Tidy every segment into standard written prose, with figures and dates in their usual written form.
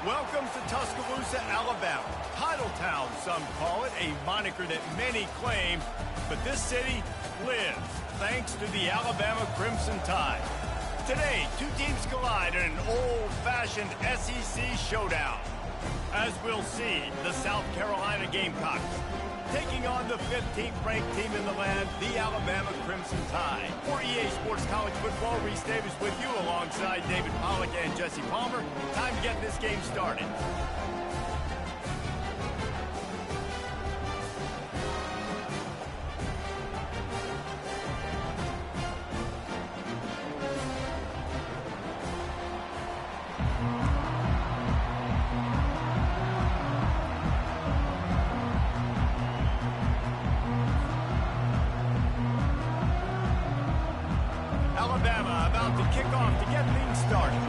Welcome to Tuscaloosa, Alabama. Title Town, some call it, a moniker that many claim, but this city lives thanks to the Alabama Crimson Tide. Today, two teams collide in an old-fashioned SEC showdown. As we'll see, the South Carolina Gamecocks taking on the 15th-ranked team in the land, the Alabama Crimson Tide. For EA Sports College Football, Reese Davis with you alongside David Pollack and Jesse Palmer. Time to get this game started. Alabama about to kick off to get things started.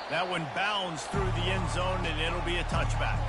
That one bounds through the end zone, and it'll be a touchback.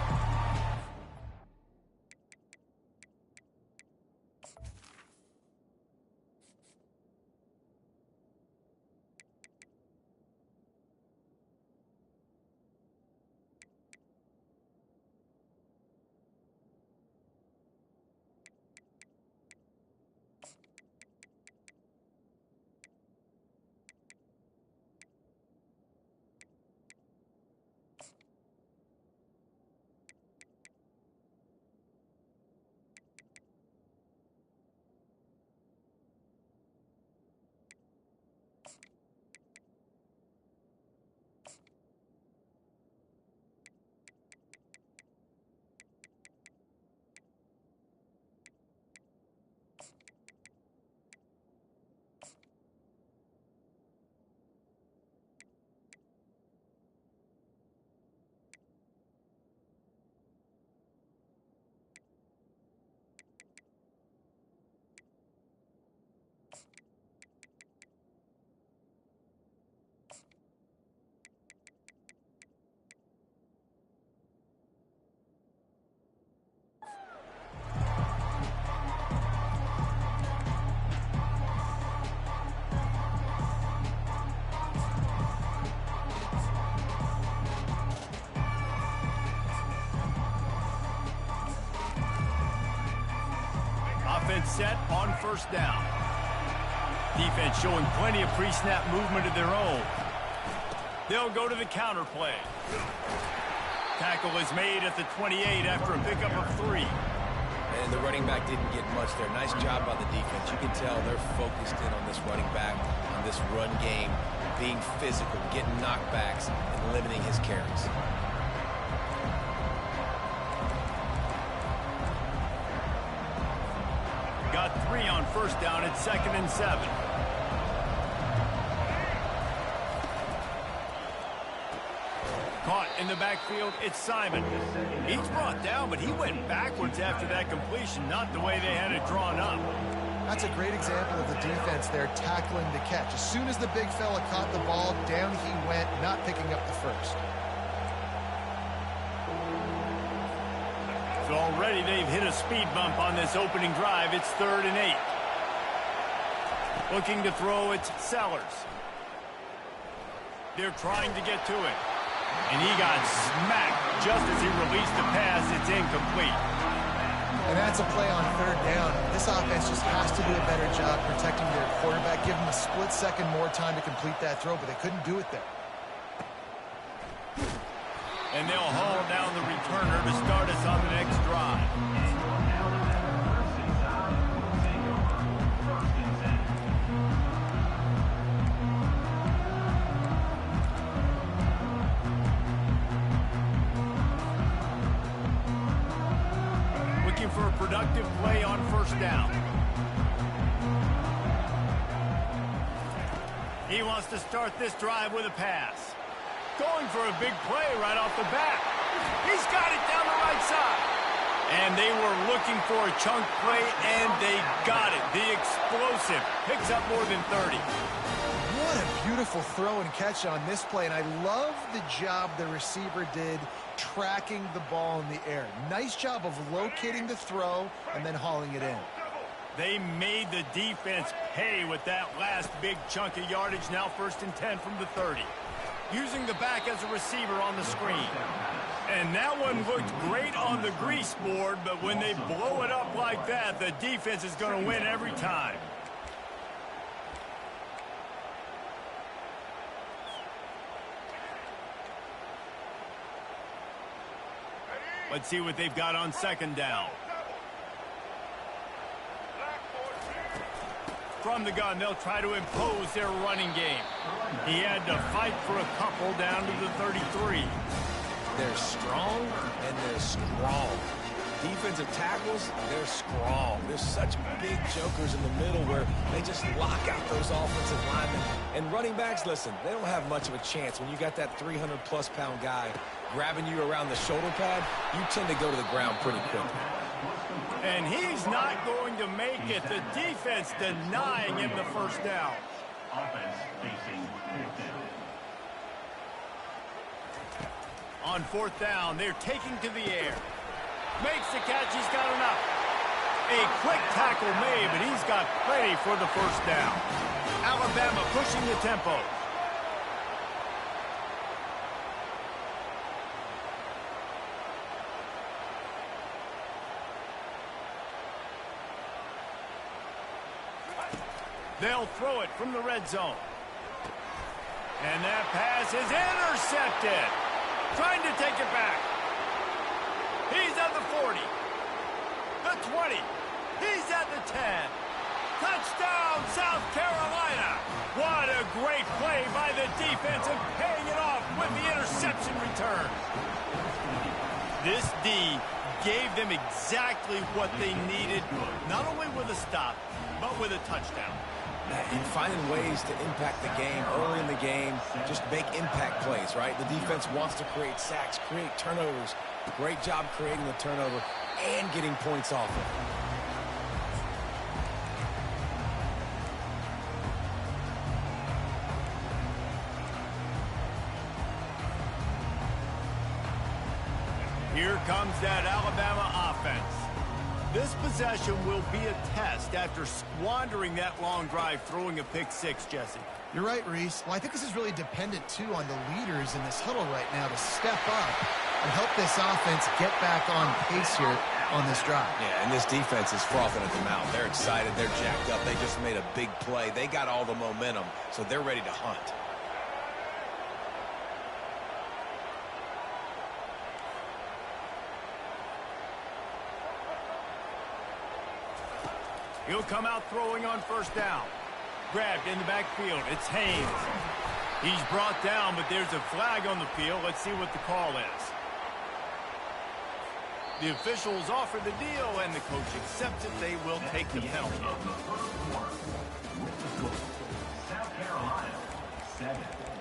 Offense set on first down. Defense showing plenty of pre-snap movement of their own. They'll go to the counter play. Tackle is made at the 28 after a pickup of 3. And the running back didn't get much there. Nice job by the defense. You can tell they're focused in on this running back, on this run game, being physical, getting knockbacks, and limiting his carries. Got 3 on first down at 2nd and 7. Caught in the backfield, it's Simon. He's brought down, but he went backwards after that completion, not the way they had it drawn up. That's a great example of the defense there tackling the catch. As soon as the big fella caught the ball, down he went, not picking up the first. So already they've hit a speed bump on this opening drive. It's 3rd and 8. Looking to throw, it's Sellers. They're trying to get to it. And he got smacked just as he released the pass. It's incomplete. And that's a play on 3rd down. This offense just has to do a better job protecting their quarterback. Give them a split second more time to complete that throw, but they couldn't do it there. And they'll haul down the returner to start us on the next drive. Looking for a productive play on first down. He wants to start this drive with a pass. Going for a big play right off the bat. He's got it down the right side. And they were looking for a chunk play, and they got it. The explosive picks up more than 30. What a beautiful throw and catch on this play, and I love the job the receiver did tracking the ball in the air. Nice job of locating the throw and then hauling it in. They made the defense pay with that last big chunk of yardage. Now 1st and 10 from the 30. Using the back as a receiver on the screen. And that one looked great on the grease board, but when they blow it up like that, the defense is going to win every time. Let's see what they've got on 2nd down. From the gun, they'll try to impose their running game. He had to fight for a couple down to the 33. They're strong and they're strong. Defensive tackles, they're strong. There's such big jokers in the middle where they just lock out those offensive linemen. And running backs, listen, they don't have much of a chance. When you got that 300-plus pound guy grabbing you around the shoulder pad, you tend to go to the ground pretty quickly. And he's not going to make it. The defense denying him the 1st down. Offense facing 5th down. On 4th down, they're taking to the air. Makes the catch. He's got enough. A quick tackle made, but he's got plenty for the 1st down. Alabama pushing the tempo. They'll throw it from the red zone. And that pass is intercepted. Trying to take it back. He's at the 40. The 20. He's at the 10. Touchdown, South Carolina. What a great play by the defense and paying it off with the interception return. This D gave them exactly what they needed, not only with a stop, but with a touchdown. And finding ways to impact the game early in the game, just make impact plays, right? The defense wants to create sacks, create turnovers. Great job creating the turnover and getting points off it. Here comes that Alabama offense. This possession will be a test after squandering that long drive, throwing a pick-6, Jesse. You're right, Reese. Well, I think this is really dependent, too, on the leaders in this huddle right now to step up and help this offense get back on pace here on this drive. Yeah, and this defense is frothing at the mouth. They're excited. They're jacked up. They just made a big play. They got all the momentum, so they're ready to hunt. He'll come out throwing on 1st down. Grabbed in the backfield. It's Haynes. He's brought down, but there's a flag on the field. Let's see what the call is. The officials offer the deal, and the coach accepts it. They will take the penalty. South Carolina 7,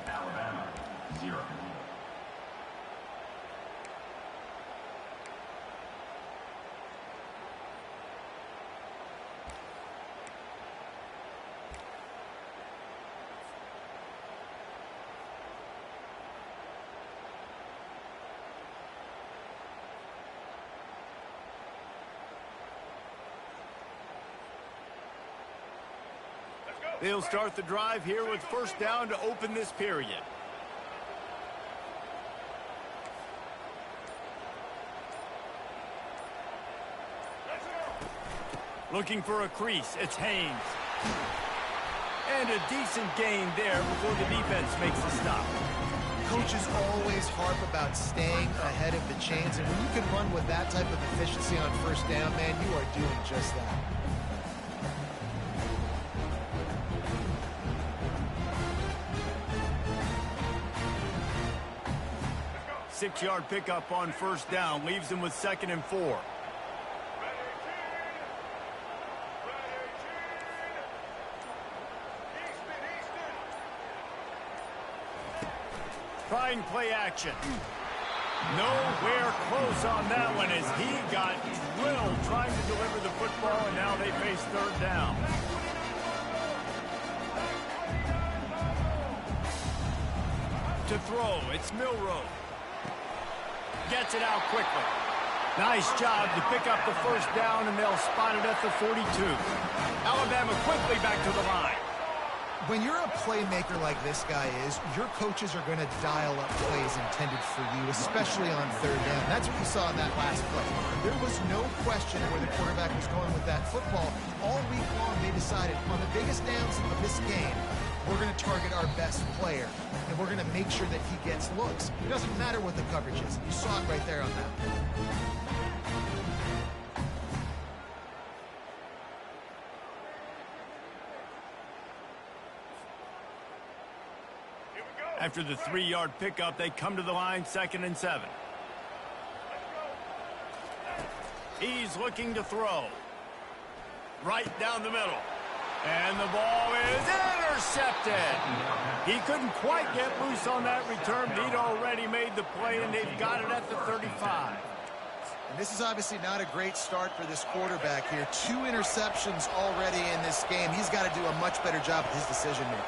Alabama 0. They'll start the drive here with 1st down to open this period. Looking for a crease. It's Haynes. And a decent gain there before the defense makes the stop. Coaches always harp about staying ahead of the chains, and when you can run with that type of efficiency on 1st down, man, you are doing just that. Six-yard pickup on 1st down leaves them with 2nd and 4. Trying play action. Nowhere close on that one as he got drilled trying to deliver the football, and now they face 3rd down. To throw, it's Milroe. Gets it out quickly. Nice job to pick up the first down, and they'll spot it at the 42. Alabama quickly back to the line. When you're a playmaker like this guy is, your coaches are going to dial up plays intended for you, especially on third down. That's what you saw in that last play. There was no question where the quarterback was going with that football. All week long, they decided on the biggest downs of this game, we're going to target our best player, and we're going to make sure that he gets looks. It doesn't matter what the coverage is. You saw it right there on that. After the 3-yard pickup, they come to the line, 2nd and 7. He's looking to throw. Right down the middle. And the ball is intercepted. He couldn't quite get loose on that return, but he'd already made the play, and they've got it at the 35. And this is obviously not a great start for this quarterback here. 2 interceptions already in this game. He's got to do a much better job with his decision-making.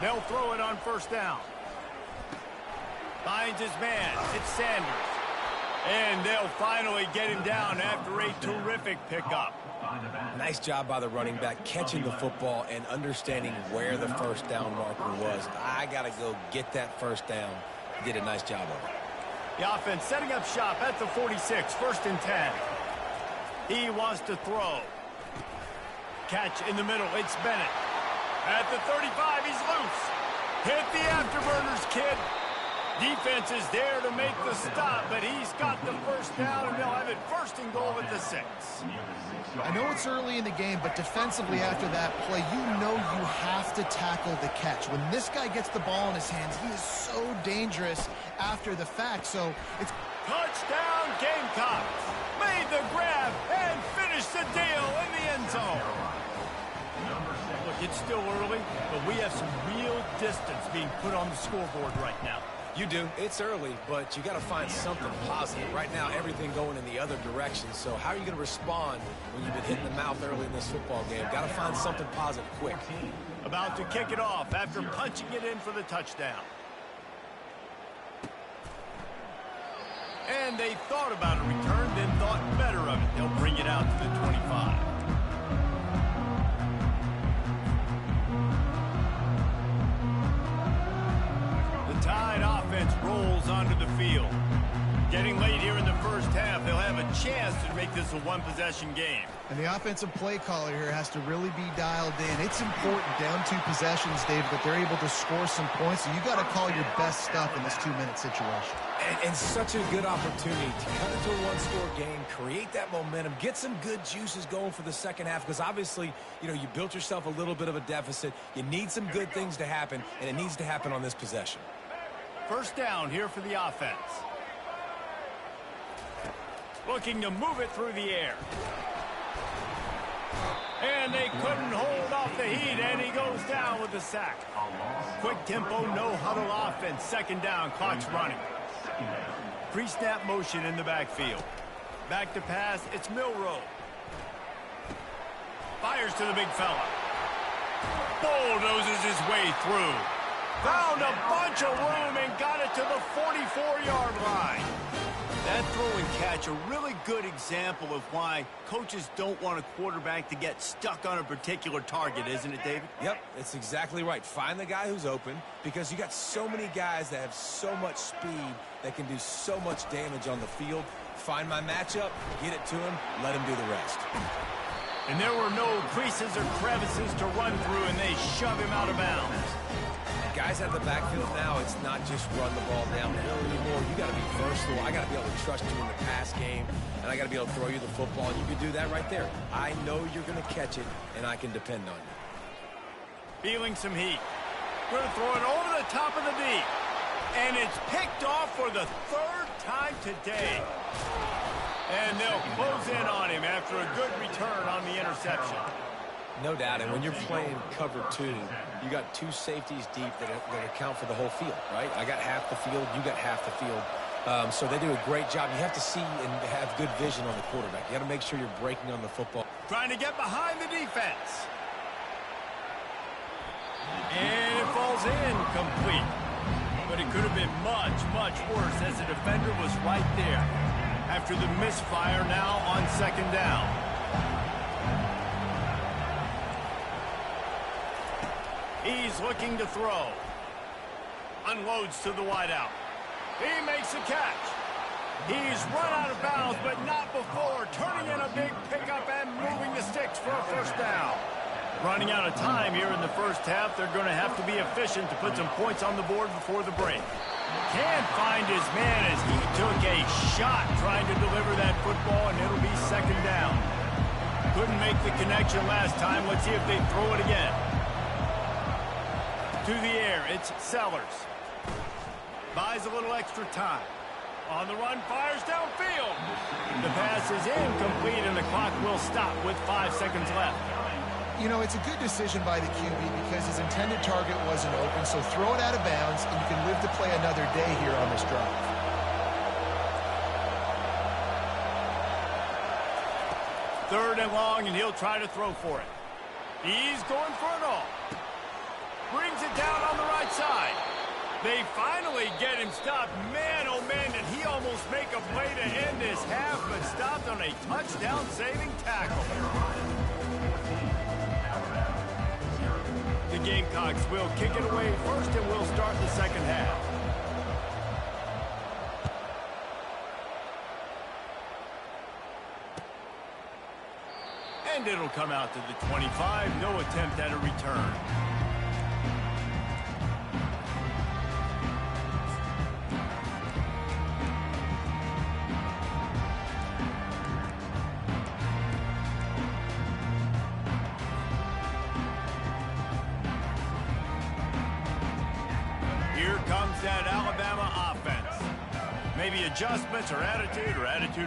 They'll throw it on first down. Finds his man. It's Sanders. And they'll finally get him down after a terrific pickup. Nice job by the running back catching the football and understanding where the first down marker was. I got to go get that first down. He did a nice job of it. The offense setting up shop at the 46, 1st and 10. He wants to throw. Catch in the middle. It's Bennett. At the 35, he's loose. Hit the afterburners, kid. Defense is there to make the stop, but he's got the first down, and they'll have it 1st and goal at the 6. I know it's early in the game, but defensively after that play, you know you have to tackle the catch. When this guy gets the ball in his hands, he is so dangerous after the fact. So it's touchdown Gamecocks. Made the grab and finished the deal in the end zone. Look, it's still early, but we have some real distance being put on the scoreboard right now. You do. It's early, but you got to find something positive. Right now, everything going in the other direction. So how are you going to respond when you've been hit in the mouth early in this football game? Got to find something positive quick. About to kick it off after punching it in for the touchdown. And they thought about a return, then thought better of it. They'll bring it out to the 25. Tide offense rolls onto the field. Getting late here in the first half, they'll have a chance to make this a one-possession game. And the offensive play caller here has to really be dialed in. It's important down 2 possessions, Dave, that they're able to score some points. So you got to call your best stuff in this 2-minute situation. And such a good opportunity to cut into a one-score game, create that momentum, get some good juices going for the second half, because obviously, you know, you built yourself a little bit of a deficit. You need some good things to happen, and it needs to happen on this possession. First down here for the offense. Looking to move it through the air. And they couldn't hold off the heat, and he goes down with the sack. Quick tempo, no huddle offense. 2nd down, clock's running. Pre-snap motion in the backfield. Back to pass, it's Milroe. Fires to the big fella. Bulldozes his way through. Found a bunch of room and got it to the 44-yard line. That throw and catch, a really good example of why coaches don't want a quarterback to get stuck on a particular target, isn't it, David? Yep, that's exactly right. Find the guy who's open, because you got so many guys that have so much speed that can do so much damage on the field. Find my matchup, get it to him, let him do the rest. And there were no creases or crevices to run through, and they shove him out of bounds. Guys out of the backfield now, it's not just run the ball downhill anymore. You got to be versatile. I got to be able to trust you in the pass game, and I got to be able to throw you the football, and you can do that right there. I know you're going to catch it, and I can depend on you. Feeling some heat. Going to throw it over the top of the deep. And it's picked off for the 3rd time today. And they'll close in on him after a good return on the interception. No doubt, and when you're playing cover 2, you got 2 safeties deep that account for the whole field, right? I got half the field, you got half the field. So they do a great job. You have to see and have good vision on the quarterback. You got to make sure you're breaking on the football. Trying to get behind the defense. And it falls in complete. But a could have been much, much worse as the defender was right there. After the misfire now on second down. He's looking to throw. Unloads to the wideout. He makes a catch. He's run out of bounds, but not before turning in a big pickup and moving the sticks for a first down. Running out of time here in the first half. They're going to have to be efficient to put some points on the board before the break. Can't find his man as he took a shot trying to deliver that football, and it'll be second down. Couldn't make the connection last time. Let's see if they throw it again. To the air, it's Sellers. Buys a little extra time. On the run, fires downfield. The pass is incomplete, and the clock will stop with 5 seconds left. You know, it's a good decision by the QB because his intended target wasn't open, so throw it out of bounds, and you can live to play another day here on this drive. Third and long, and he'll try to throw for it. He's going for it all. Brings it down on the right side. They finally get him stopped. Man, oh man, did he almost make a play to end this half, but stopped on a touchdown-saving tackle. The Gamecocks will kick it away first, and we'll start the second half. And it'll come out to the 25. No attempt at a return. That Alabama offense. Maybe adjustments or attitude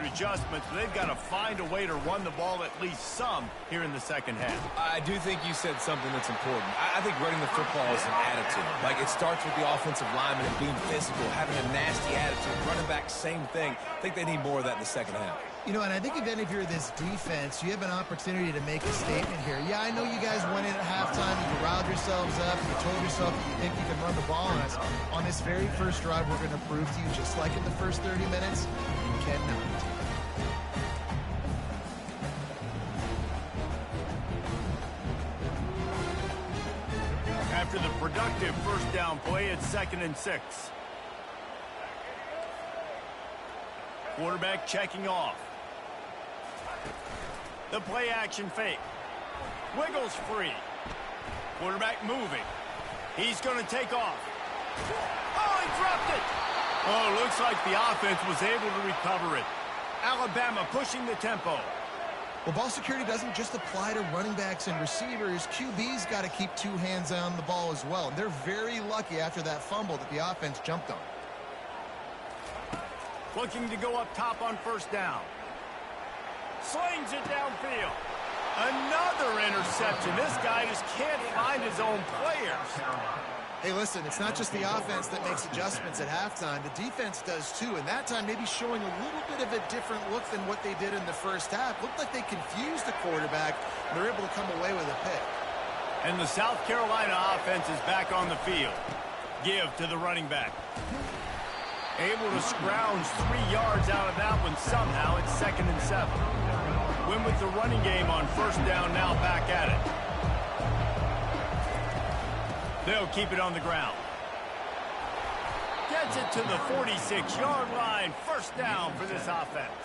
adjustments, but they've got to find a way to run the ball at least some here in the second half. I do think you said something that's important. I think running the football is an attitude. Like, it starts with the offensive lineman and being physical, having a nasty attitude. Running back, same thing. I think they need more of that in the second half. You know, and I think even if you're this defense, you have an opportunity to make a statement here. Yeah, I know you guys went in at halftime, you riled yourselves up, you told yourself that you think you can run the ball on us. On this very first drive, we're going to prove to you, just like in the first 30 minutes, you cannot. After the productive first down play, it's 2nd and 6. Quarterback checking off. The play action fake. Wiggles free. Quarterback moving. He's going to take off. Oh, he dropped it. Oh, looks like the offense was able to recover it. Alabama pushing the tempo. Well, ball security doesn't just apply to running backs and receivers. QB's got to keep 2 hands on the ball as well. And they're very lucky after that fumble that the offense jumped on. Looking to go up top on first down. Slings it downfield. Another interception. This guy just can't find his own players. Hey, listen, it's not just the offense that makes adjustments at halftime. The defense does too, and that time maybe showing a little bit of a different look than what they did in the first half. Looked like they confused the quarterback, and they're able to come away with a pick. And the South Carolina offense is back on the field. Give to the running back. Able to scrounge 3 yards out of that one somehow. It's 2nd and 7. Win with the running game on first down, now back at it. They'll keep it on the ground. Gets it to the 46-yard line. First down for this offense.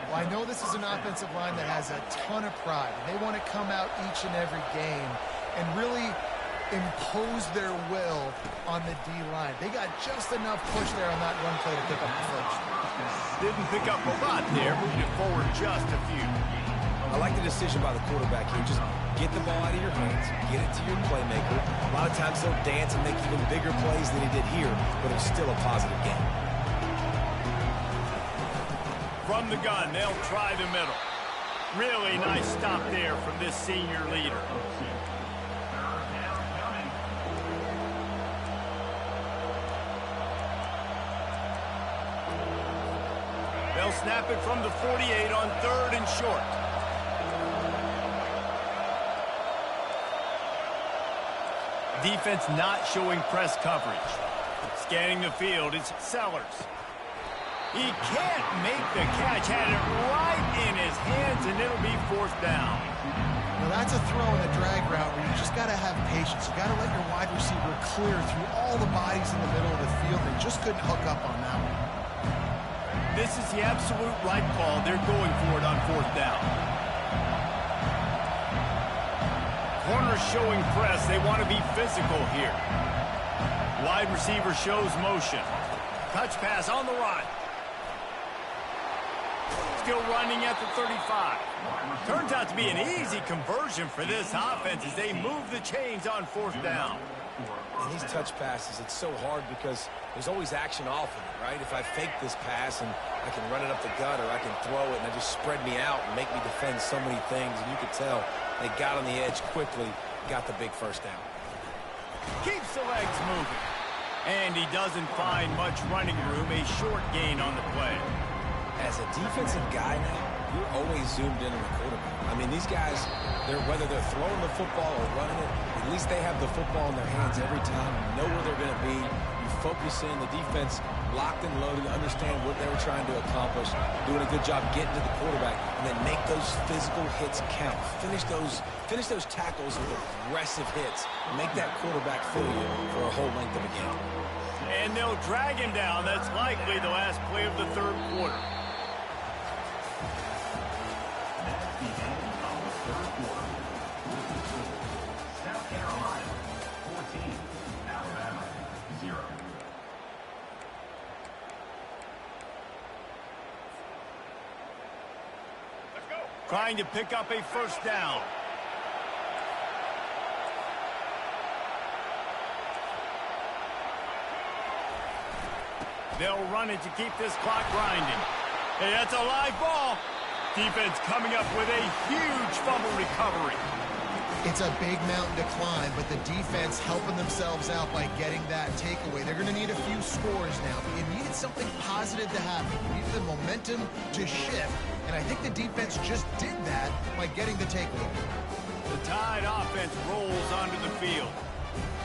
Well, I know this is an offensive line that has a ton of pride. They want to come out each and every game and really impose their will on the D-line. They got just enough push there on that run play to pick up the first. Didn't pick up a lot there, moved it forward just a few. I like the decision by the quarterback here. Just get the ball out of your hands, get it to your playmaker. A lot of times he'll dance and make even bigger plays than he did here, but it's still a positive game. From the gun, they'll try the middle. Really nice stop there from this senior leader. They'll snap it from the 48 on 3rd and short. Defense not showing press coverage. Scanning the field, it's Sellers. He can't make the catch. Had it right in his hands, and it'll be fourth down. Well, that's a throw in a drag route where you just got to have patience. You got to let your wide receiver clear through all the bodies in the middle of the field. They just couldn't hook up on that one. This is the absolute right call. They're going for it on fourth down. Corner showing press. They want to be physical here. Wide receiver shows motion. Touch pass on the run. Still running at the 35. Turns out to be an easy conversion for this offense as they move the chains on fourth down. And these touch passes, it's so hard because there's always action off of it, right? If I fake this pass and I can run it up the gut or I can throw it and it just spread me out and make me defend so many things, and you could tell they got on the edge quickly, got the big first down. Keeps the legs moving. And he doesn't find much running room, a short gain on the play. As a defensive guy now, you're always zoomed in on the quarterback. I mean, these guys, whether they're throwing the football or running it, at least they have the football in their hands every time. You know where they're going to be. You focus in. The defense locked and loaded, understand what they were trying to accomplish, doing a good job getting to the quarterback, and then make those physical hits count. Finish those tackles with aggressive hits. Make that quarterback feel you for a whole length of a game. And they'll drag him down. That's likely the last play of the third quarter. South Carolina 14, Alabama 0. Trying to pick up a first down. They'll run it to keep this clock grinding. Hey, that's a live ball. Defense coming up with a huge fumble recovery. It's a big mountain to climb, but the defense helping themselves out by getting that takeaway. They're going to need a few scores now, but you needed something positive to happen. You needed the momentum to shift, and I think the defense just did that by getting the takeaway. The Tide offense rolls onto the field.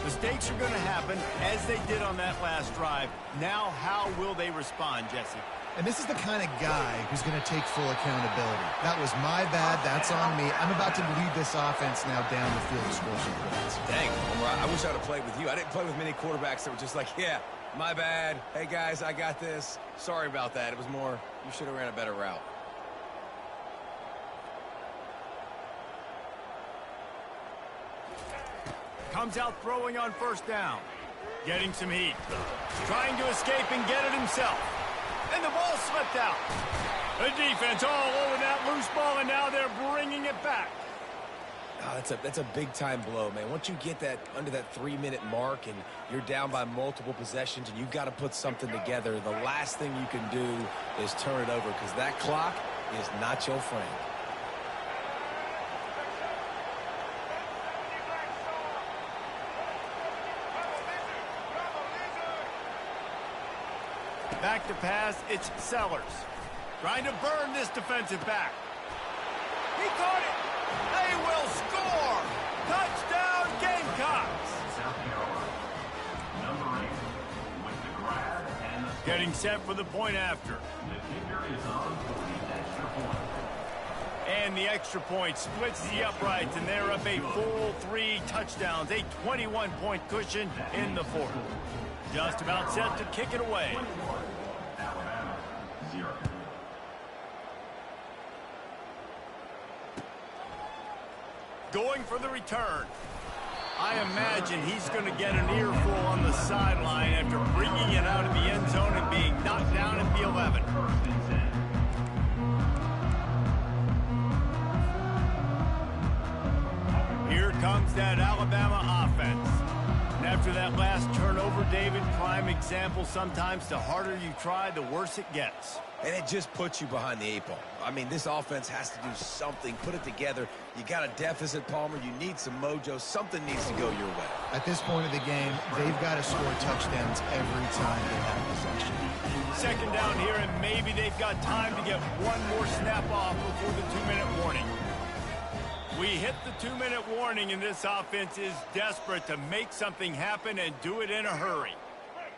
Mistakes are going to happen, as they did on that last drive. Now, how will they respond, Jesse? And this is the kind of guy who's going to take full accountability. That was my bad. That's on me. I'm about to lead this offense now down the field to score some points. Dang, Homer, I wish I would have played with you. I didn't play with many quarterbacks that were just like, yeah, my bad. Hey, guys, I got this. Sorry about that. It was more, you should have ran a better route. Comes out throwing on first down. Getting some heat. Trying to escape and get it himself. And the ball slipped out. The defense all over that loose ball, and now they're bringing it back. Oh, that's a big-time blow, man. Once you get that under that 3-minute mark and you're down by multiple possessions and you've got to put something together, the last thing you can do is turn it over because that clock is not your friend. Back to pass, it's Sellers. Trying to burn this defensive back. He caught it. They will score. Touchdown, Gamecocks. South Carolina, number 8, with the grab and the... Getting set for the point after. The kicker is on for the extra point. And the extra point splits the uprights, and they're up a full 3 touchdowns, a 21-point cushion in the fourth. Just about set to kick it away. Alabama 0. Going for the return. I imagine he's going to get an earful on the sideline after bringing it out of the end zone and being knocked down at the 11. First and 10. Here comes that Alabama offense. And after that last turnover, David, prime example, sometimes the harder you try, the worse it gets. And it just puts you behind the 8 ball. I mean, this offense has to do something, put it together. You got a deficit, Palmer. You need some mojo. Something needs to go your way. At this point of the game, they've got to score touchdowns every time they have possession. Second down here, and maybe they've got time to get one more snap off before the 2-minute warning. We hit the 2-minute warning, and this offense is desperate to make something happen and do it in a hurry.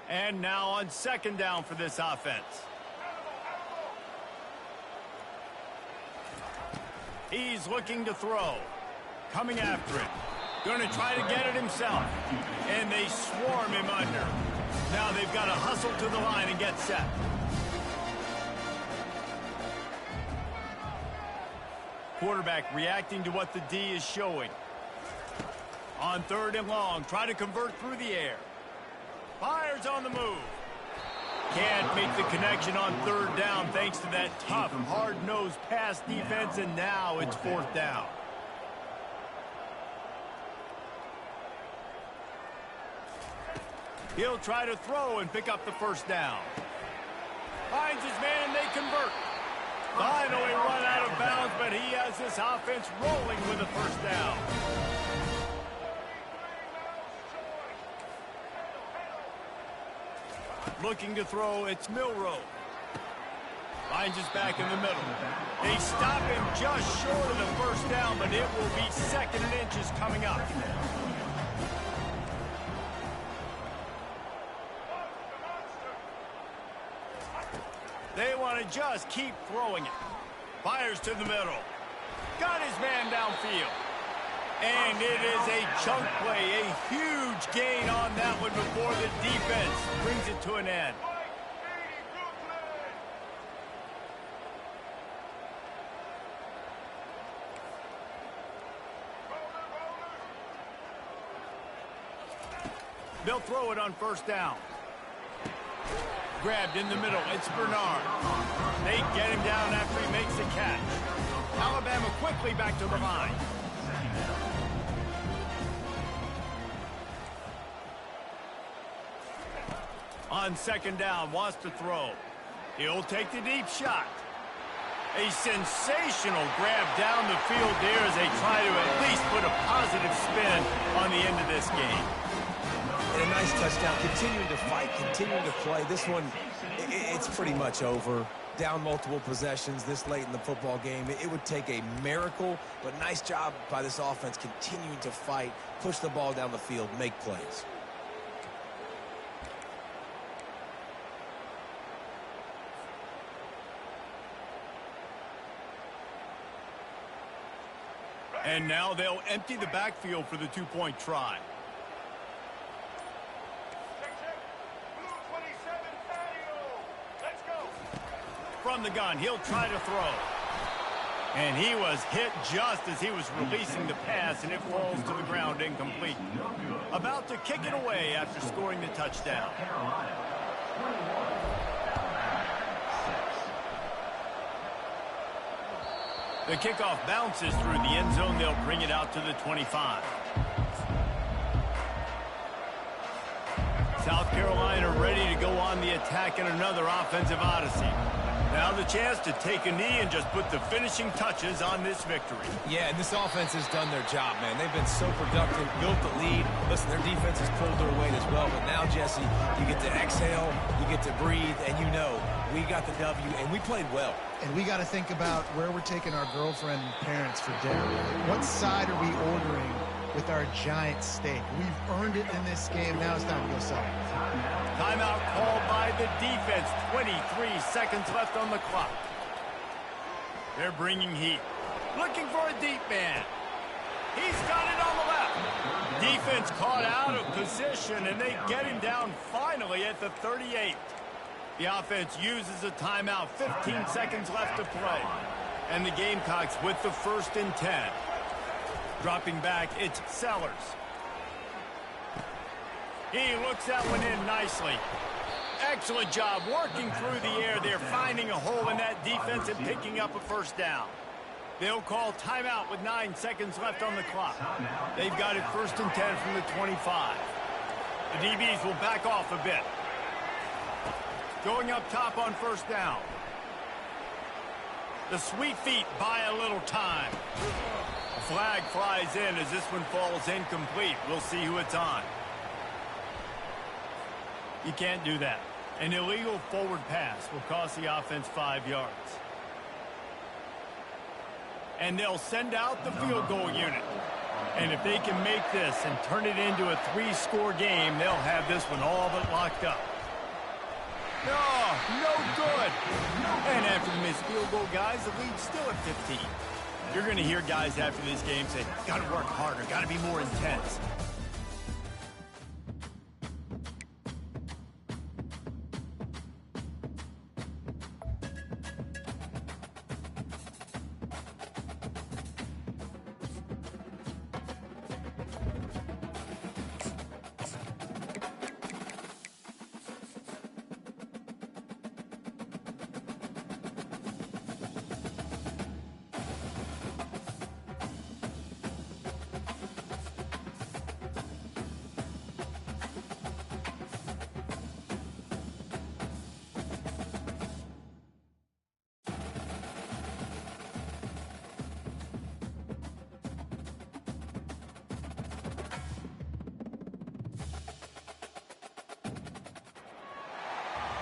And now on second down for this offense. He's looking to throw. Coming after it. Going to try to get it himself. And they swarm him under. Now they've got to hustle to the line and get set. Quarterback reacting to what the D is showing. On third and long, try to convert through the air. Fires on the move. Can't make the connection on third down thanks to that tough, hard-nosed pass defense, and now it's fourth down. He'll try to throw and pick up the first down. Finds his man and they convert. Finally run out of bounds, but he has this offense rolling with a first down. Looking to throw, it's Milrow. Finds his back in the middle. They stop him just short of the first down, but it will be second and inches coming up. They want to just keep throwing it. Fires to the middle. Got his man downfield. And it is a chunk play, a huge gain on that one before the defense brings it to an end. They'll throw it on first down. Grabbed in the middle, it's Bernard. They get him down after he makes the catch. Alabama quickly back to the line. On second down, wants to throw. He'll take the deep shot. A sensational grab down the field there as they try to at least put a positive spin on the end of this game. And a nice touchdown, continuing to fight, continuing to play. This one, it's pretty much over. Down multiple possessions this late in the football game. It would take a miracle, but nice job by this offense continuing to fight, push the ball down the field, make plays. And now they'll empty the backfield for the two-point try. From the gun, he'll try to throw. And he was hit just as he was releasing the pass, and it falls to the ground incomplete. About to kick it away after scoring the touchdown. The kickoff bounces through the end zone. They'll bring it out to the 25. South Carolina ready to go on the attack in another offensive odyssey. Now the chance to take a knee and just put the finishing touches on this victory. Yeah, and this offense has done their job, man. They've been so productive, built the lead. Listen, their defense has pulled their weight as well. But now, Jesse, you get to exhale, you get to breathe, and you know we got the W, and we played well. And we got to think about where we're taking our girlfriend and parents for dinner. What side are we ordering with our giant steak? We've earned it in this game. Now it's time to go celebrate. Timeout called by the defense. 23 seconds left on the clock. They're bringing heat. Looking for a deep man. He's got it on the left. Defense caught out of position, and they get him down finally at the 38. The offense uses a timeout. 15 seconds left to play. And the Gamecocks with the 1st and 10. Dropping back, it's Sellers. He looks that one in nicely. Excellent job working through the air. They're finding a hole in that defense and picking up a first down. They'll call timeout with 9 seconds left on the clock. They've got it 1st and 10 from the 25. The DBs will back off a bit. Going up top on first down. The sweet feet buy a little time. A flag flies in as this one falls incomplete. We'll see who it's on. You can't do that. An illegal forward pass will cost the offense 5 yards. And they'll send out the field goal unit. And if they can make this and turn it into a 3-score game, they'll have this one all but locked up. Oh, no good. And after the missed field goal, guys, the lead's still at 15. You're going to hear guys after this game say, got to work harder, got to be more intense.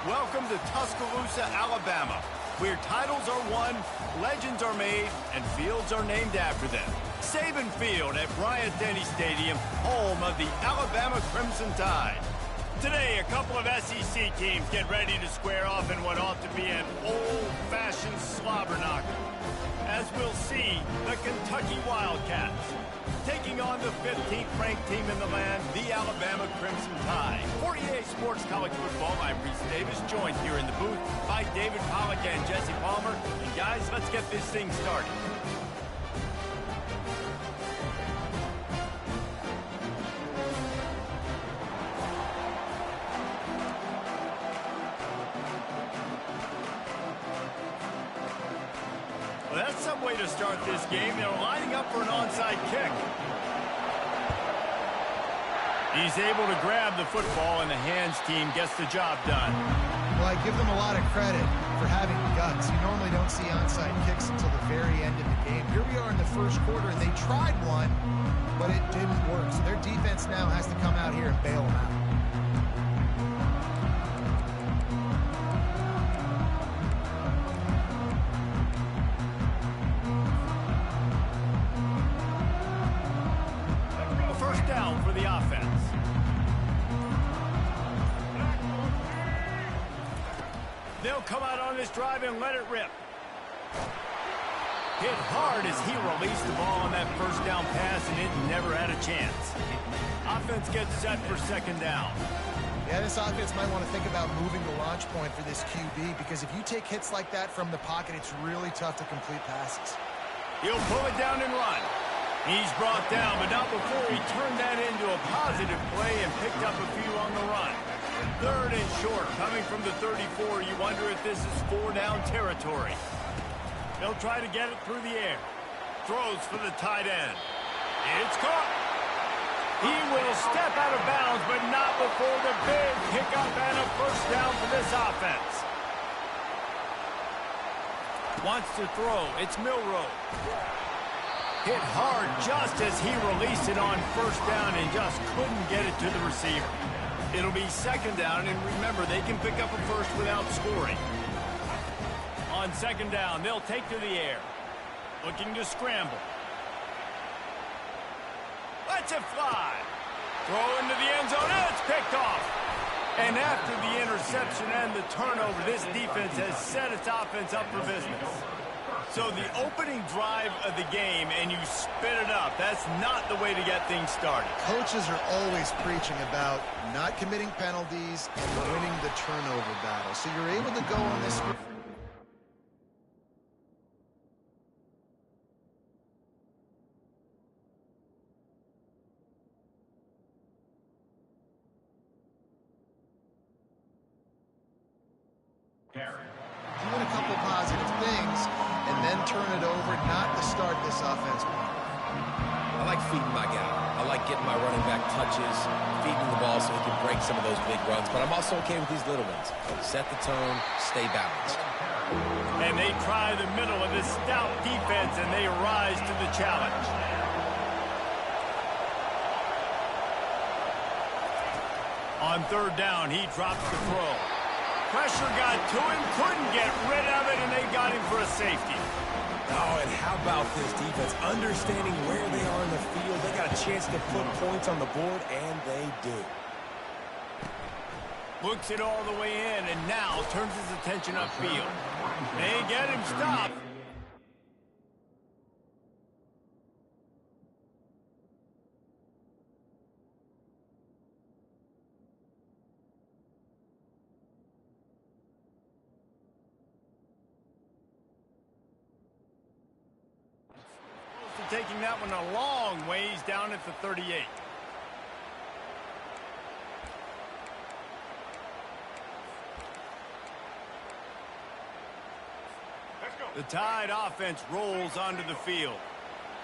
Welcome to Tuscaloosa, Alabama, where titles are won, legends are made, and fields are named after them. Saban Field at Bryant-Denny Stadium, home of the Alabama Crimson Tide. Today, a couple of SEC teams get ready to square off in what ought to be an old-fashioned slobber knocker. As we'll see, the Kentucky Wildcats taking on the 15th ranked team in the land, the Alabama Crimson Tide. 48 Sports College Football, I'm Reese Davis, joined here in the booth by David Pollack and Jesse Palmer. And guys, let's get this thing started. Well, that's some way to start this game. They're lining up for an onside kick. He's able to grab the football, and the hands team gets the job done. Well, I give them a lot of credit for having guts. You normally don't see onside kicks until the very end of the game. Here we are in the first quarter, and they tried one, but it didn't work. So their defense now has to come out here and bail them out. First down for the offense. They'll come out on this drive and let it rip. Hit hard as he released the ball on that first down pass, and it never had a chance. Offense gets set for second down. Yeah, this offense might want to think about moving the launch point for this QB, because if you take hits like that from the pocket, it's really tough to complete passes. He'll pull it down and run. He's brought down, but not before he turned that into a positive play and picked up a few on the run. Third and short, coming from the 34. You wonder if this is 4-down territory. They'll try to get it through the air. Throws for the tight end. It's caught. He will step out of bounds, but not before the big pickup and a first down for this offense. Wants to throw. It's Milroe. Hit hard just as he released it on first down and just couldn't get it to the receiver. It'll be second down, and remember, they can pick up a first without scoring. On second down, they'll take to the air. Looking to scramble. Lets it fly. Throw into the end zone, and it's picked off. And after the interception and the turnover, this defense has set its offense up for business. So the opening drive of the game, and you spit it up. That's not the way to get things started. Coaches are always preaching about not committing penalties and winning the turnover battle. So you're able to go on this... doing a couple positive things and then turn it over, not to start this offense. I like feeding my guy. I like getting my running back touches, feeding the ball so he can break some of those big runs. But I'm also okay with these little ones. Set the tone, stay balanced. And they try the middle of this stout defense, and they rise to the challenge. On third down, he drops the throw. Pressure got to him, couldn't get rid of it, and they got him for a safety. Oh, and how about this defense? Understanding where they are in the field, they got a chance to put points on the board, and they do. Looks it all the way in and now turns his attention upfield. They get him stopped. Taking that one a long ways down at the 38. The Tide offense rolls onto the field.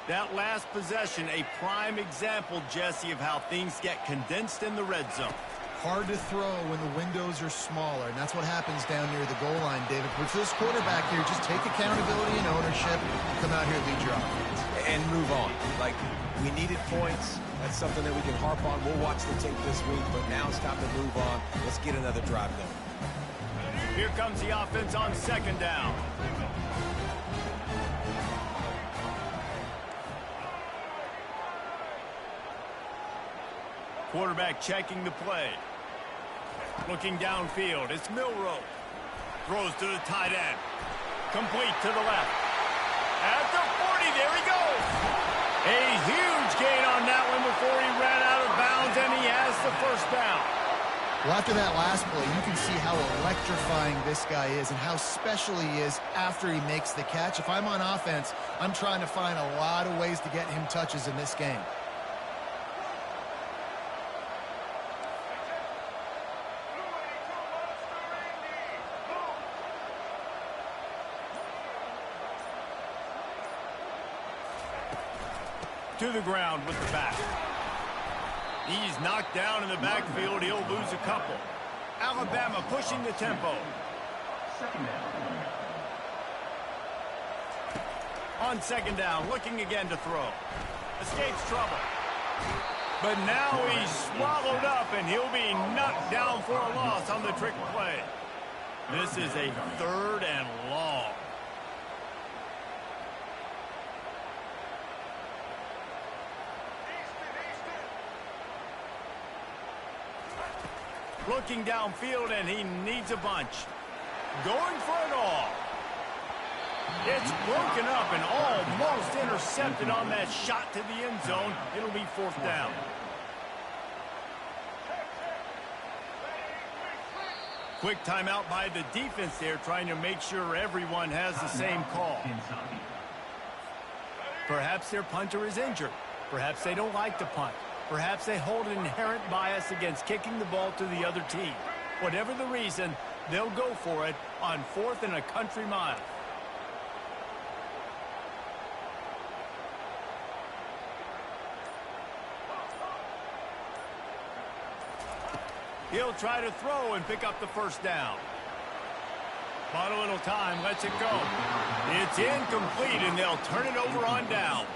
That last possession, a prime example, Jesse, of how things get condensed in the red zone. Hard to throw when the windows are smaller, and that's what happens down near the goal line, David. But for this quarterback here, just take accountability and ownership, come out here and lead your offense. And move on. Like, we needed points. That's something that we can harp on. We'll watch the tape this week, but now it's time to move on. Let's get another drive going. Here comes the offense on second down. Quarterback checking the play. Looking downfield, it's Milroe. Throws to the tight end. Complete to the left. At the 40, there he goes. A huge gain on that one before he ran out of bounds, and he has the first down. Well, after that last play, you can see how electrifying this guy is and how special he is after he makes the catch. If I'm on offense, I'm trying to find a lot of ways to get him touches in this game. To the ground with the back. He's knocked down in the backfield. He'll lose a couple. Alabama pushing the tempo. On second down, looking again to throw. Escapes trouble. But now he's swallowed up, and he'll be knocked down for a loss on the trick play. This is a third and long. Looking downfield, and he needs a bunch. Going for it all. It's broken up and almost intercepted on that shot to the end zone. It'll be fourth down. Quick timeout by the defense there, trying to make sure everyone has the same call. Perhaps their punter is injured. Perhaps they don't like to punt. Perhaps they hold an inherent bias against kicking the ball to the other team. Whatever the reason, they'll go for it on fourth and a country mile. He'll try to throw and pick up the first down. Bought a little time, lets it go. It's incomplete, and they'll turn it over on downs.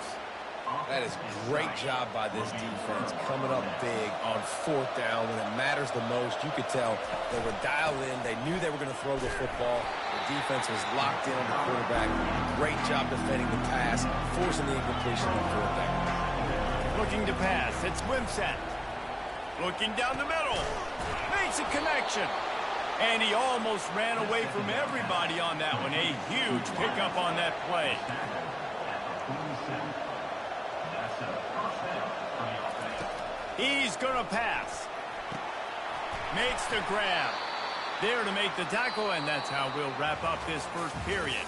That is great job by this defense, coming up big on fourth down when it matters the most. You could tell they were dialed in. They knew they were going to throw the football. The defense was locked in on the quarterback. Great job defending the pass, forcing the incompletion on fourth down. Looking to pass. It's Wimsatt. Looking down the middle. Makes a connection. And he almost ran away from everybody on that one. A huge pickup on that play. He's going to pass. Makes the grab. There to make the tackle, and that's how we'll wrap up this first period.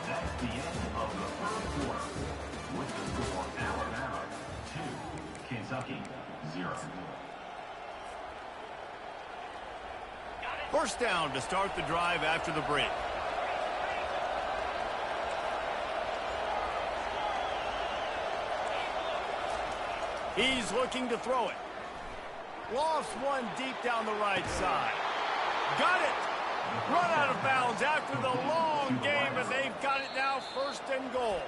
That's the end of the first quarter. With the score, Alabama 2, Kentucky 0. First down to start the drive after the break. He's looking to throw it. Lofts one deep down the right side. Got it. Run out of bounds after the long game, but they've got it now, first and goal.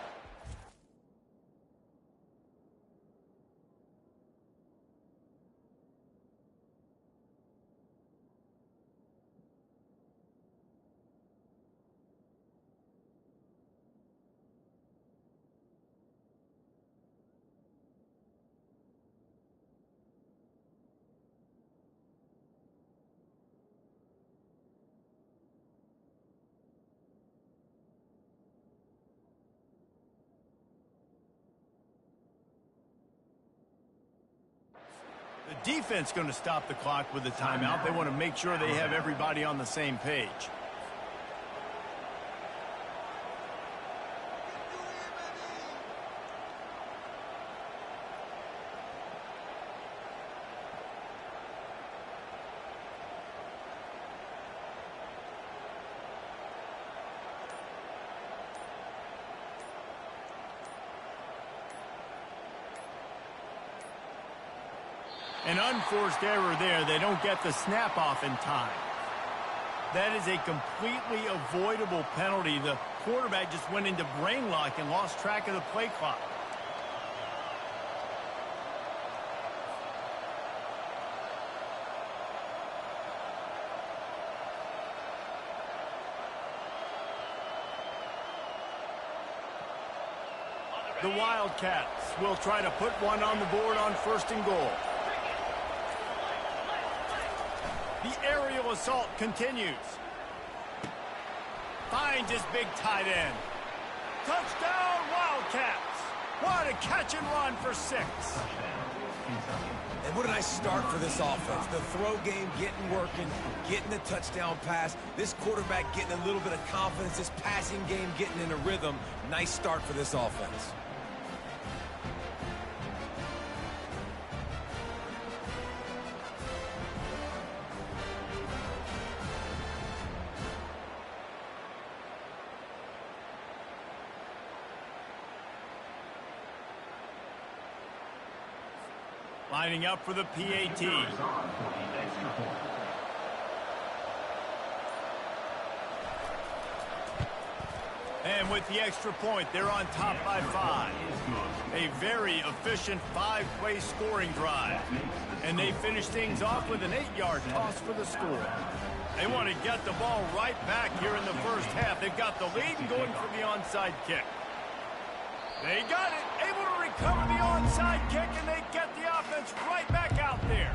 Defense going to stop the clock with a timeout. They want to make sure they have everybody on the same page. An unforced error there. They don't get the snap off in time. That is a completely avoidable penalty. The quarterback just went into brain lock and lost track of the play clock. The Wildcats will try to put one on the board on 1st and goal. The aerial assault continues. Finds his big tight end. Touchdown, Wildcats. What a catch and run for 6. And what a nice start for this offense. The throw game getting working, getting the touchdown pass. This quarterback getting a little bit of confidence. This passing game getting in a rhythm. Nice start for this offense. Lining up for the PAT. And with the extra point, they're on top by 5. A very efficient 5-play scoring drive. And they finish things off with an 8-yard toss for the score. They want to get the ball right back here in the first half. They've got the lead and going for the onside kick. They got it, able to recover the onside kick, and they get the offense right back out there.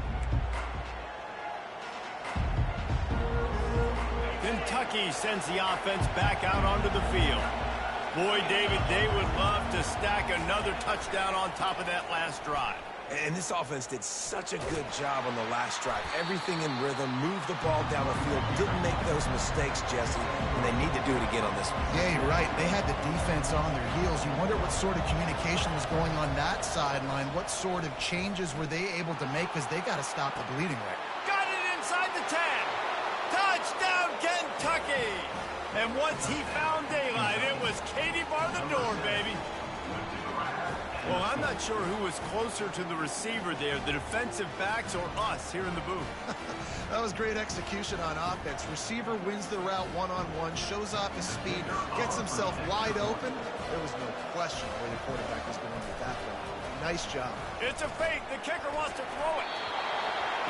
Kentucky sends the offense back out onto the field. Boy, David, they would love to stack another touchdown on top of that last drive. And this offense did such a good job on the last drive. Everything in rhythm, moved the ball down the field, didn't make those mistakes, Jesse, and they need to do it again on this one. Yeah, you're right. They had the defense on their heels. You wonder what sort of communication was going on that sideline. What sort of changes were they able to make, because they got to stop the bleeding right. Got it inside the 10. Touchdown, Kentucky! And once he found daylight, it was Katie bar the door, baby. Well, I'm not sure who was closer to the receiver there, the defensive backs or us here in the booth. That was great execution on offense. Receiver wins the route one-on-one, shows off his speed, gets himself wide open. There was no question where the quarterback was going with that one. Nice job. It's a fake. The kicker wants to throw it.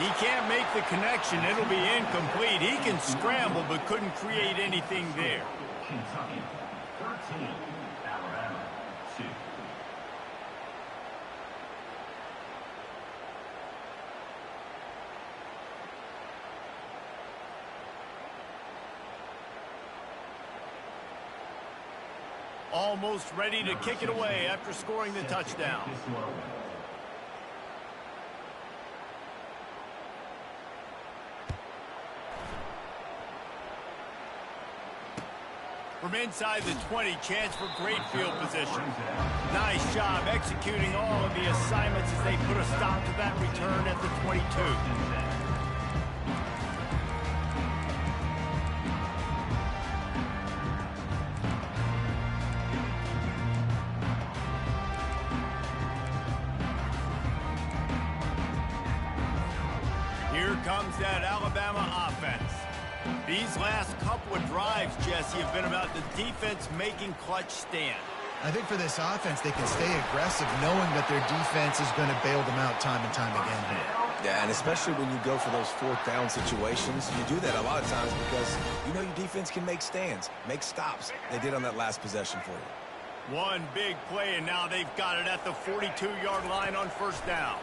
He can't make the connection. It'll be incomplete. He can scramble but couldn't create anything there. Kentucky 13, Alabama 2. Almost ready to kick it away after scoring the touchdown. From inside the 20, chance for great field position. Nice job executing all of the assignments as they put a stop to that return at the 22. Here comes that Alabama offense. These last couple of drives, Jesse, have been about the defense making clutch stand. I think for this offense, they can stay aggressive knowing that their defense is going to bail them out time and time again. Yeah, and especially when you go for those 4th down situations, you do that a lot of times because you know your defense can make stands, make stops. They did on that last possession for you. One big play, and now they've got it at the 42-yard line on 1st down.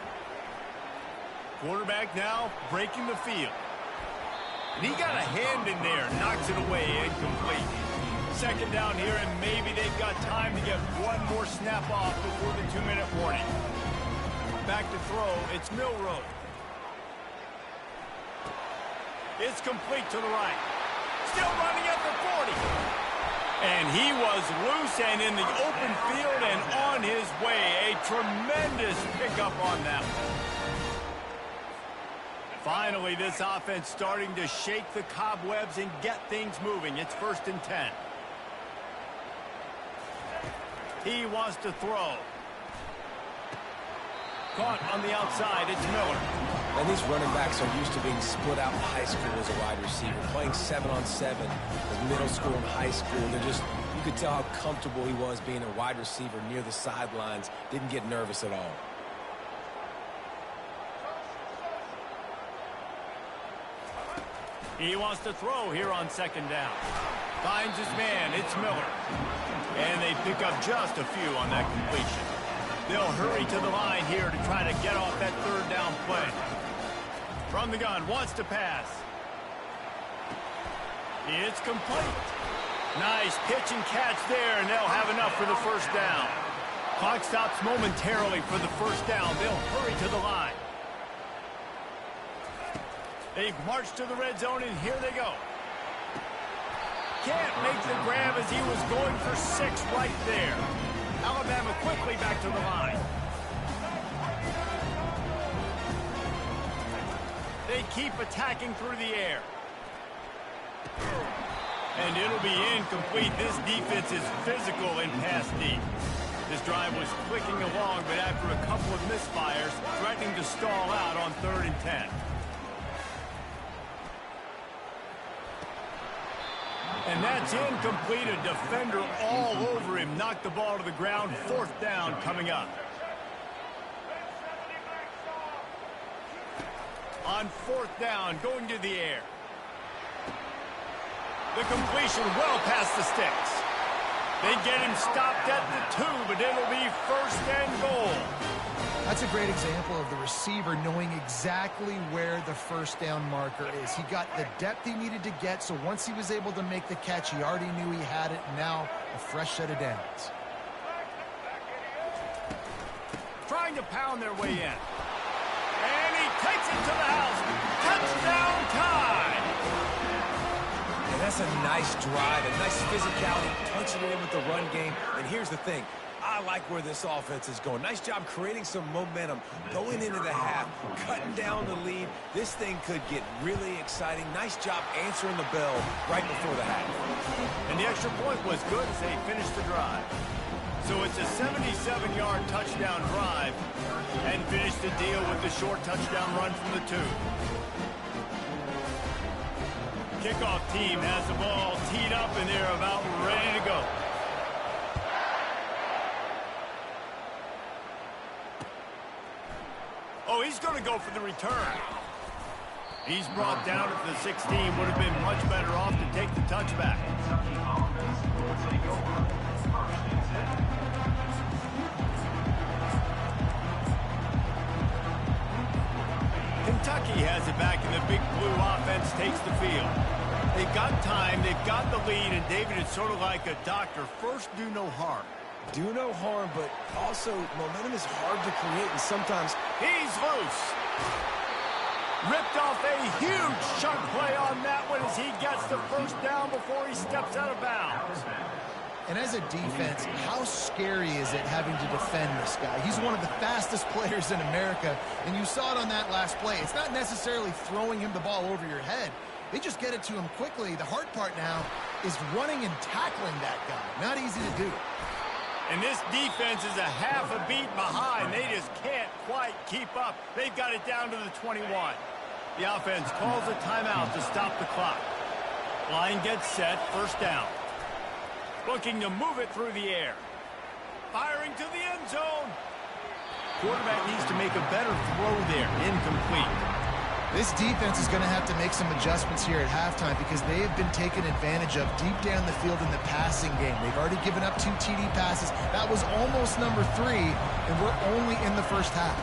Quarterback now breaking the field. And he got a hand in there, knocks it away, incomplete. 2nd down here, and maybe they've got time to get one more snap off before the 2-minute warning. Back to throw, it's Milroe. It's complete to the right. Still running at the 40. And he was loose and in the open field and on his way. A tremendous pickup on that one. Finally, this offense starting to shake the cobwebs and get things moving. It's 1st and 10. He wants to throw. Caught on the outside. It's Miller. And these running backs are used to being split out in high school as a wide receiver, playing 7-on-7 in middle school and high school. You could tell how comfortable he was being a wide receiver near the sidelines. Didn't get nervous at all. He wants to throw here on 2nd down. Finds his man. It's Miller. And they pick up just a few on that completion. They'll hurry to the line here to try to get off that 3rd down play. From the gun, wants to pass. It's complete. Nice pitch and catch there, and they'll have enough for the 1st down. Clock stops momentarily for the 1st down. They'll hurry to the line. They've marched to the red zone, and here they go. Can't make the grab as he was going for 6 right there. Alabama quickly back to the line. They keep attacking through the air. And it'll be incomplete. This defense is physical and pass deep. This drive was clicking along, but after a couple of misfires, threatening to stall out on 3rd and 10. And that's incomplete. A defender all over him. Knocked the ball to the ground. 4th down coming up. On 4th down, going to the air. The completion well past the sticks. They get him stopped at the 2, but it'll be 1st and goal. That's a great example of the receiver knowing exactly where the 1st down marker is. He got the depth he needed to get, so once he was able to make the catch, he already knew he had it. Now, a fresh set of downs. Trying to pound their way in. And he takes it to the house. Touchdown time! And that's a nice drive, a nice physicality, punching it in with the run game. And here's the thing. I like where this offense is going. Nice job creating some momentum, going into the half, cutting down the lead. This thing could get really exciting. Nice job answering the bell right before the half. And the extra point was good as they finished the drive. So it's a 77-yard touchdown drive and finish the deal with the short touchdown run from the 2. Kickoff team has the ball teed up and they're about ready to go. Oh, he's going to go for the return. He's brought down at the 16. Would have been much better off to take the touchback. Kentucky has it back, and the big blue offense takes the field. They've got time, they've got the lead, and David, it's sort of like a doctor. First, do no harm. Do no harm, but also momentum is hard to create, and sometimes he's loose. Ripped off a huge chunk play on that one as he gets the 1st down before he steps out of bounds. And as a defense, how scary is it having to defend this guy? He's one of the fastest players in America, and you saw it on that last play. It's not necessarily throwing him the ball over your head. They just get it to him quickly. The hard part now is running and tackling that guy. Not easy to do. And this defense is a half a beat behind. They just can't quite keep up. They've got it down to the 21. The offense calls a timeout to stop the clock. Line gets set, 1st down. Looking to move it through the air. Firing to the end zone. Quarterback needs to make a better throw there. Incomplete. This defense is going to have to make some adjustments here at halftime because they have been taken advantage of deep down the field in the passing game. They've already given up 2 TD passes. That was almost number 3, and we're only in the 1st half.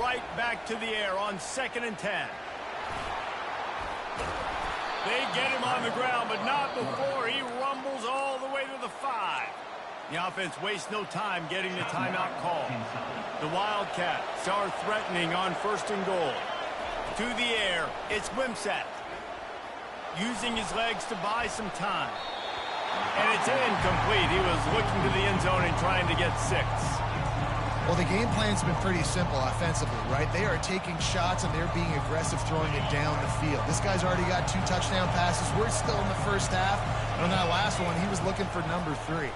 Right back to the air on 2nd and 10. They get him on the ground, but not before he rumbles all the way to the 5. The offense wastes no time getting the timeout call. The Wildcats are threatening on 1st and goal. To the air, it's Wimsatt. Using his legs to buy some time. And it's incomplete. He was looking to the end zone and trying to get 6. Well, the game plan's been pretty simple offensively, right? They are taking shots, and they're being aggressive throwing it down the field. This guy's already got 2 touchdown passes. We're still in the first half. And on that last one, he was looking for number 3.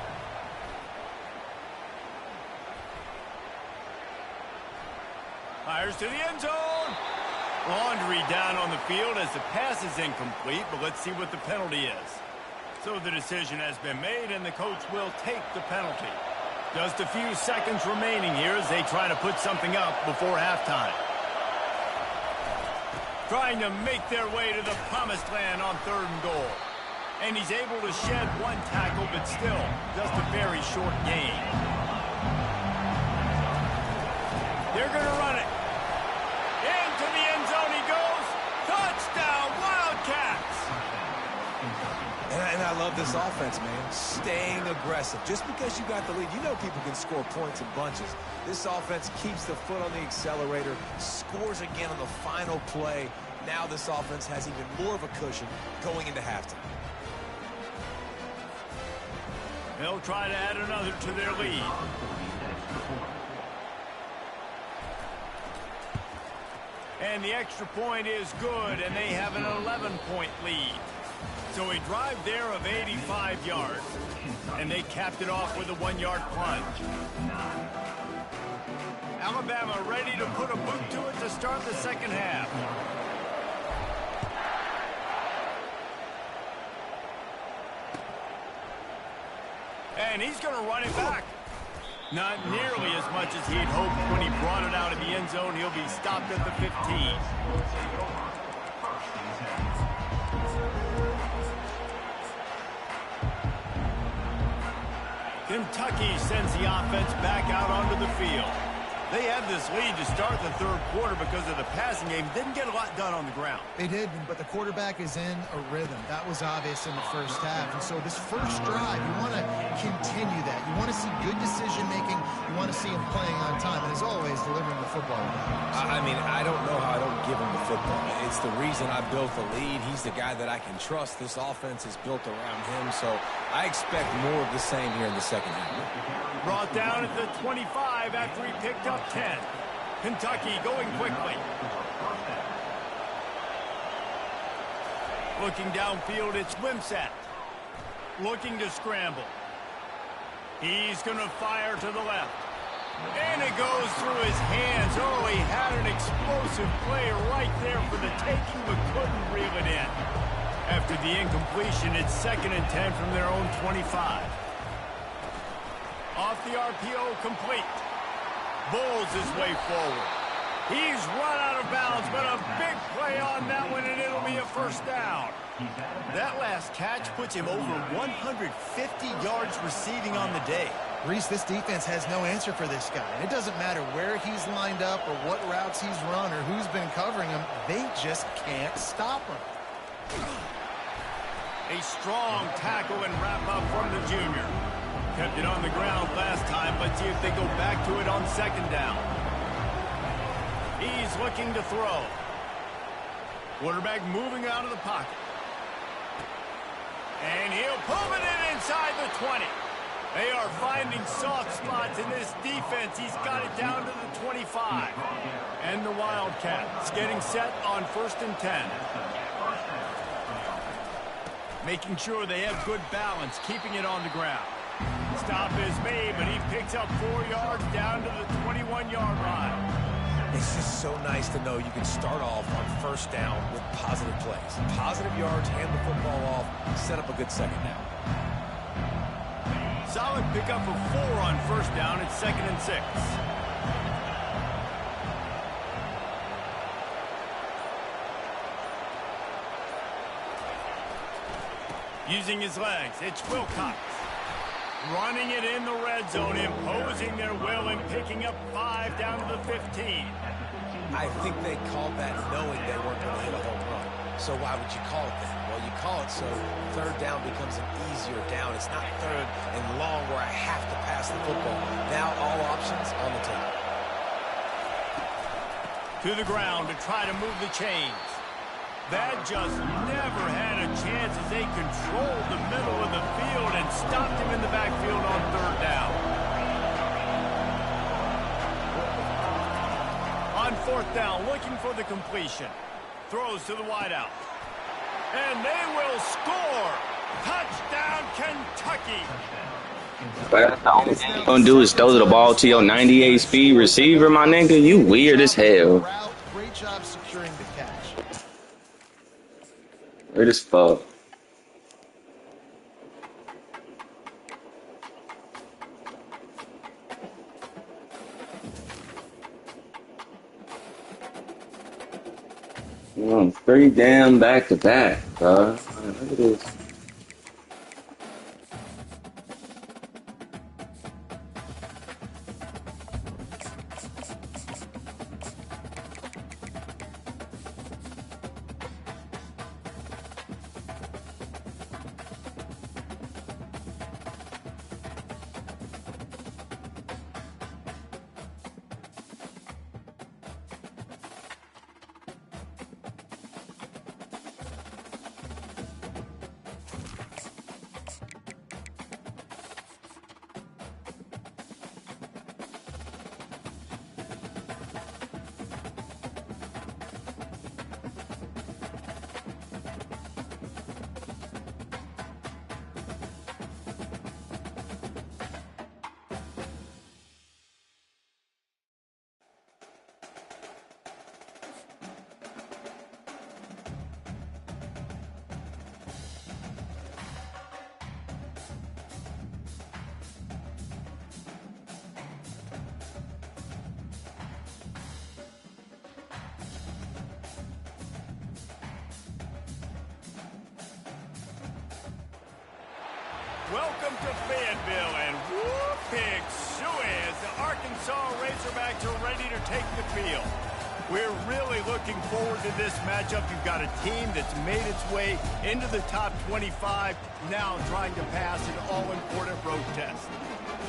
Fires to the end zone. Laundry down on the field as the pass is incomplete, but let's see what the penalty is. So the decision has been made, and the coach will take the penalty. Just a few seconds remaining here as they try to put something up before halftime. Trying to make their way to the promised land on 3rd and goal. And he's able to shed 1 tackle, but still just a very short gain. They're going to run it. Into the end zone he goes. Touchdown, Wildcats! And I love this offense, man. Staying aggressive. Just because you got the lead, you know people can score points in bunches. This offense keeps the foot on the accelerator, scores again on the final play. Now this offense has even more of a cushion going into halftime. They'll try to add another to their lead. And the extra point is good, and they have an 11-point lead. So a drive there of 85 yards, and they capped it off with a 1-yard plunge. Alabama ready to put a boot to it to start the second half. And he's going to run it back. Not nearly as much as he'd hoped when he brought it out of the end zone. He'll be stopped at the 15. Kentucky sends the offense back out onto the field. They had this lead to start the 3rd quarter because of the passing game. Didn't get a lot done on the ground. They did, but the quarterback is in a rhythm. That was obvious in the first half. And so this first drive, you want to continue that. You want to see good decision-making. You want to see him playing on time. And as always, delivering the football. I mean, I don't know how I don't give him the football. It's the reason I built the lead. He's the guy that I can trust. This offense is built around him. So I expect more of the same here in the second half. Brought down at the 25 after he picked up 10. Kentucky going quickly. Looking downfield, it's Wimsatt. Looking to scramble. He's going to fire to the left. And it goes through his hands. Oh, he had an explosive play right there for the taking, but couldn't reel it in. After the incompletion, it's 2nd and 10 from their own 25. Off the RPO, complete. Bowls his way forward. He's run out of bounds, but a big play on that one, and it'll be a first down. That last catch puts him over 150 yards receiving on the day. Reese, this defense has no answer for this guy. And it doesn't matter where he's lined up or what routes he's run or who's been covering him. They just can't stop him. A strong tackle and wrap up from the junior. Kept it on the ground last time. Let's see if they go back to it on 2nd down. He's looking to throw. Quarterback moving out of the pocket. And he'll pull it in inside the 20. They are finding soft spots in this defense. He's got it down to the 25. And the Wildcats getting set on 1st and 10. Making sure they have good balance, keeping it on the ground. Stop is made, but he picks up 4 yards down to the 21-yard line. It's just so nice to know you can start off on 1st down with positive plays. Positive yards, hand the football off, set up a good second down. Solid pickup of 4 on 1st down. It's 2nd and 6. Using his legs, it's Wilcox. Running it in the red zone, imposing their will and picking up 5 down to the 15. I think they called that knowing they weren't going to hit a home run. So why would you call it that? Well, you call it so 3rd down becomes an easier down. It's not 3rd and long where I have to pass the football. Now all options on the table. To the ground to try to move the chains. That just never had a chance as they controlled the middle of the field and stopped him in the backfield on third down. On fourth down, looking for the completion. Throws to the wideout. And they will score. Touchdown, Kentucky. But all you're gonna do is throw the ball to your 98 speed receiver, my nigga. You weird as hell. Great job securing the catch. Weird as fuck. Three damn back to back, bro. Look at this. Welcome to Fayetteville, and whoop, pig suey as the Arkansas Razorbacks are ready to take the field. We're really looking forward to this matchup. You've got a team that's made its way into the top 25, now trying to pass an all-important road test.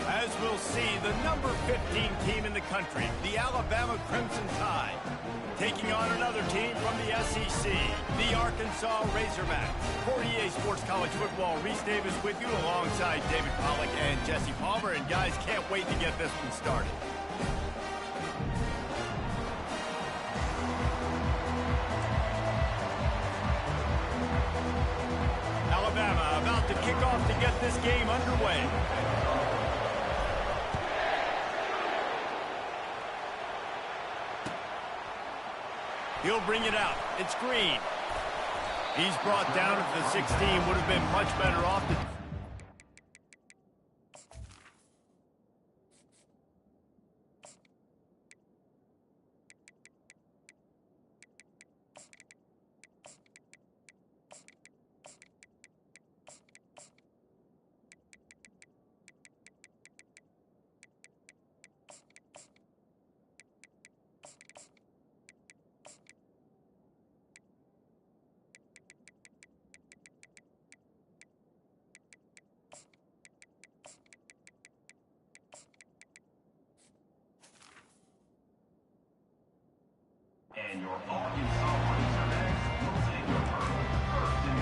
As we'll see, the number 15 team in the country, the Alabama Crimson Tide, taking on another team from the SEC, the Arkansas Razorbacks. For EA Sports College Football, Reese Davis with you alongside David Pollack and Jesse Palmer. And guys, can't wait to get this one started. Alabama about to kick off to get this game underway. He'll bring it out. It's Green. He's brought down at the 16. Would have been much better off. And your Arkansas Razorbacks will take over 1st and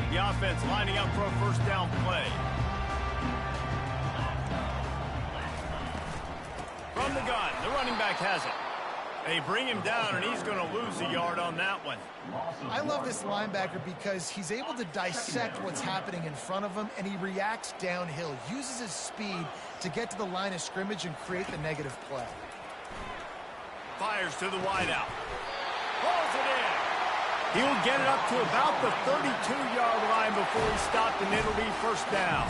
10. The offense lining up for a first down play. From the gun, the running back has it. They bring him down, and he's going to lose a yard on that one. I love this linebacker because he's able to dissect what's happening in front of him, and he reacts downhill, uses his speed to get to the line of scrimmage and create the negative play. Fires to the wideout. Pulls it in. He'll get it up to about the 32-yard line before he's stopped, and it'll be first down.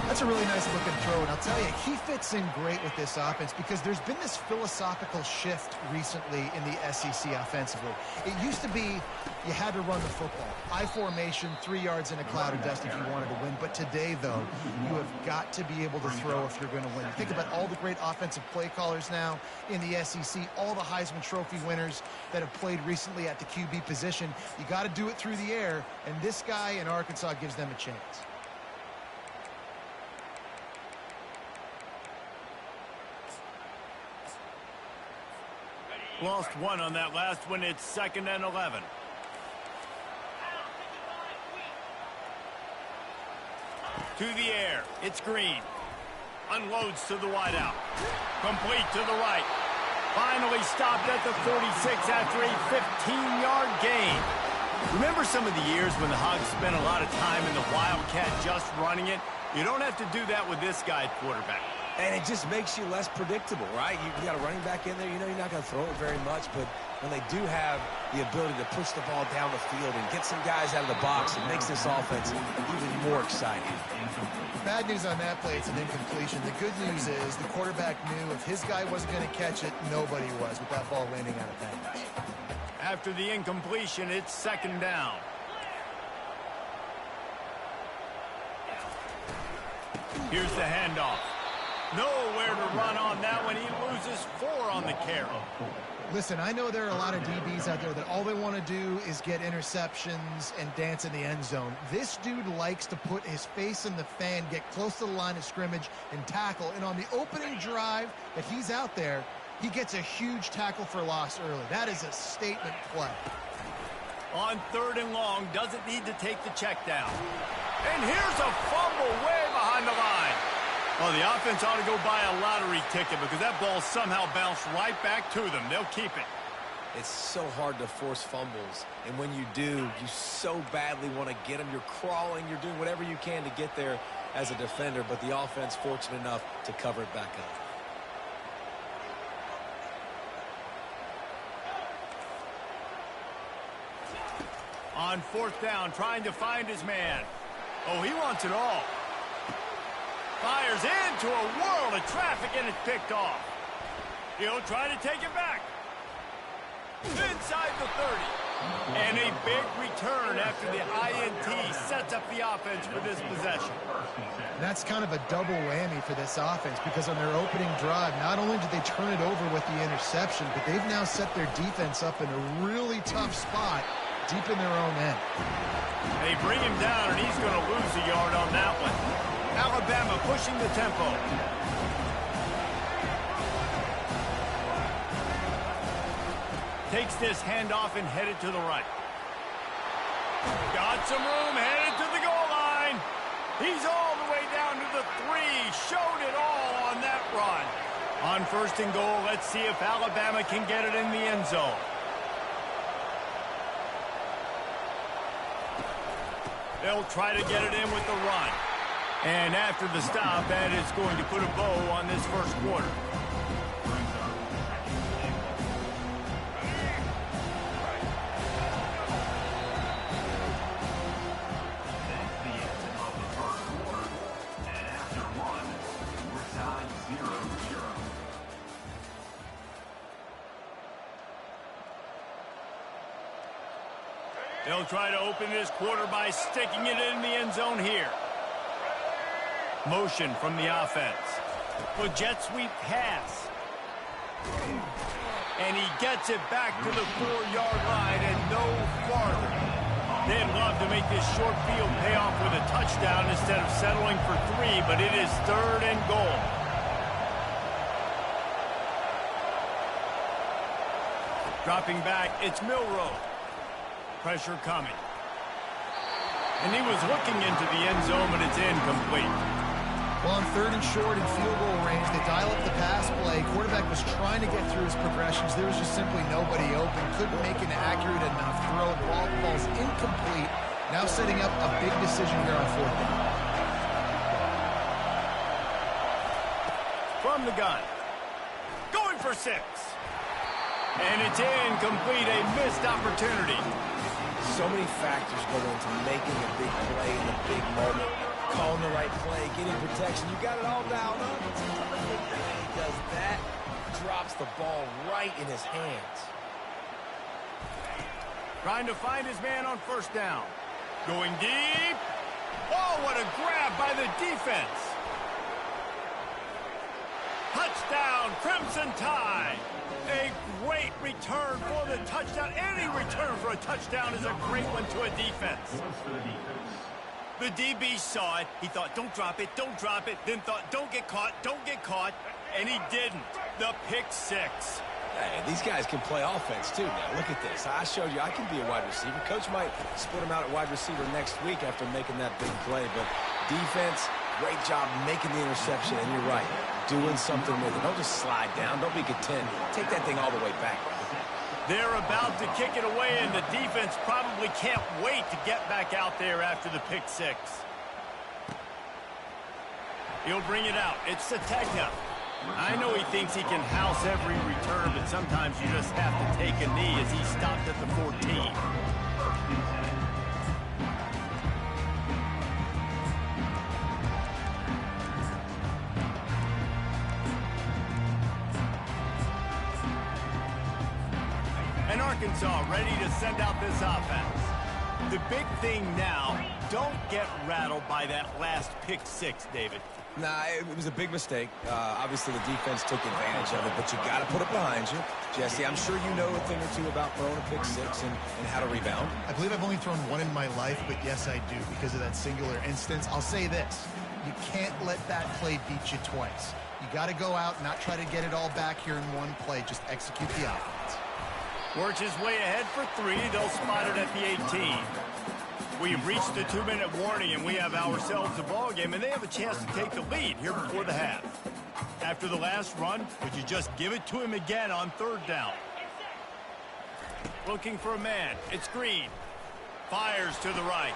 That's a really nice looking throw, and I'll tell you, he fits in great with this offense because there's been this philosophical shift recently in the SEC offensively. It used to be you had to run the football. I formation, 3 yards in a cloud of dust if you wanted to win. But today, though, you have got to be able to throw if you're going to win. You think about all the great offensive play callers now in the SEC, all the Heisman Trophy winners that have played recently at the QB position. You got to do it through the air, and this guy in Arkansas gives them a chance. Lost one on that last one. It's 2nd and 11. To the air. It's Green. Unloads to the wideout. Complete to the right. Finally stopped at the 46 after a 15-yard gain. Remember some of the years when the Hogs spent a lot of time in the Wildcat just running it? You don't have to do that with this guy at quarterback. And it just makes you less predictable, right? You got a running back in there. You know you're not going to throw it very much, but when they do have the ability to push the ball down the field and get some guys out of the box, it makes this offense even more exciting. Bad news on that play, it's an incompletion. The good news is the quarterback knew if his guy wasn't going to catch it, nobody was with that ball landing out of bounds. After the incompletion, it's 2nd down. Here's the handoff. Nowhere to run on that one. He loses 4 on the carry. Listen, I know there are a lot of DBs out there that all they want to do is get interceptions and dance in the end zone. This dude likes to put his face in the fan, get close to the line of scrimmage, and tackle. And on the opening drive that he's out there, he gets a huge tackle for loss early. That is a statement play. On 3rd and long, doesn't need to take the check down. And here's a fumble way behind the line. Well, the offense ought to go buy a lottery ticket because that ball somehow bounced right back to them. They'll keep it. It's so hard to force fumbles, and when you do, you so badly want to get them. You're crawling, you're doing whatever you can to get there as a defender, but the offense fortunate enough to cover it back up. On 4th down, trying to find his man. Oh, he wants it all. Fires into a world of traffic, and it's picked off. He'll try to take it back. Inside the 30. And a big return after the INT sets up the offense for this possession. That's kind of a double whammy for this offense because on their opening drive, not only did they turn it over with the interception, but they've now set their defense up in a really tough spot deep in their own end. They bring him down, and he's going to lose a yard on that one. Alabama pushing the tempo. Takes this handoff and headed to the right. Got some room, headed to the goal line. He's all the way down to the 3. Showed it all on that run. On 1st and goal, let's see if Alabama can get it in the end zone. They'll try to get it in with the run. And after the stop, that is going to put a bow on this 1st quarter. That's the end of the 1st quarter. And after 1, we're tied 0-0. They'll try to open this quarter by sticking it in the end zone here. Motion from the offense. The jet sweep pass. And he gets it back to the 4-yard line and no farther. They'd love to make this short field pay off with a touchdown instead of settling for 3, but it is 3rd and goal. Dropping back, it's Milroe. Pressure coming. And he was looking into the end zone, but it's incomplete. Well, on 3rd and short and field goal range, they dial up the pass play. Quarterback was trying to get through his progressions. There was just simply nobody open. Couldn't make an accurate enough throw. The ball falls incomplete. Now setting up a big decision here on 4th down. From the gun. Going for 6. And it's incomplete, a missed opportunity. So many factors go into making a big play in a big moment. Calling the right play, getting protection. You got it all dialed up. It's perfect. And he does that, drops the ball right in his hands. Trying to find his man on 1st down. Going deep. Oh, what a grab by the defense. Touchdown, Crimson Tide. A great return for the touchdown. Any return for a touchdown is a great one to a defense. The DB saw it. He thought, don't drop it, don't drop it. Then thought, don't get caught, and he didn't. The pick 6. Hey, these guys can play offense, too. Now, look at this. I showed you I can be a wide receiver. Coach might split him out at wide receiver next week after making that big play. But defense, great job making the interception. And you're right, doing something with it. Don't just slide down. Don't be content. Take that thing all the way back. They're about to kick it away, and the defense probably can't wait to get back out there after the pick six. He'll bring it out. It's Sategna. I know he thinks he can house every return, but sometimes you just have to take a knee as he stopped at the 14. And Arkansas ready to send out this offense. The big thing now, don't get rattled by that last pick six, David. Nah, it was a big mistake. Obviously, the defense took advantage of it, but you got to put it behind you. Jesse, I'm sure you know a thing or two about throwing a pick six and how to rebound. I believe I've only thrown one in my life, but yes, I do because of that singular instance. I'll say this. You can't let that play beat you twice. You got to go out and not try to get it all back here in one play. Just execute the offense. Works his way ahead for three. They'll spot it at the 18. We've reached the 2-minute warning, and we have ourselves a ball game, and they have a chance to take the lead here before the half. After the last run, would you just give it to him again on third down? Looking for a man. It's Green. Fires to the right.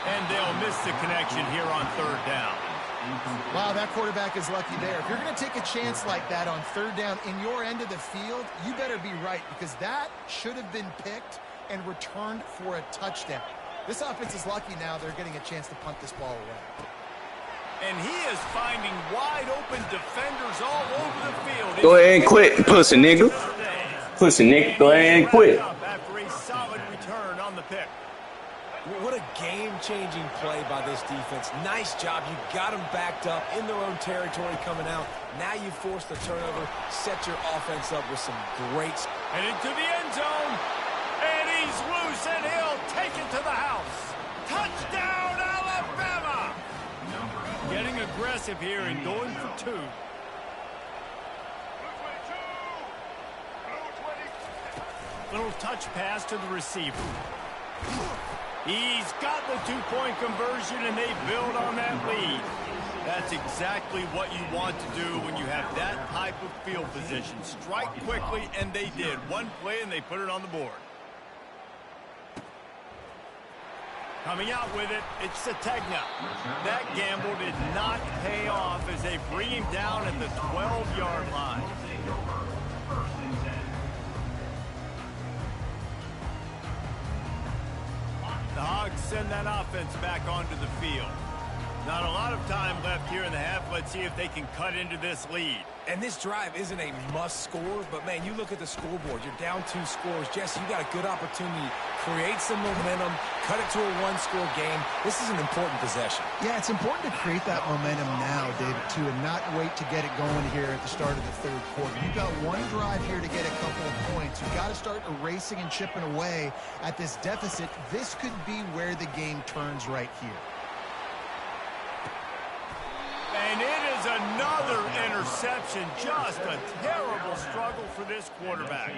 And they'll miss the connection here on third down. Wow, that quarterback is lucky there. If you're going to take a chance like that on third down in your end of the field, you better be right because that should have been picked and returned for a touchdown. This offense is lucky now they're getting a chance to punt this ball away. And he is finding wide-open defenders all over the field. Go ahead and quit, pussy nigga. Pussy nigga, go ahead and quit. After a solid return on the pick. What a game-changing play by this defense. Nice job. You got them backed up in their own territory coming out. Now you force the turnover, set your offense up with some great... And into the end zone. And he's loose, and he'll take it to the house. Touchdown, Alabama! Getting aggressive here and going for two. Little touch pass to the receiver. He's got the two-point conversion, and they build on that lead. That's exactly what you want to do when you have that type of field position. Strike quickly, and they did. One play, and they put it on the board. Coming out with it, it's Sategna. That gamble did not pay off as they bring him down at the 12-yard line. The Hogs send that offense back onto the field. Not a lot of time left here in the half. Let's see if they can cut into this lead. And this drive isn't a must score, but, man, you look at the scoreboard. You're down 2 scores. Jesse, you got a good opportunity. Create some momentum. Cut it to a 1-score game. This is an important possession. Yeah, it's important to create that momentum now, David, too, and not wait to get it going here at the start of the third quarter. You've got one drive here to get a couple of points. You've got to start erasing and chipping away at this deficit. This could be where the game turns right here. And it is another interception. Just a terrible struggle for this quarterback.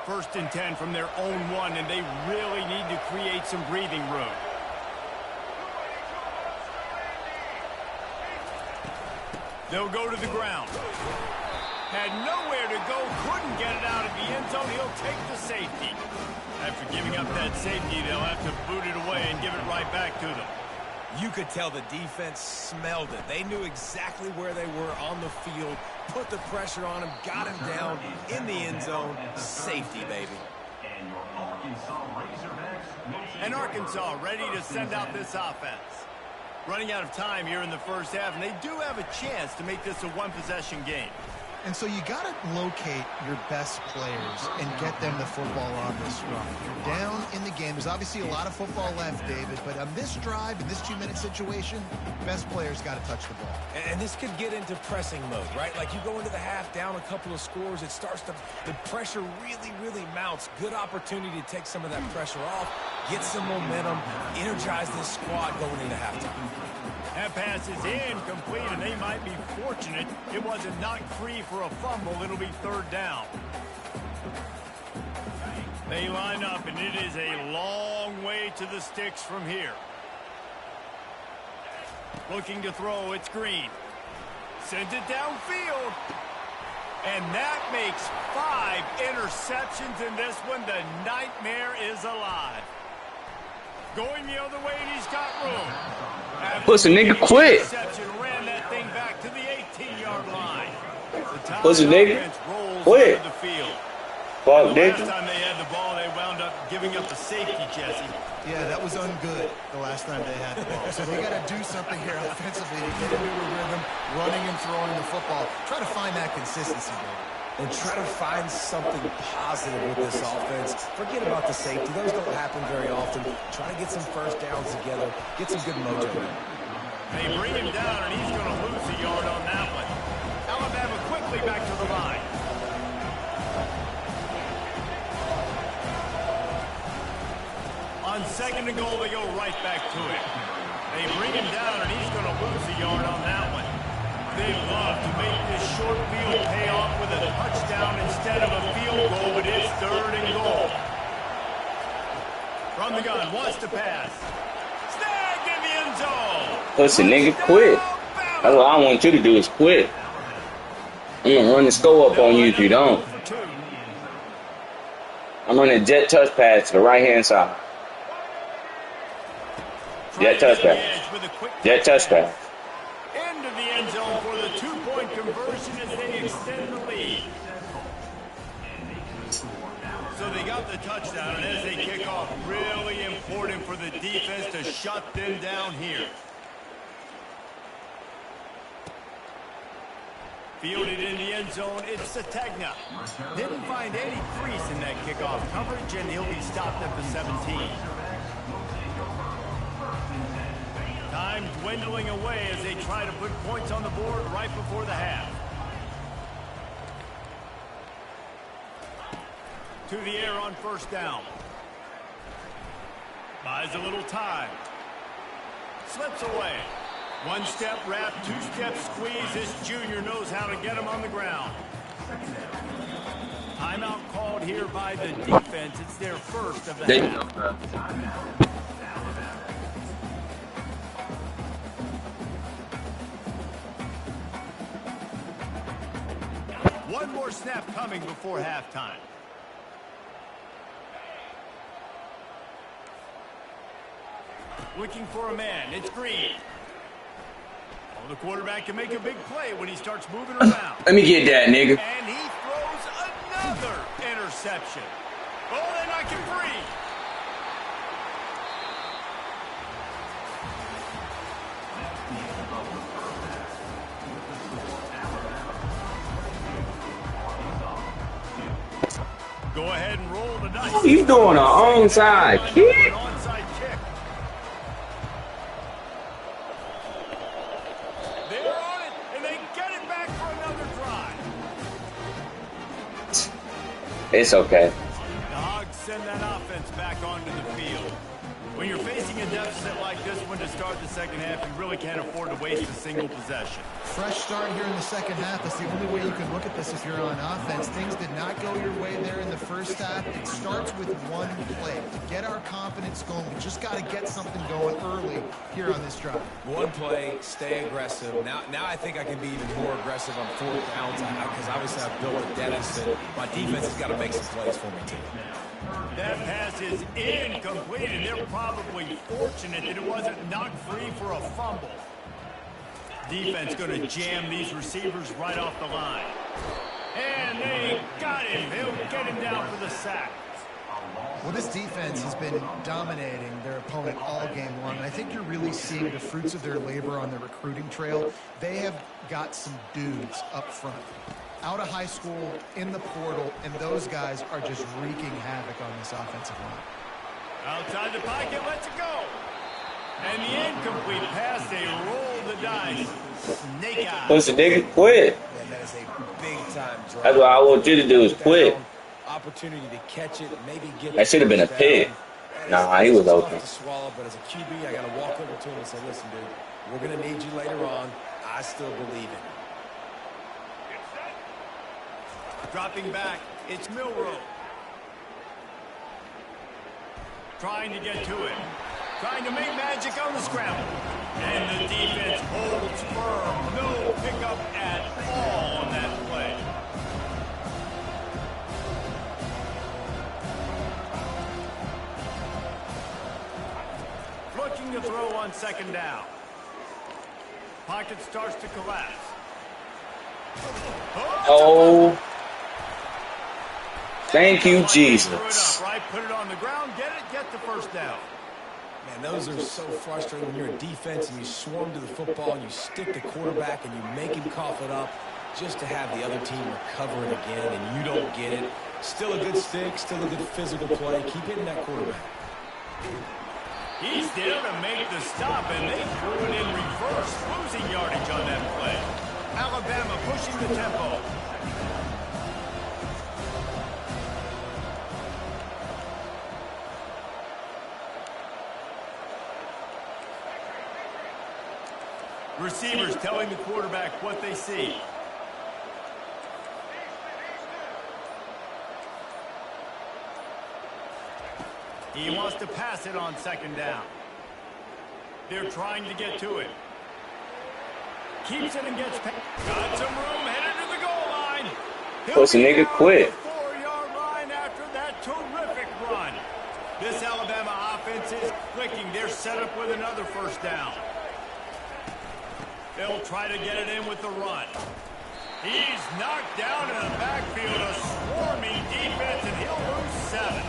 First and 10 from their own 1, and they really need to create some breathing room. They'll go to the ground. Had nowhere to go, couldn't get it out of the end zone. He'll take the safety. After giving up that safety, they'll have to boot it away and give it right back to them. You could tell the defense smelled it. They knew exactly where they were on the field, put the pressure on him, got him down in the end zone. Safety, baby. And Arkansas ready to send out this offense. Running out of time here in the first half, and they do have a chance to make this a one-possession game. And so you got to locate your best players and get them the football on this run. You're down in the game. There's obviously a lot of football left, David, but on this drive, in this 2-minute situation, best players got to touch the ball. And this could get into pressing mode, right? Like you go into the half down a couple of scores, it starts to, the pressure really mounts. Good opportunity to take some of that pressure off, get some momentum, energize this squad going into halftime. That pass is incomplete, and they might be fortunate it wasn't knocked free for a fumble. It'll be third down. They line up, and it is a long way to the sticks from here. Looking to throw, it's Green. Sends it downfield. And that makes 5 interceptions in this one. The nightmare is alive. Going the other way, and he's got room. Pussy nigga quit. Ran that thing back to the 18-yard line. Pussy nigga quit. Fuck, nigga. Last time they had the ball, they wound up giving up the safety, Jesse. Yeah, that was ungood the last time they had the ball. So they got to do something here offensively to get into a rhythm, running and throwing the football. Try to find that consistency, David. And try to find something positive with this offense. Forget about the safety. Those don't happen very often. Try to get some first downs together. Get some good mojo in. They bring him down, and he's going to lose a yard on that one. Alabama quickly back to the line. On 2nd and goal, they go right back to it. They bring him down, and he's going to lose a yard on that one. They love to make this short field pay off with a touchdown instead of a field goal, but it's 3rd and goal. From the gun, wants to pass. Snagged in the end zone. Pussy nigga quit. That's what I want you to do is quit. I'm going to run the score up on you if you don't. I'm running jet touch pass to the right-hand side. Jet touch pass. Jet touch pass. Into the end zone for the 2-point conversion as they extend the lead. So they got the touchdown, and as they kick off, really important for the defense to shut them down here. Fielded in the end zone, it's Sategna. Didn't find any crease in that kickoff coverage, and he'll be stopped at the 17. Time dwindling away as they try to put points on the board right before the half. To the air on 1st down. Buys a little time. Slips away. 1-step wrap, 2-step squeeze. This junior knows how to get him on the ground. Timeout called here by the defense. It's their first of the half. One more snap coming before halftime. Looking for a man. It's Green. Oh, the quarterback can make a big play when he starts moving around. Let me get that, nigga. And he throws another interception. Oh, they knock him free. Go ahead and roll the dice. Oh, you doing an onside kick? An onside kick. They're on it, and they get it back for another drive. It's okay. The Hogs send that offense back onto the field. When you're facing a deficit like this one to start the second half, you really can't afford to waste a single possession. Fresh start here in the second half. That's the only way you can look at this if you're on offense. Things did not go your way there in the first half. It starts with one play. To get our confidence going, we just got to get something going early here on this drive. One play, stay aggressive. Now I think I can be even more aggressive on 4th downs because obviously I've built a deficit. My defense has got to make some plays for me too. That pass is incomplete, and they're probably fortunate that it wasn't knocked free for a fumble. Defense going to jam these receivers right off the line. And they got him. They'll get him down for the sack. Well, this defense has been dominating their opponent all game long, and I think you're really seeing the fruits of their labor on the recruiting trail. They have got some dudes up front, out of high school, in the portal, and those guys are just wreaking havoc on this offensive line. Outside the pocket, lets it go. And the incomplete pass, they roll the dice. Snake eye. Pussy nigga, quit. Man, that is a big-time drive. That's what I want you to do is quit. Opportunity to catch it, maybe get That should have been a pick. Nah, he was open. To swallow, but as a QB, I got to walk over to him and say, listen, dude, we're going to need you later on. I still believe it. Dropping back, it's Milrow. Trying to get to it. Trying to make magic on the scramble. And the defense holds firm. No pickup at all on that play. Looking to throw on second down. Pocket starts to collapse. Oh. Thank you, Jesus. Put it on the ground, get the first down. Man, those are so frustrating when you're a defense and you swarm to the football and you stick the quarterback and you make him cough it up just to have the other team recover it again and you don't get it. Still a good stick, still a good physical play. Keep hitting that quarterback. He's there to make the stop, and they threw it in reverse, losing yardage on that play. Alabama pushing the tempo. Receivers telling the quarterback what they see. He wants to pass it on second down. They're trying to get to it. Keeps it and gets past. Got some room, headed to the goal line. Pussy nigga, quit. 4-yard line after that terrific run. This Alabama offense is clicking. They're set up with another first down. They'll try to get it in with the run. He's knocked down in the backfield, a swarming defense, and he'll lose 7.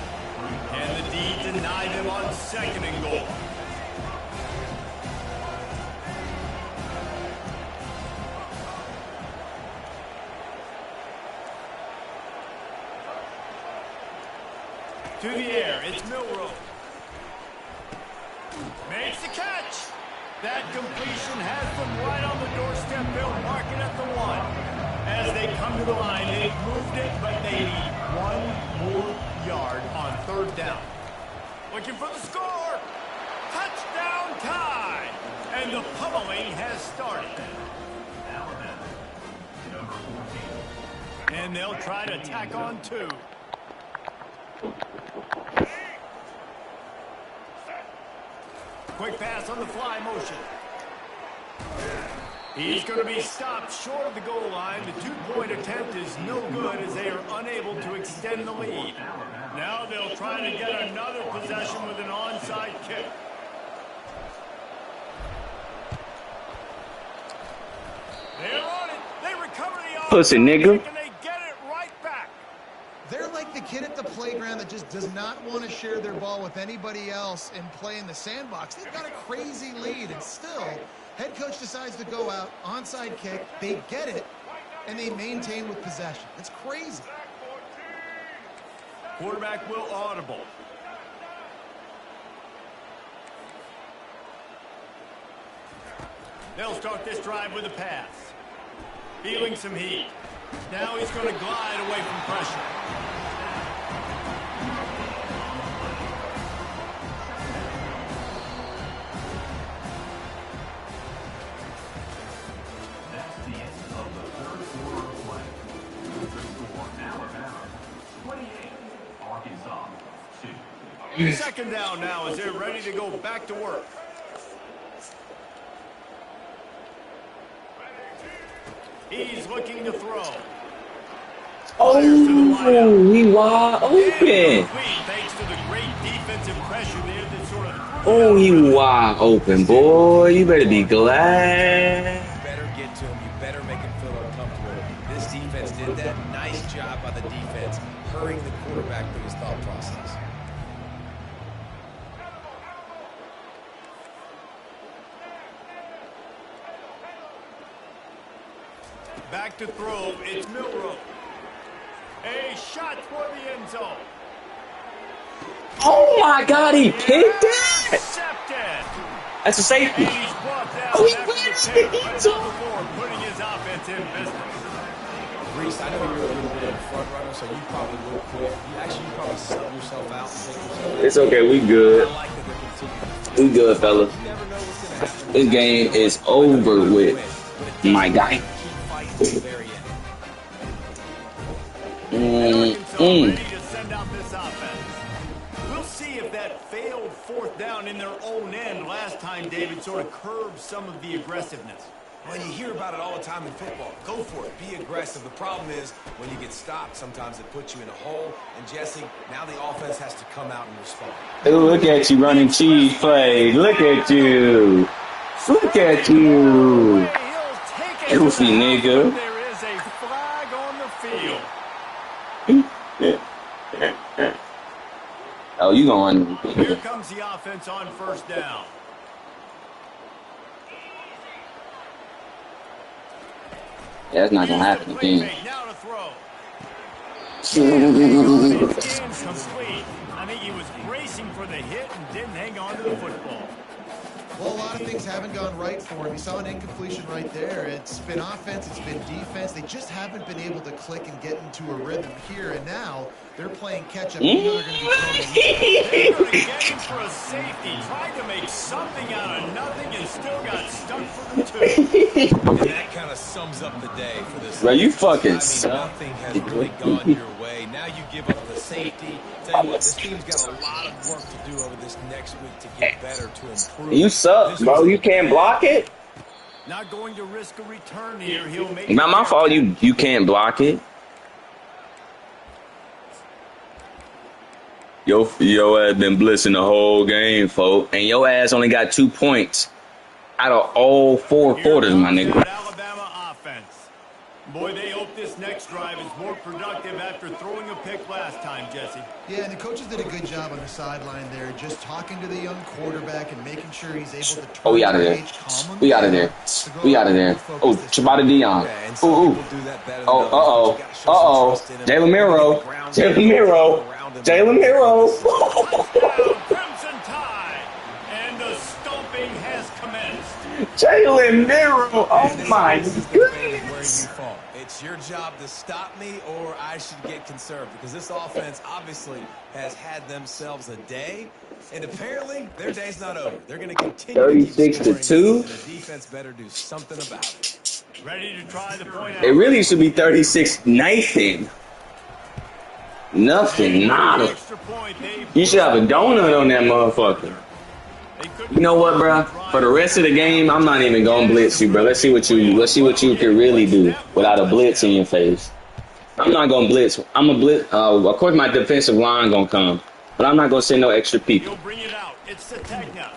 And the D denied him on second and goal. To the air, it's Milrow. Makes the catch. That completion has them right on the doorstep. They'll mark it at the 1. As they come to the line, they've moved it, but they need 1 more yard on third down. Looking for the score. Touchdown tie. And the pummeling has started. Alabama, number 14. And they'll try to tack on 2. Quick pass on the fly motion. He's going to be stopped short of the goal line. The 2-point attempt is no good as they are unable to extend the lead. Now they'll try to get another possession with an onside kick. They're on it. They recover the Pussy onside nigga. kick and they get it right back. They're like the kid at the playground that just does not want to share their ball with anybody else and play in the sandbox. They've got a crazy lead, and still, head coach decides to go out, onside kick, they get it, and they maintain with possession. It's crazy. Quarterback will audible. They'll start this drive with a pass. Feeling some heat. Now he's going to glide away from pressure. That's the end of the third quarter of play. With the score, Alabama 28, Arkansas 2. Second down now as they're ready to go back to work. He's looking to throw. Oh, he wide open. Thanks to the great defensive pressure there that sort of Oh, he wide open, boy. You better be glad. You better get to him. You better make him feel uncomfortable. This defense did that. Nice job by the defense, hurrying the quarterback through his thought process. Back to throw. It's Milrow. A shot for the end zone. Oh my God, he picked it. Intercepted. That's a safety. And he's brought down Oh, he after ran the to pick, the but end zone. not before putting his offense in business. Reese, I know you're a little bit of a front runner, so you probably will quit. You probably sub yourself out and take yourself out. It's okay, we good. I like that they're continuing. We good, fellas. You never know what's going to happen. This game is over with, my guy. Keep fighting to the very end. Arkansas ready to send out this offense. We'll see if that failed fourth down in their own end last time, David, sort of curbed some of the aggressiveness. Well, you hear about it all the time in football. Go for it. Be aggressive. The problem is when you get stopped, sometimes it puts you in a hole. And, Jesse, now the offense has to come out and respond. Ooh, look at you running cheese play. Look at you. Look at you. Goofy nigga. There is a flag on the field. Oh, you going? Here comes the offense on first down. Yeah, that's not gonna happen again. Now to throw. It's incomplete. I think he was bracing for the hit and didn't hang on to the football. Well, a lot of things haven't gone right for him. You saw an incompletion right there. It's been offense, it's been defense. They just haven't been able to click and get into a rhythm here. And now they're playing catch-up. You know they're going to be throwing. They're going to get him for a safety. Tried to make something out of nothing and still got stuck for the two. And that kind of sums up the day for this. Bro, you fucking I mean, suck. nothing has really gone your way. Now you give up the safety. Tell you what, this team's got a lot of work to do over this next week to get better, to improve. You suck, bro. You can't block it. Not going to risk a return here. He'll make Not my fault. You can't block it. Yo ass been blitzing the whole game, folks, and your ass only got 2 points out of all 4 quarters, my nigga. Alabama offense. Boy, they hope this next drive is more productive after throwing a pick last time, Jesse. Yeah, and the coaches did a good job on the sideline there, just talking to the young quarterback and making sure he's able to turn. Oh, we out of there. We out of there. We out of there. Oh, Chabada Dion. Ooh, ooh. Oh, uh-oh. Jalen Miro. Jalen Miro. Jalen Miro. Crimson Tide. And the stomping has commenced. Jalen Miro. Oh, my goodness. It's your job to stop me, or I should get conserved, because this offense obviously has had themselves a day, and apparently their day's not over. They're going to continue 36 to 2. and the defense better do something about it. Ready to try the point out. It really should be 36-nothing. Nothing, nada. Extra point, they You should have a donut on that motherfucker. You know what, bro? For the rest of the game, I'm not even gonna blitz you, bro. Let's see what you can really do without a blitz in your face. I'm not gonna blitz. I'm a blitz. Of course, my defensive line gonna come, but I'm not gonna send no extra people. He'll bring it out. It's the Tegna.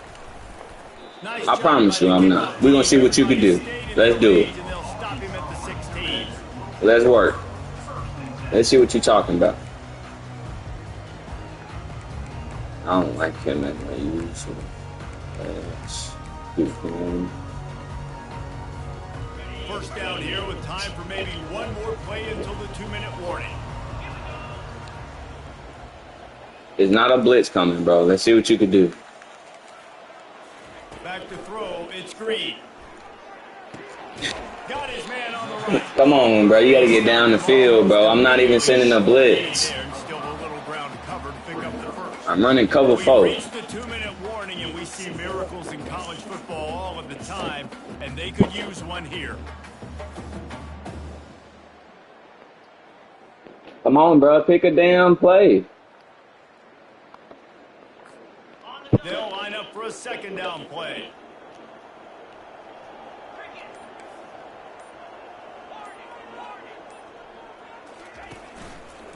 Nice I promise you, I'm not. We're gonna see what you can do. Let's do it. And they'll stop him at the 16. Let's work. Let's see what you're talking about. I don't like him at my usual. First down here with time for maybe one more play until the 2-minute warning. It's not a blitz coming, bro. Let's see what you can do. Back to throw. It's Green. Got his man on the right. Come on, bro. You got to get down the field, bro. I'm not even sending a blitz. Still a little ground covered to pick up the first. I'm running cover We 4. reached the 2-minute warning, and we see miracles in college football all of the time, and they could use one here. Come on, bro. Pick a damn play. They'll line up for a second down play.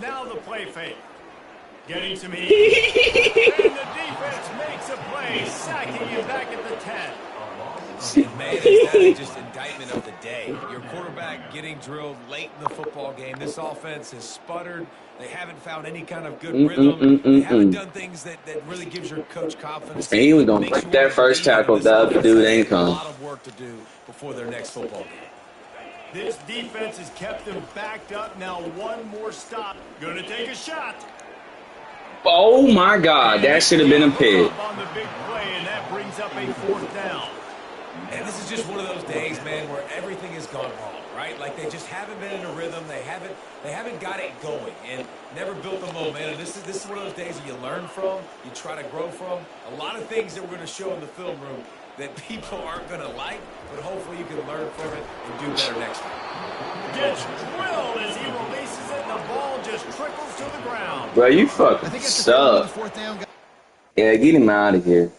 Now the play fake. Getting some heat. And the defense makes a play, sacking him back at the 10. Man, is that just indictment of the day? Your quarterback getting drilled late in the football game. This offense has sputtered. They haven't found any kind of good rhythm. They haven't done things that really gives your coach confidence. And he was going to break that first tackle if the other dude ain't A come. lot of work to do before their next football game. This defense has kept them backed up. Now one more stop. Going to take a shot. Oh, my God. That should have been a pick. On the big play, and that brings up a 4th down. And this is just one of those days, man, where everything has gone wrong, right? Like they just haven't been in a rhythm. They haven't got it going and never built the momentum. This is one of those days that you learn from, you try to grow from. A lot of things that we're going to show in the film room that people aren't going to like, but hopefully you can learn from it and do better next time. Gets drilled as he releases it, and the ball just trickles to the ground. Bro, you fucking suck. Yeah, get him out of here.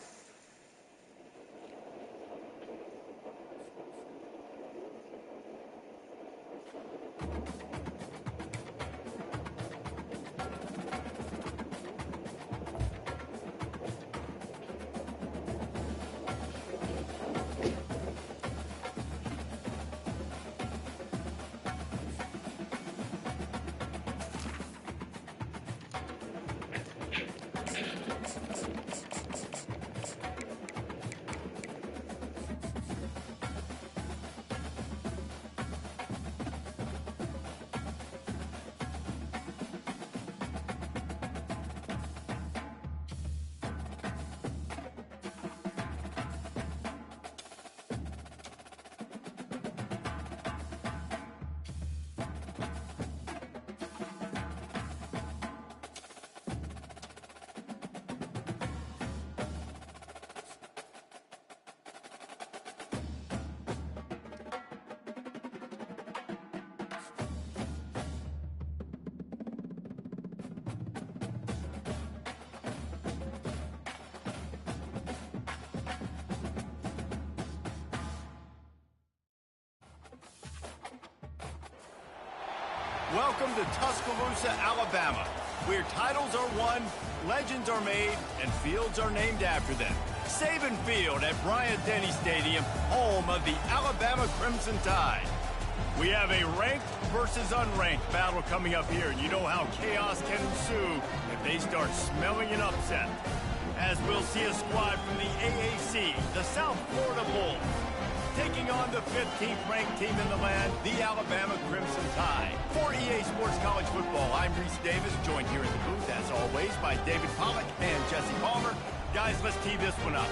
Welcome to Tuscaloosa, Alabama, where titles are won, legends are made, and fields are named after them. Saban Field at Bryant-Denny Stadium, home of the Alabama Crimson Tide. We have a ranked versus unranked battle coming up here, and you know how chaos can ensue if they start smelling an upset. As we'll see a squad from the AAC, the South Florida Bulls, taking on the 15th ranked team in the land, the Alabama Crimson Tide. For EA Sports College Football, I'm Reese Davis, joined here in the booth, as always, by David Pollack and Jesse Palmer. Guys, let's tee this one up.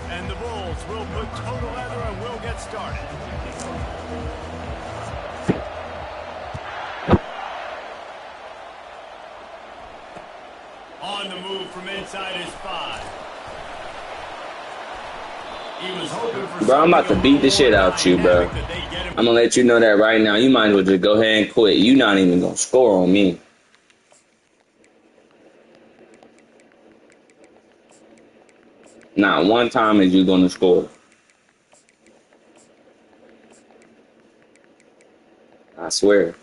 And the Bulls will put total leather and we'll get started. On the move from inside his 5. He was hoping for Bro, I'm about to beat the shit out you, bro. I'm gonna let you know that right now. You might as well just go ahead and quit. You not even gonna score on me. Not one time is you gonna score. I swear.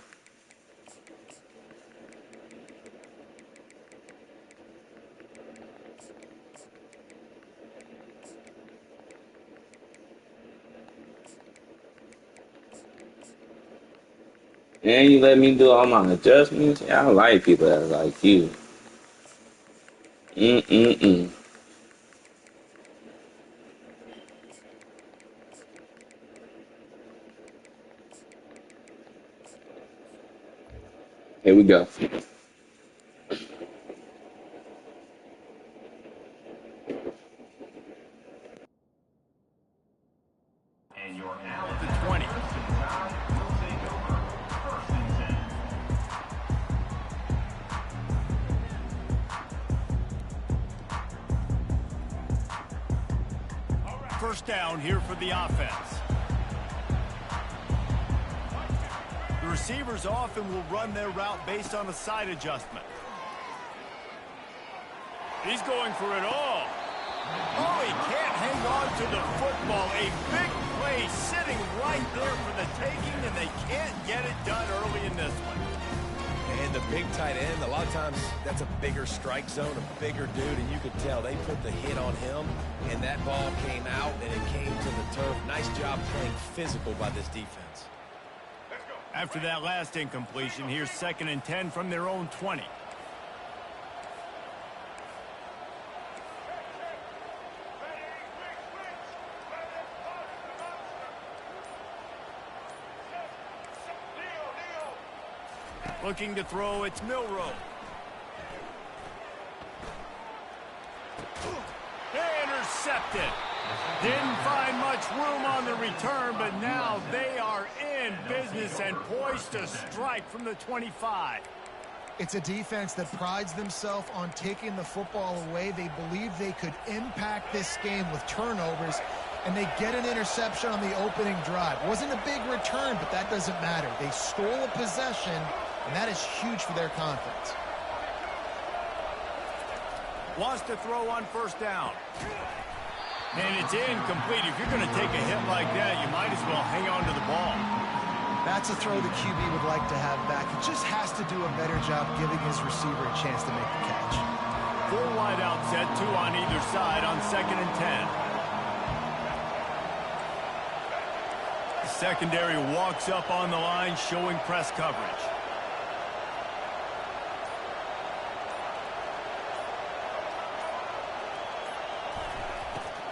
And you let me do all my adjustments? Yeah, I like people that are like you. Mm-mm-mm. Here we go. And you're now at the 20. will take over 1st and 10. First down here for the offense. The receivers often will run their route based on a side adjustment. He's going for it all. Oh, he can't hang on to the football. A big play sitting right there for the taking, and they can't get it done early in this one. And the big tight end, a lot of times that's a bigger strike zone, a bigger dude, and you could tell they put the hit on him, and that ball came out, and it came to the turf. Nice job playing physical by this defense. After that last incompletion, here's 2nd and 10 from their own 20. Looking to throw, it's Milroe. Intercepted. Didn't find much room on the return, but now they are in business and poised to strike from the 25. It's a defense that prides themselves on taking the football away. They believe they could impact this game with turnovers, and they get an interception on the opening drive. Wasn't a big return, but that doesn't matter. They stole a possession, and that is huge for their confidence. Wants to throw on 1st down. And it's incomplete. If you're going to take a hit like that, you might as well hang on to the ball. That's a throw the QB would like to have back. He just has to do a better job giving his receiver a chance to make the catch. 4 wide out set, 2 on either side on 2nd and 10. The secondary walks up on the line, showing press coverage.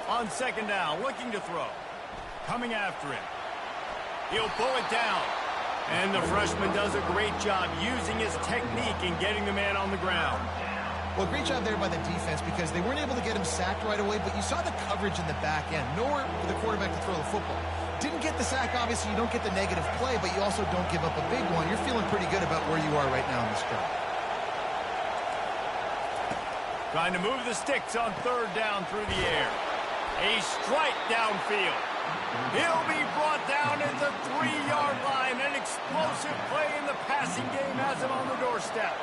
On 2nd down, looking to throw. Coming after him. He'll pull it down. And the freshman does a great job using his technique and getting the man on the ground. Well, great job there by the defense because they weren't able to get him sacked right away, but you saw the coverage in the back end. Nowhere for the quarterback to throw the football. Didn't get the sack, obviously. You don't get the negative play, but you also don't give up a big one. You're feeling pretty good about where you are right now in this drive. Trying to move the sticks on 3rd down through the air. A strike downfield. He'll be brought down at the 3-yard line. An explosive play in the passing game has him on the doorstep.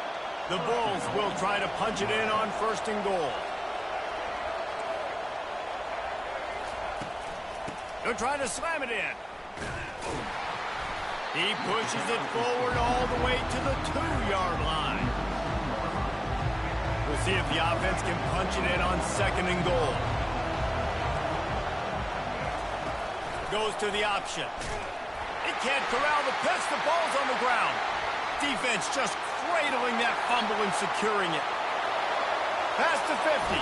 The Bulls will try to punch it in on 1st and goal. They'll try to slam it in. He pushes it forward all the way to the 2-yard line. We'll see if the offense can punch it in on 2nd and goal. Goes to the option. It can't corral the pitch. The ball's on the ground. Defense just cradling that fumble and securing it. Past the 50.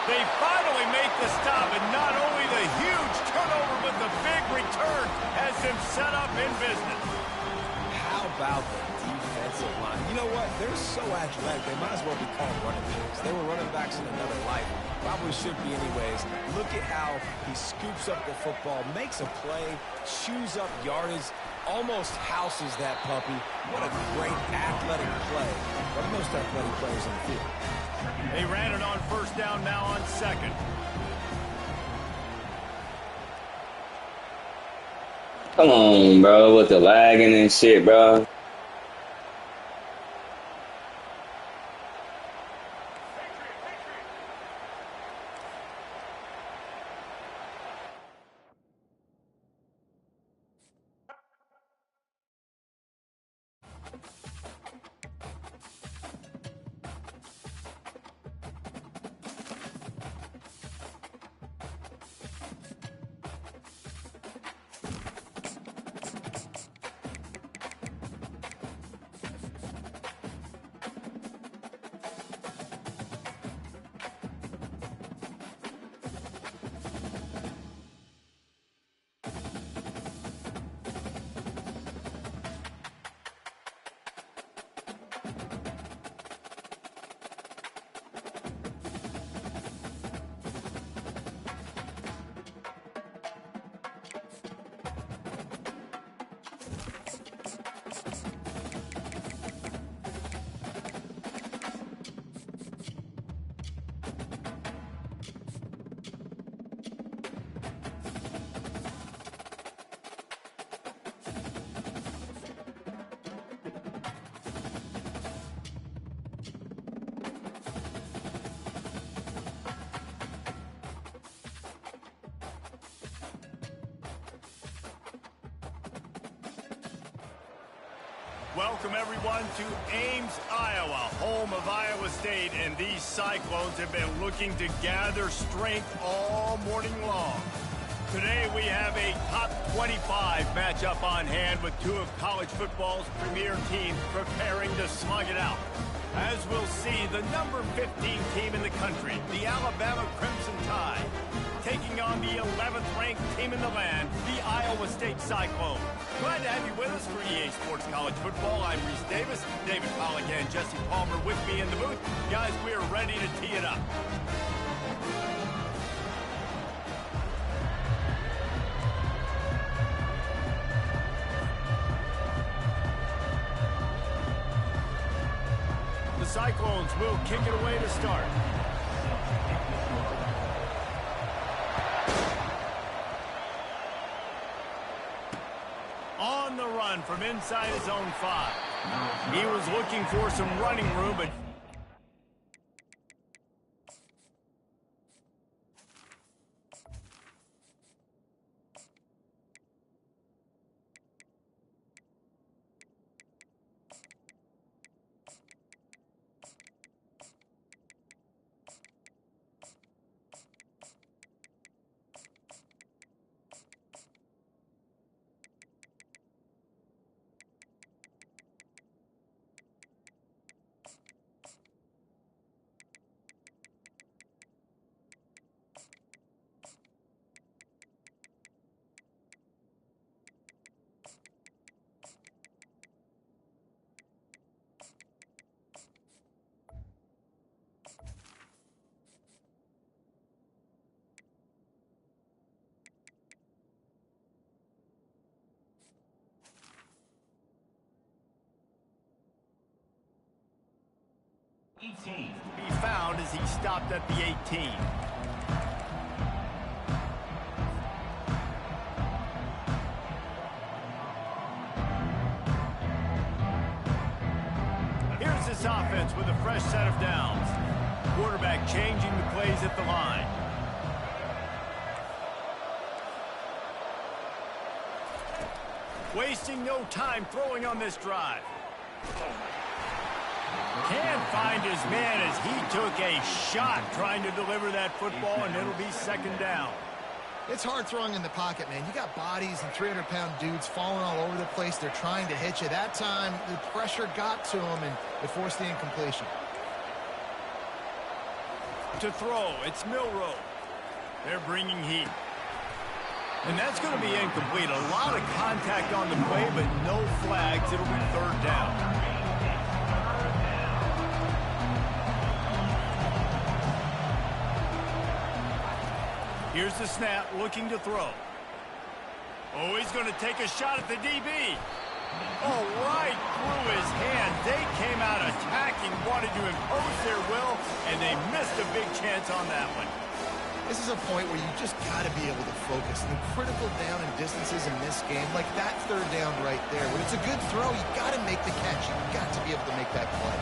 They finally make the stop, and not only the huge turnover, but the big return has them set up in business. How about the defensive line? You know what? They're so athletic, they might as well be called running backs. They were running backs in another life. Probably should be anyways. Look at how he scoops up the football, makes a play, chews up yardage, almost houses that puppy. What a great athletic play. One of the most athletic players on the field. They ran it on 1st down, now on 2nd. Come on, bro, with the lagging and shit, bro. Welcome, everyone, to Ames, Iowa, home of Iowa State, and these Cyclones have been looking to gather strength all morning long. Today we have a top 25 matchup on hand with two of college football's premier teams preparing to slug it out. As we'll see, the number 15 team in the country, the Alabama Crimson Tide, taking on the 11th ranked team in the land, the Iowa State Cyclones. Glad to have you with us for EA Sports College Football. I'm Reese Davis, David Pollack and Jesse Palmer with me in the booth. Guys, we are ready to tee it up. The Cyclones will kick it away to start. On the run from inside his own 5. He was looking for some running room, but be found as he stopped at the 18. Here's this offense with a fresh set of downs. Quarterback changing the plays at the line. Wasting no time throwing on this drive. Can't find his man as he took a shot trying to deliver that football, and it'll be second down. It's hard throwing in the pocket, man. You got bodies and 300-pound dudes falling all over the place. They're trying to hit you. That time, the pressure got to him, and it forced the incompletion. To throw, it's Milroe. They're bringing heat. And that's going to be incomplete. A lot of contact on the play, but no flags. It'll be third down. Here's the snap, looking to throw. Oh, he's going to take a shot at the DB. Oh, right through his hand. They came out attacking, wanted to impose their will, and they missed a big chance on that one. This is a point where you just got to be able to focus. The critical down and distances in this game, like that third down right there, when it's a good throw, you got to make the catch. You've got to be able to make that play.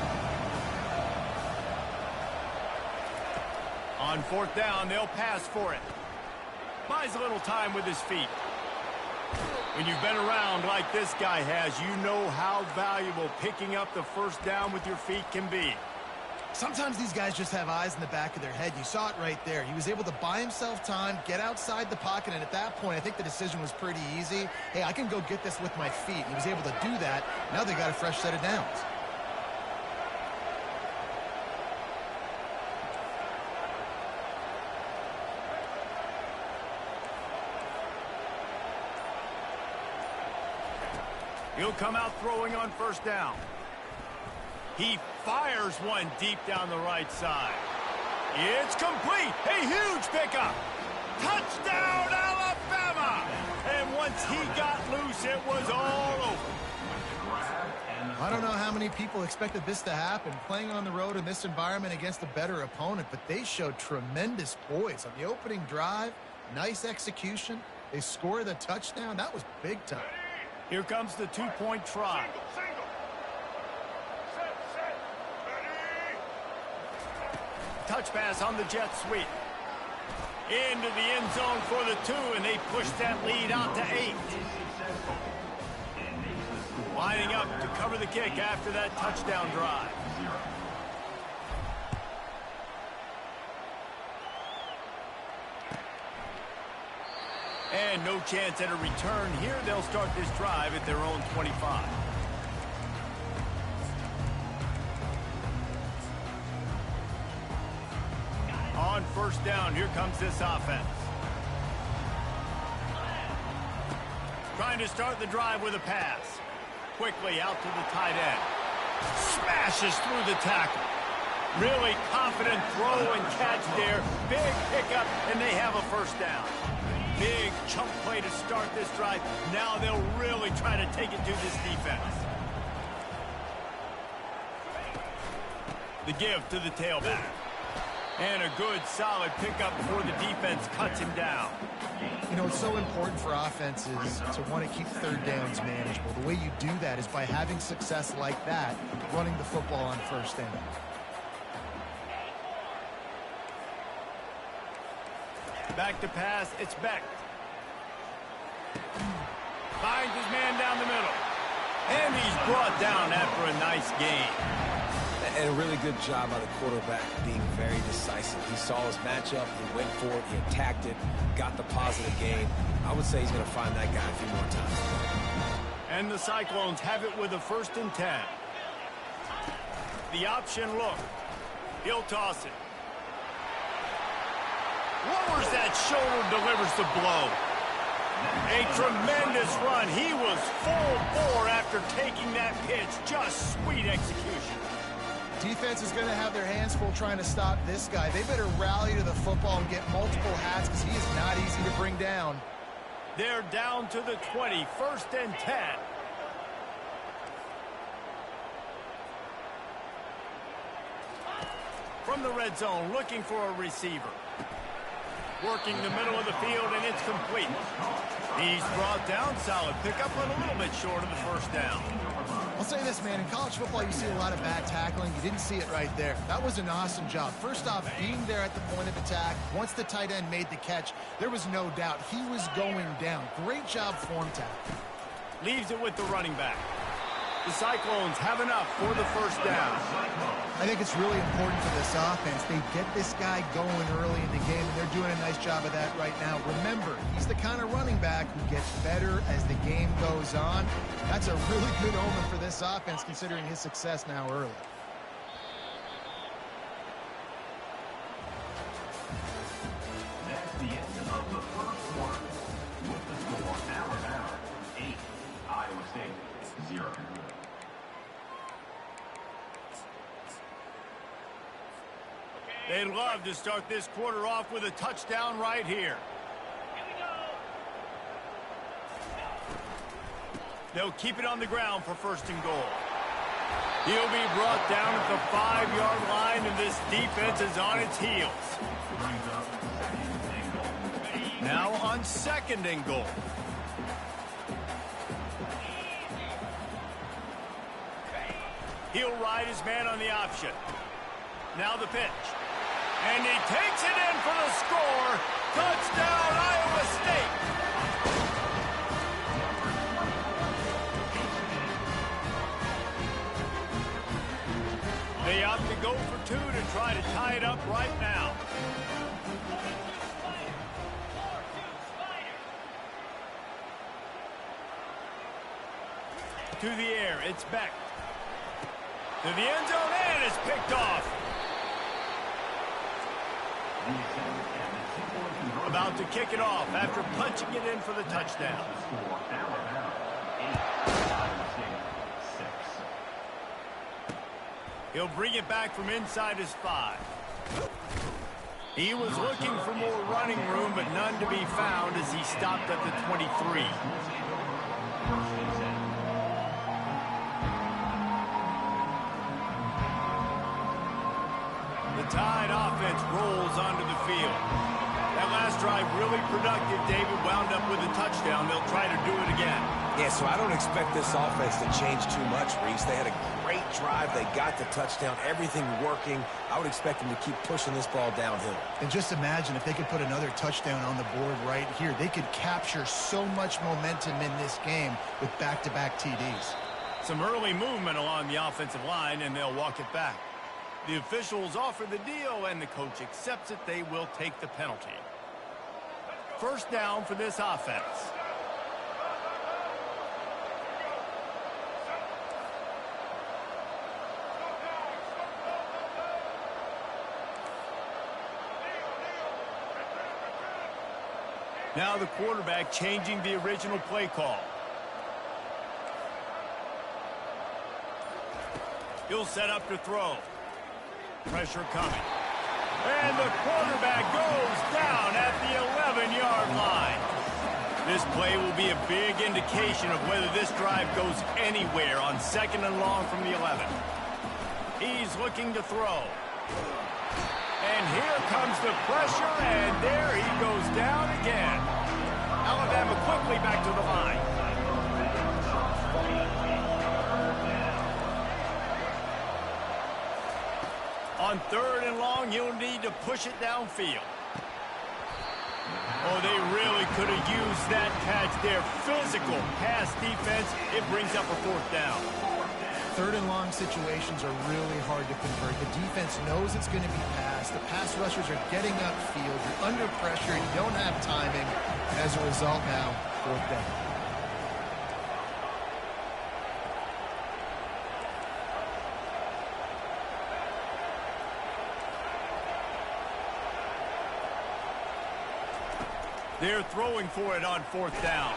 On fourth down, they'll pass for it. Buys a little time with his feet. When you've been around like this guy has, you know how valuable picking up the first down with your feet can be. Sometimes these guys just have eyes in the back of their head. You saw it right there. He was able to buy himself time, get outside the pocket, and at that point, I think the decision was pretty easy. Hey, I can go get this with my feet. He was able to do that. Now they got a fresh set of downs. He'll come out throwing on first down. He fires one deep down the right side. It's complete. A huge pickup. Touchdown, Alabama! And once he got loose, it was all over. I don't know how many people expected this to happen, playing on the road in this environment against a better opponent, but they showed tremendous poise on the opening drive. Nice execution. They scored the touchdown. That was big time. Here comes the two-point try. Touch pass on the jet sweep. Into the end zone for the 2, and they push that lead out to 8. Lining up to cover the kick after that touchdown drive. And no chance at a return here. They'll start this drive at their own 25. On first down, here comes this offense. Trying to start the drive with a pass. Quickly out to the tight end. Smashes through the tackle. Really confident throw and catch there. Big pickup, and they have a first down. Big chunk play to start this drive. Now they'll really try to take it to this defense. The give to the tailback. And a good, solid pickup before the defense cuts him down. You know, it's so important for offenses to want to keep third downs manageable. The way you do that is by having success like that, running the football on first down. Back to pass, it's Beck. Finds his man down the middle. And he's brought down after a nice gain. And a really good job by the quarterback being very decisive. He saw his matchup, he went for it, he attacked it, got the positive gain. I would say he's going to find that guy a few more times. And the Cyclones have it with a 1st and 10. The option look. He'll toss it. Lowers that shoulder, delivers the blow. A tremendous run. He was full bore after taking that pitch. Just sweet execution. Defense is going to have their hands full trying to stop this guy. They better rally to the football and get multiple hats because he is not easy to bring down. They're down to the 20, 1st and 10. From the red zone, looking for a receiver. Working the middle of the field, and it's complete. He's brought down, solid pickup, but a little bit short of the first down. I'll say this, man. In college football, you see a lot of bad tackling. You didn't see it right there. That was an awesome job. First off, being there at the point of attack. Once the tight end made the catch, there was no doubt he was going down. Great job form tackling. Leaves it with the running back. The Cyclones have enough for the first down. I think it's really important for this offense. They get this guy going early in the game, and they're doing a nice job of that right now. Remember, he's the kind of running back who gets better as the game goes on. That's a really good omen for this offense, considering his success now early. That's the end of the first quarter. With the score, Alabama 8, Iowa State 0. They'd love to start this quarter off with a touchdown right here. They'll keep it on the ground for 1st and goal. He'll be brought down at the 5-yard line, and this defense is on its heels. Now on 2nd and goal. He'll ride his man on the option. Now the pitch. And he takes it in for the score. Touchdown, Iowa State. They opt to go for 2 to try to tie it up right now. To the air, it's Beck. To the end zone, and it's picked off. About to kick it off after punching it in for the touchdown. He'll bring it back from inside his 5. He was looking for more running room, but none to be found as he stopped at the 23. The Tide offense rolls onto the field. That last drive really productive. David wound up with a touchdown. They'll try to do it again. Yeah, so I don't expect this offense to change too much, Reese. They had a great drive. They got the touchdown. Everything working. I would expect them to keep pushing this ball downhill. And just imagine if they could put another touchdown on the board right here. They could capture so much momentum in this game with back-to-back TDs. Some early movement along the offensive line, and they'll walk it back. The officials offer the deal, and the coach accepts it. They will take the penalty. First down for this offense. Now the quarterback changing the original play call. He'll set up to throw. Pressure coming. And the quarterback goes down at the 11-yard line. This play will be a big indication of whether this drive goes anywhere on 2nd and long from the 11. He's looking to throw. And here comes the pressure, and there he goes down again. Alabama quickly back to the line. On 3rd and long, you'll need to push it downfield. Oh, they really could have used that catch there. Physical pass defense. It brings up a 4th down. 3rd and long situations are really hard to convert. The defense knows it's going to be passed. The pass rushers are getting upfield. You're under pressure. You don't have timing. And as a result now, 4th down. They're throwing for it on 4th down.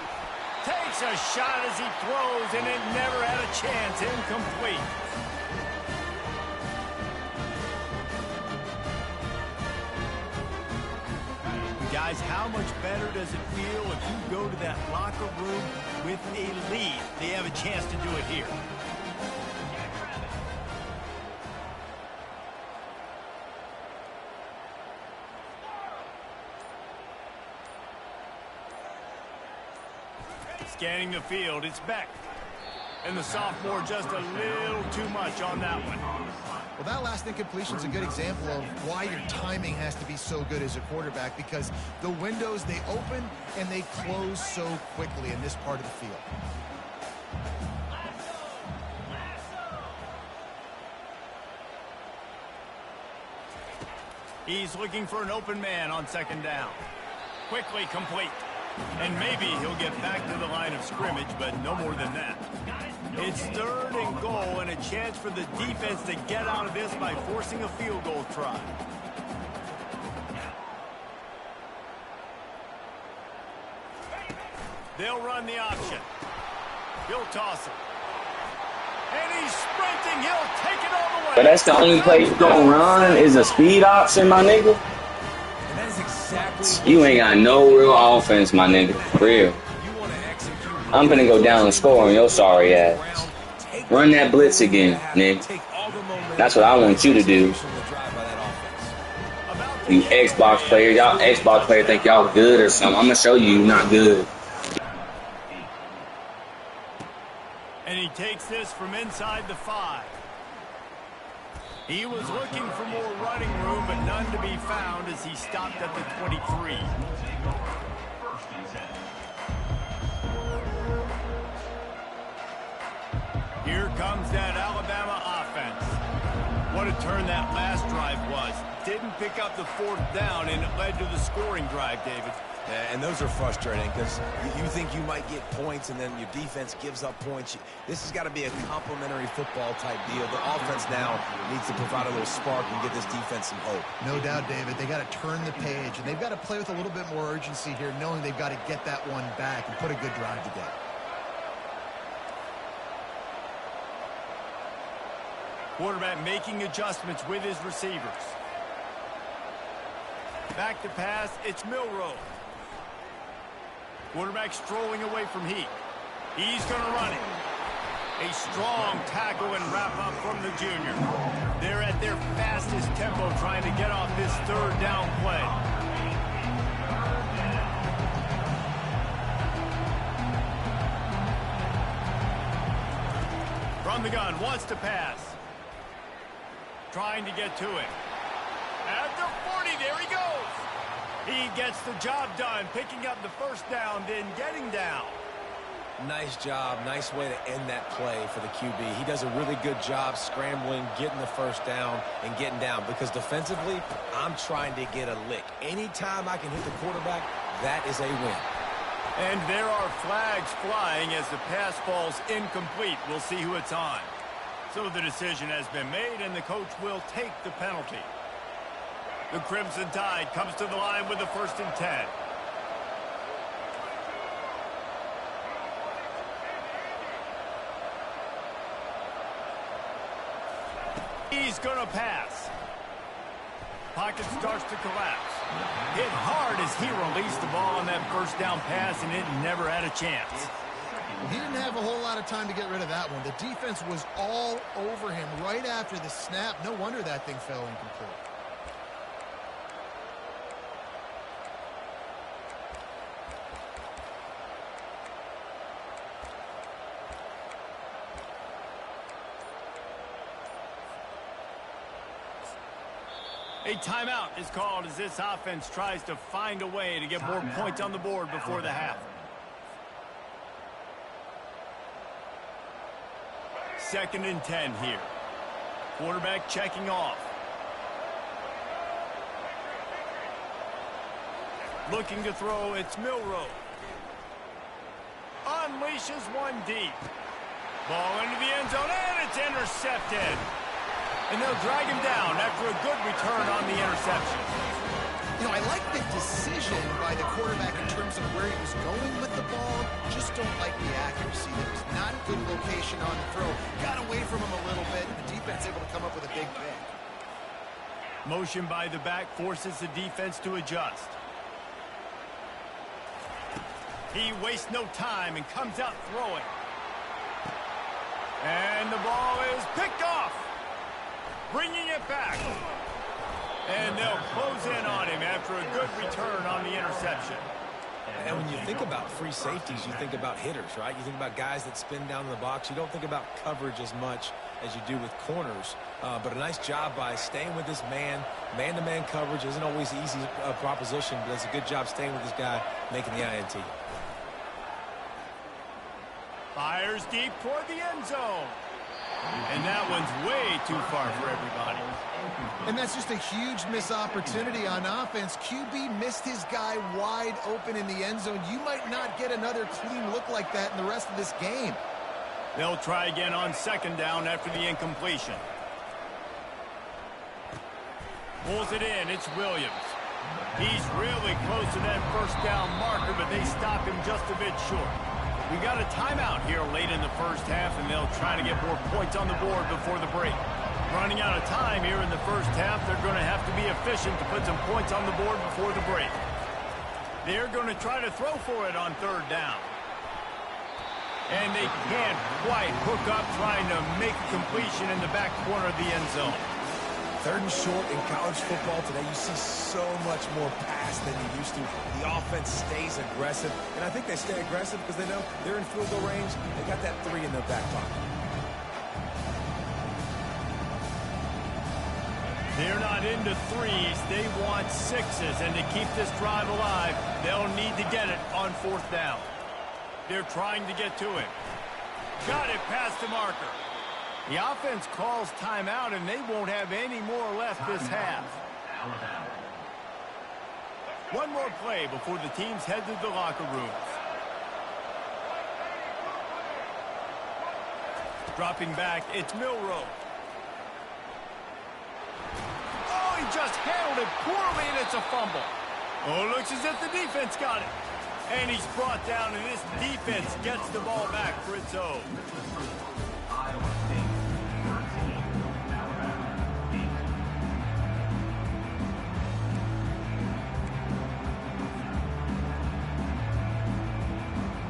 Takes a shot as he throws, and it never had a chance. Incomplete. Guys, how much better does it feel if you go to that locker room with a lead? They have a chance to do it here. Scanning the field, it's Beck. And the sophomore just a little too much on that one. Well, that last incompletion is a good example of why your timing has to be so good as a quarterback, because the windows, they open and they close so quickly in this part of the field. He's looking for an open man on 2nd down. Quickly complete. And maybe he'll get back to the line of scrimmage, but no more than that. It's 3rd and goal, and a chance for the defense to get out of this by forcing a field goal try. They'll run the option. He'll toss it. And he's sprinting. He'll take it all the way. But that's the only place you're going to run is a speed option, my nigga. You ain't got no real offense, my nigga. For real. I'm finna go down and score on your sorry ass. Run that blitz again, nigga. That's what I want you to do. You Xbox players, y'all Xbox players think y'all good or something. I'm gonna show you not good. And he takes this from inside the 5. He was looking for more running room, but none to be found as he stopped at the 23. Here comes that Alabama offense. What a turn that last drive was. Didn't pick up the 4th down, and it led to the scoring drive, David. Yeah, and those are frustrating because you think you might get points and then your defense gives up points. This has got to be a complementary football type deal. The offense now needs to provide a little spark and give this defense some hope. No doubt, David. They got to turn the page, and they've got to play with a little bit more urgency here, knowing they've got to get that one back and put a good drive together. Quarterback making adjustments with his receivers. Back to pass, it's Milroe. Quarterback strolling away from Heat. He's going to run it. A strong tackle and wrap up from the junior. They're at their fastest tempo trying to get off this 3rd down play. From the gun, wants to pass. Trying to get to it. At the 40, there he goes. He gets the job done, picking up the 1st down, then getting down. Nice job. Nice way to end that play for the QB. He does a really good job scrambling, getting the 1st down, and getting down. Because defensively, I'm trying to get a lick. Anytime I can hit the quarterback, That is a win. And there are flags flying as the pass falls incomplete. We'll see who it's on. So the decision has been made, and the coach will take the penalty. The Crimson Tide comes to the line with the 1st and 10. He's going to pass. Pocket starts to collapse. Hit hard as he released the ball on that 1st down pass, and it never had a chance. He didn't have a whole lot of time to get rid of that one. The defense was all over him right after the snap. No wonder that thing fell incomplete. A timeout is called as this offense tries to find a way to get more points on the board before the half. 2nd and 10 here. Quarterback checking off. Looking to throw, it's Milroe. Unleashes one deep. Ball into the end zone, and it's intercepted. And they'll drag him down after a good return on the interception. You know, I like the decision by the quarterback in terms of where he was going with the ball. Just don't like the accuracy. There was not a good location on the throw. Got away from him a little bit, and the defense able to come up with a big pick. Motion by the back forces the defense to adjust. He wastes no time and comes out throwing. And the ball is picked off. Bringing it back. And they'll close in on him after a good return on the interception. And when you think about free safeties, you think about hitters, right? You think about guys that spin down in the box. You don't think about coverage as much as you do with corners. But a nice job by staying with this man. Man-to-man coverage isn't always an easy proposition, but it's a good job staying with this guy, making the INT. Fires deep toward the end zone. And that one's way too far for everybody. And that's just a huge missed opportunity on offense. QB missed his guy wide open in the end zone. You might not get another clean look like that in the rest of this game. They'll try again on 2nd down after the incompletion. Pulls it in. It's Williams. He's really close to that 1st down marker, but they stop him just a bit short. We got a timeout here late in the 1st half, and they'll try to get more points on the board before the break. Running out of time here in the 1st half, they're going to have to be efficient to put some points on the board before the break. They're going to try to throw for it on 3rd down. And they can't quite hook up trying to make a completion in the back corner of the end zone. 3rd and short in college football today, you see so much more pass than you used to. The offense stays aggressive, and I think they stay aggressive because they know they're in field goal range. They got that 3 in their back pocket. They're not into 3s. They want 6s, and to keep this drive alive, they'll need to get it on 4th down. They're trying to get to him. Got it past the marker. The offense calls timeout, and they won't have any more left this half. One more play before the teams head to the locker rooms. Dropping back, it's Milroe. Oh, he just handled it poorly, and it's a fumble. Oh, looks as if the defense got it. And he's brought down, and this defense gets the ball back for its own.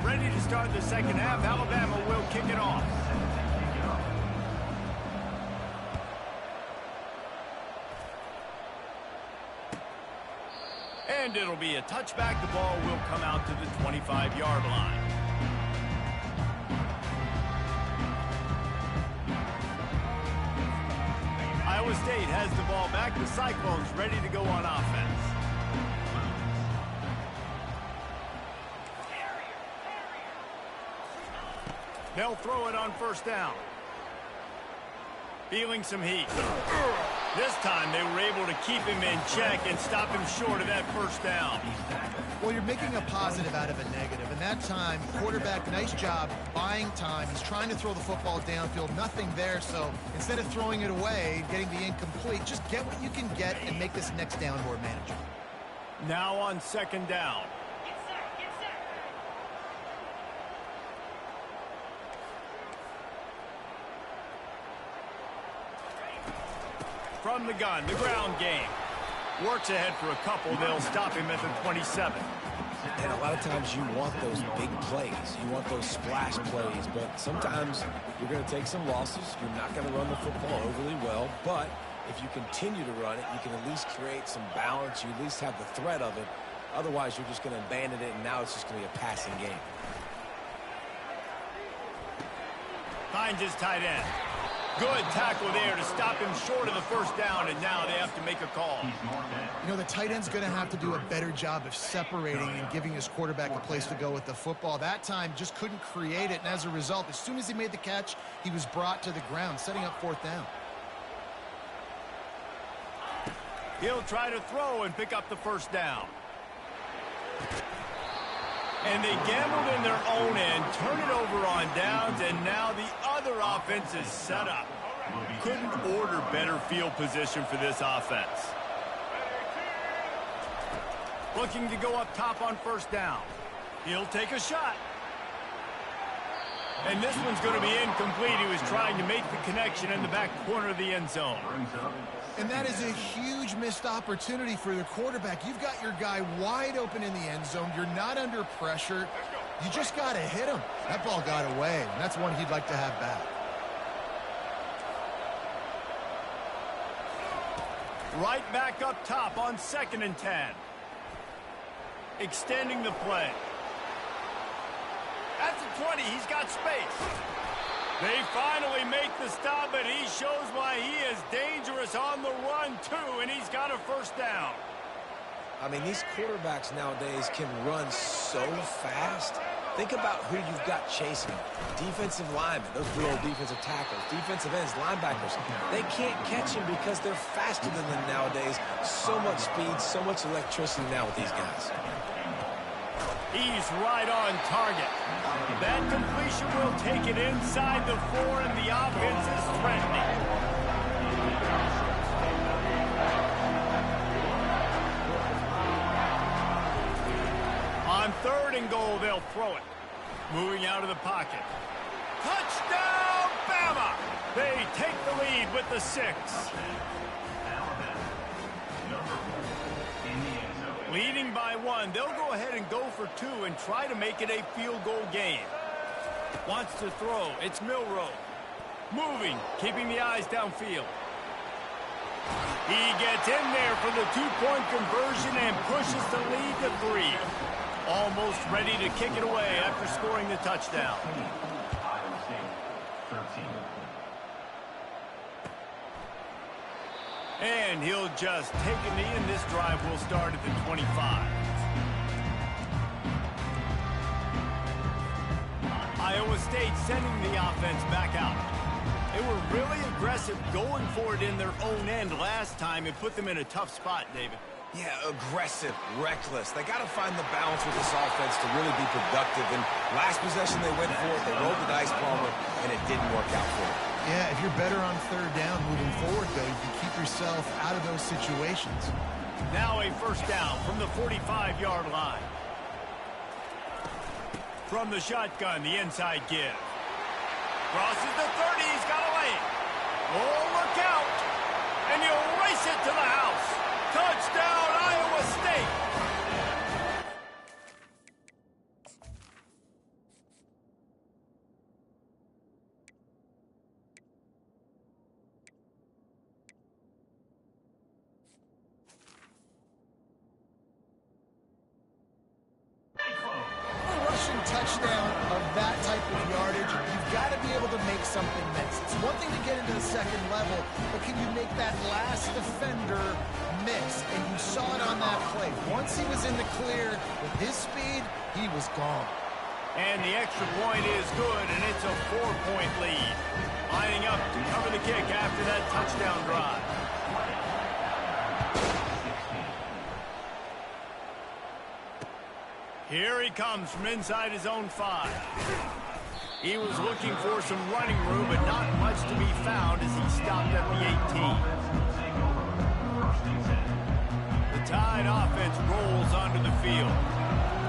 Ready to start the 2nd half. Alabama will kick it off. And it'll be a touchback. The ball will come out to the 25-yard line. Iowa State has the ball back. The Cyclones ready to go on offense. They'll throw it on 1st down. Feeling some heat. This time they were able to keep him in check and stop him short of that first down. Well, you're making a positive out of a negative. And that time, quarterback, nice job buying time. He's trying to throw the football downfield. Nothing there. So instead of throwing it away, getting the incomplete, just get what you can get and make this next down more manageable. Now on second down. From the gun, the ground game. Works ahead for a couple. They'll stop him at the 27. And a lot of times you want those big plays. You want those splash plays. But sometimes you're going to take some losses. You're not going to run the football overly well. But if you continue to run it, you can at least create some balance. You at least have the threat of it. Otherwise, you're just going to abandon it, and now it's just going to be a passing game. Finds his tight end. Good tackle there to stop him short of the first down, and now they have to make a call. You know, the tight end's going to have to do a better job of separating and giving his quarterback a place to go with the football. That time just couldn't create it, and as a result, as soon as he made the catch, he was brought to the ground, setting up fourth down. He'll try to throw and pick up the first down. And they gambled in their own end, turn it over on downs, and now the other offense is set up. Couldn't order better field position for this offense. Looking to go up top on first down. He'll take a shot. And this one's going to be incomplete. He was trying to make the connection in the back corner of the end zone. And that is a huge missed opportunity for the quarterback. You've got your guy wide open in the end zone. You're not under pressure. You just got to hit him. That ball got away, and that's one he'd like to have back. Right back up top on 2nd and 10. Extending the play. At the 20, he's got space. They finally make the stop, but he shows why he is dangerous on the run, too, and he's got a first down. I mean, these quarterbacks nowadays can run so fast. Think about who you've got chasing them. Defensive linemen, those good old defensive tackles, defensive ends, linebackers. They can't catch him because they're faster than them nowadays. So much speed, so much electricity now with these guys. He's right on target. That completion will take it inside the 4, and the offense is threatening. On 3rd and goal, they'll throw it. Moving out of the pocket. Touchdown, Bama! They take the lead with the 6. Leading by 1, they'll go ahead and go for 2 and try to make it a field goal game. Wants to throw, it's Milroe. Moving, keeping the eyes downfield. He gets in there for the 2-point conversion and pushes the lead to 3. Almost ready to kick it away after scoring the touchdown. And he'll just take a knee, and this drive will start at the 25. Iowa State sending the offense back out. They were really aggressive going for it in their own end last time. It put them in a tough spot, David. Yeah, aggressive, reckless. They got to find the balance with this offense to really be productive. And last possession they went for it. They rolled the dice, Palmer, and it didn't work out for them. Yeah, if you're better on 3rd down moving forward, though, you can keep yourself out of those situations. Now a first down from the 45-yard line. From the shotgun, the inside give. Crosses the 30, he's got a lane. Oh, look out! And he'll race it to the house. Touchdown, Iowa State! Touchdown of that type of yardage, you've got to be able to make something miss. It's one thing to get into the 2nd level, but can you make that last defender miss? And you saw it on that play. Once he was in the clear with his speed, he was gone. And the extra point is good, and it's a 4-point lead. Lining up to cover the kick after that touchdown drive. Here he comes from inside his own 5. He was looking for some running room, but not much to be found as he stopped at the 18. The Tide offense rolls onto the field.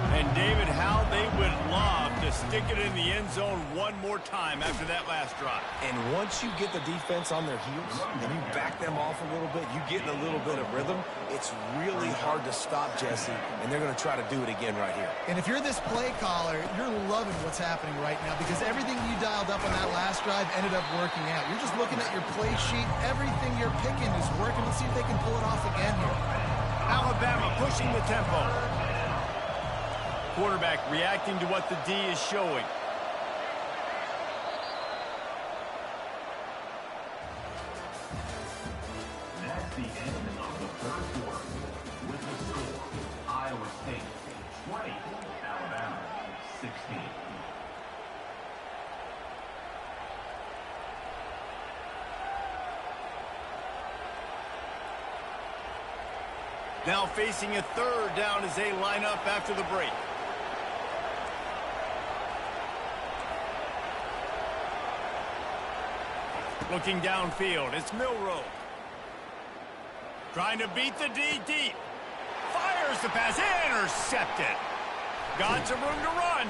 And, David, how they would love to stick it in the end zone one more time after that last drive. And once you get the defense on their heels and you back them off a little bit, you get in a little bit of rhythm, it's really hard to stop Jesse, and they're going to try to do it again right here. And if you're this play caller, you're loving what's happening right now because everything you dialed up on that last drive ended up working out. You're just looking at your play sheet. Everything you're picking is working. Let's see if they can pull it off again here. Alabama pushing the tempo. Quarterback reacting to what the D is showing. That's the end of the third quarter. With the score, Iowa State 20, Alabama 16. Now facing a third down as they line up after the break. Looking downfield, it's Milroe. Trying to beat the D deep. Fires the pass, intercepted. Got some room to run.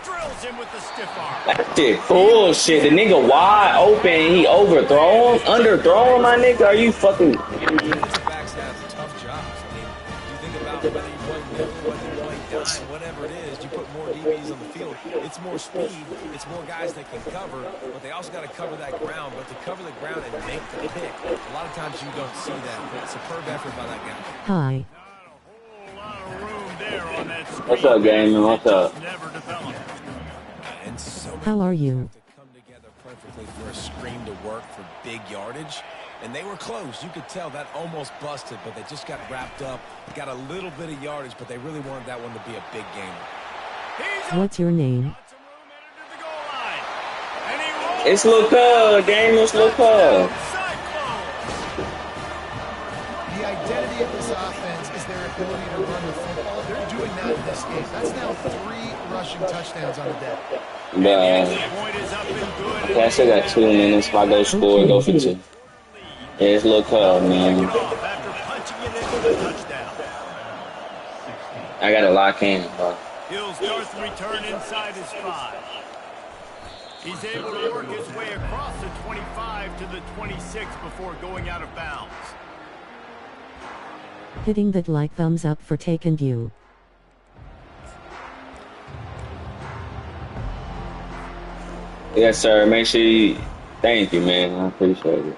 Drills him with the stiff arm. That shit bullshit. The nigga wide open. He overthrow him, underthrow him, my nigga. Are you fucking... Defensive backs have tough jobs. I mean, you think about whether you play middle, whether you play dime, whatever it is, you put more DBs on the field. It's more speed. It's more guys that can cover, but they also got to cover that ground. But to cover the ground and make the pick, a lot of times you don't see that. Superb effort by that guy. Hi. What's up, Gamer? What's up? And so How are you? to come together perfectly for a screen to work for big yardage. And they were close. You could tell that almost busted, but they just got wrapped up, got a little bit of yardage, but they really wanted that one to be a big game. What's your name? It's Luca, Gamer. It's Luca. The identity of this offense is their ability to run the football. They're doing that in this game. That's now 3 rushing touchdowns on the day. But I still got 2 minutes. If I go score, go for 2. Yeah, it's Luca, man. I got to lock in, bro. He'll start the return inside his 5. He's able to work his way across the 25 to the 26 before going out of bounds. Hitting that like thumbs up for taking you. Yes, sir. Make sure you... Thank you, man. I appreciate it.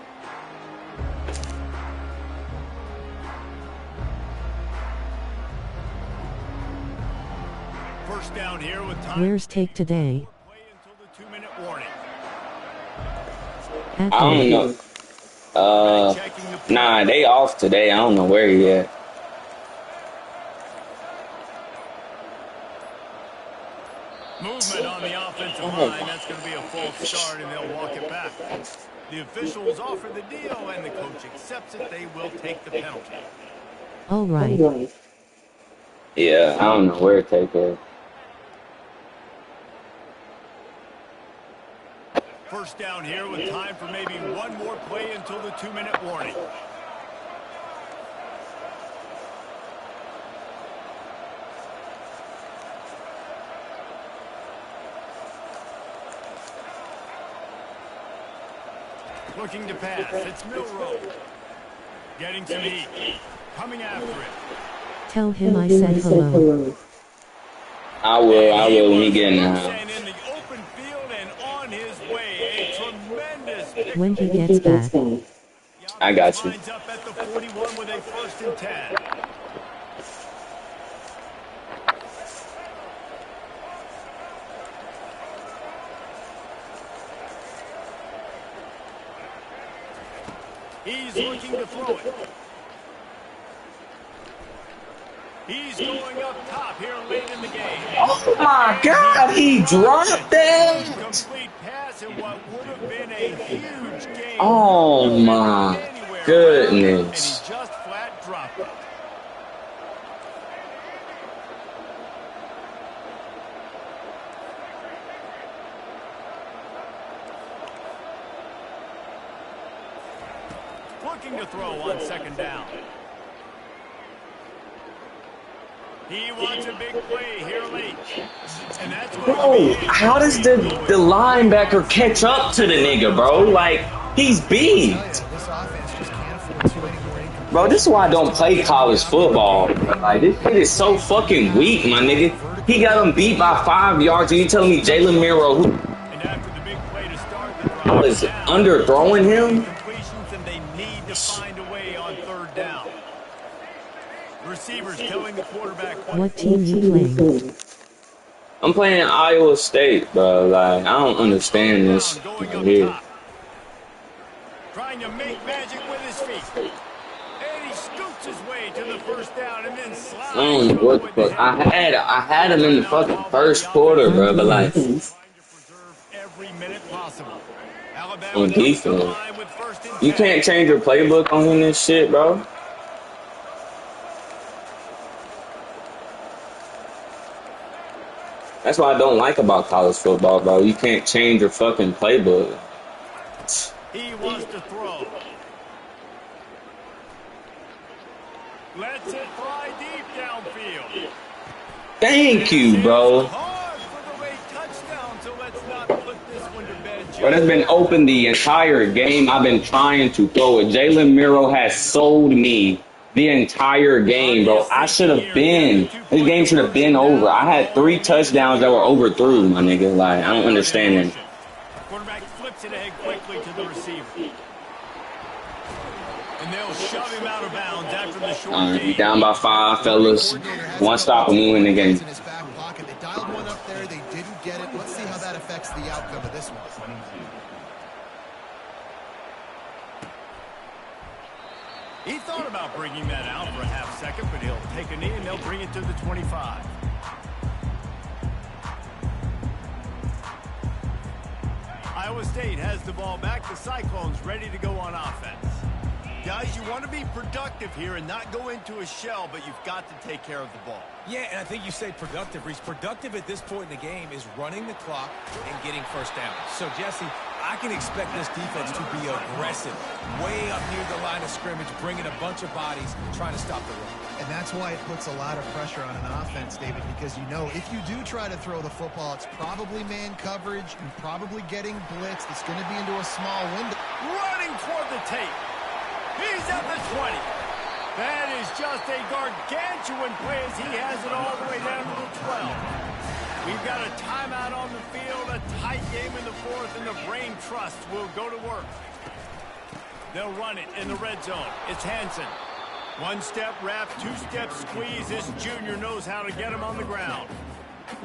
First down here with time. Where's take today? Play until the 2-minute warning. At I don't the- know. Nah, they off today. I don't know where he at. Movement on the offensive line. That's going to be a false start, and they'll walk it back. The officials offer the deal, and the coach accepts it. They will take the penalty. All right. Yeah, I don't know where to take it. First down here with time for maybe one more play until the 2-minute warning. Looking to pass. It's Milroe. Getting some heat. Coming after it. Tell him I said hello. I will when he get in the house. And in the open field and on his way. A tremendous pick. When he gets back. I got you. Lines up at the 41 with a 1st and 10. He's looking to throw it. He's going up top here late in the game. Oh my God, he dropped that. Complete pass in what would have been a huge game. Oh my goodness. And he just flat dropped it. looking to throw on second down. He wants a big play here late. And that's Bro, how does the linebacker catch up to the nigga, bro? Like, he's beat. Bro, this is why I don't play college football. Like, this kid is so fucking weak, my nigga. He got him beat by 5 yards, and you telling me Jalen Miro, who is underthrowing him? They need to find a way on third down. Receivers telling the quarterback What team you playing? I'm playing Iowa State, bro. Like, I don't understand this right here. Trying to make magic with his feet. And he scoots his way to the first down and then slides. I don't know what the fuck. I had him in the fucking first quarter, bro, but like every minute possible. on defense. You can't change your playbook on this shit, bro. That's what I don't like about college football, bro. You can't change your fucking playbook. He wants to throw. Lets it fly deep downfield. Thank you, bro. Bro, that's been open the entire game. I've been trying to throw it. Jalen Miro has sold me the entire game, bro. I should have been. This game should have been over. I had 3 touchdowns that were overthrew, my nigga. Like, I don't understand it. Quarterback flips it ahead quickly to the receiver. And they'll shove him out of bounds after the short game. Down by 5, fellas. One stop and we win the game. They dialed one up there. They didn't get it. Let's see how that affects the outcome of this one. He thought about bringing that out for a half second, but he'll take a knee and they'll bring it to the 25. Iowa State has the ball back. The Cyclones ready to go on offense. Guys, you want to be productive here and not go into a shell, but you've got to take care of the ball. Yeah, and I think you say productive, Reese. Productive at this point in the game is running the clock and getting first down. So, Jesse, I can expect this defense to be aggressive, way up near the line of scrimmage, bringing a bunch of bodies, trying to stop the run. And that's why it puts a lot of pressure on an offense, David, because you know if you do try to throw the football, it's probably man coverage and probably getting blitzed. It's going to be into a small window. Running toward the tape. He's at the 20. That is just a gargantuan play as he has it all the way down to the 12. We've got a timeout on the field, a tight game in the fourth, and the Brain Trust will go to work. They'll run it in the red zone. It's Hansen. One-step wrap, two-step squeeze. This junior knows how to get him on the ground.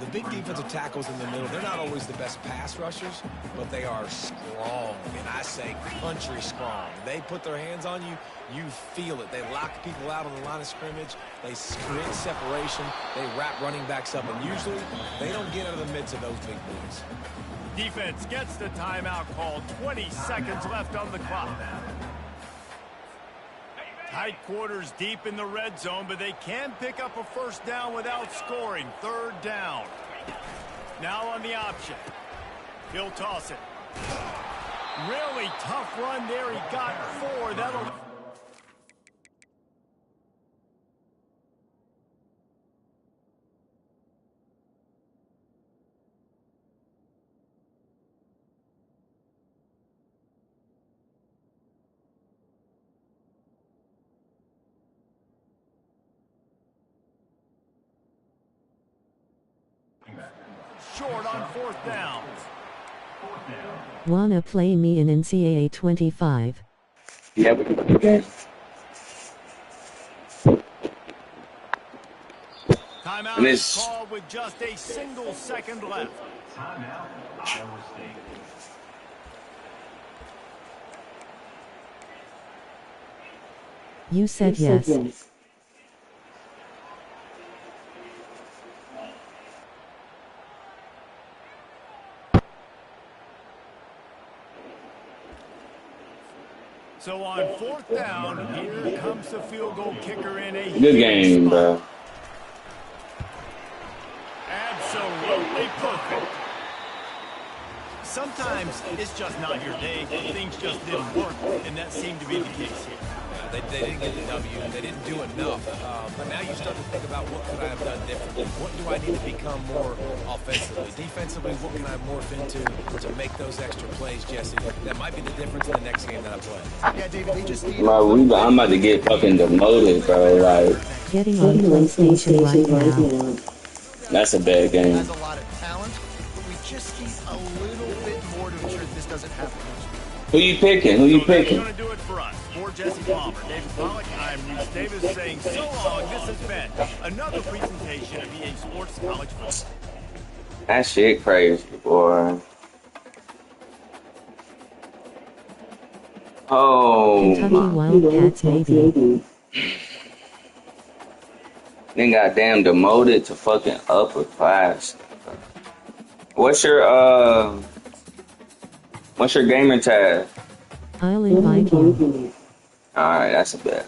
The big defensive tackles in the middle, they're not always the best pass rushers, but they are strong, and I say country strong. They put their hands on you, you feel it. They lock people out on the line of scrimmage. They create separation. They wrap running backs up, and usually they don't get out of the midst of those big boys. Defense gets the timeout called. 20 seconds left on the clock. Tight quarters deep in the red zone, but they can pick up a first down without scoring. Third down. Now on the option. He'll toss it. Really tough run there. He got 4. That'll... Short on fourth down. Wanna play me in NCAA 25? Yeah, we can do that. Timeout is called with just a single second left. Timeout, Iowa State. You said yes. So on fourth down, here comes the field goal kicker in a good game, bro. Absolutely perfect. sometimes it's just not your day. Things just didn't work, and that seemed to be the case here. They didn't get the W. They didn't do enough. But now you start to think about what could I have done differently? What do I need to become more offensively? Defensively, what can I morph into to make those extra plays, Jesse? That might be the difference in the next game that I play. Yeah, David, they just need I'm about to get fucking demoted, bro. Like, Getting on PlayStation right now. that's a bad game. has a lot of talent, but we just need a little bit more to ensure this doesn't happen. Who you picking? Who you picking? That's going to do it for us. For Jesse Palmer, David Pollock, I'm Reese Davis saying so long. This has been another presentation of EA Sports College Football. That shit crazy, boy. Oh, Kentucky Wildcats maybe. then goddamn demoted to fucking upper class. What's your gamer tag? I'll invite you. Alright, that's a bet.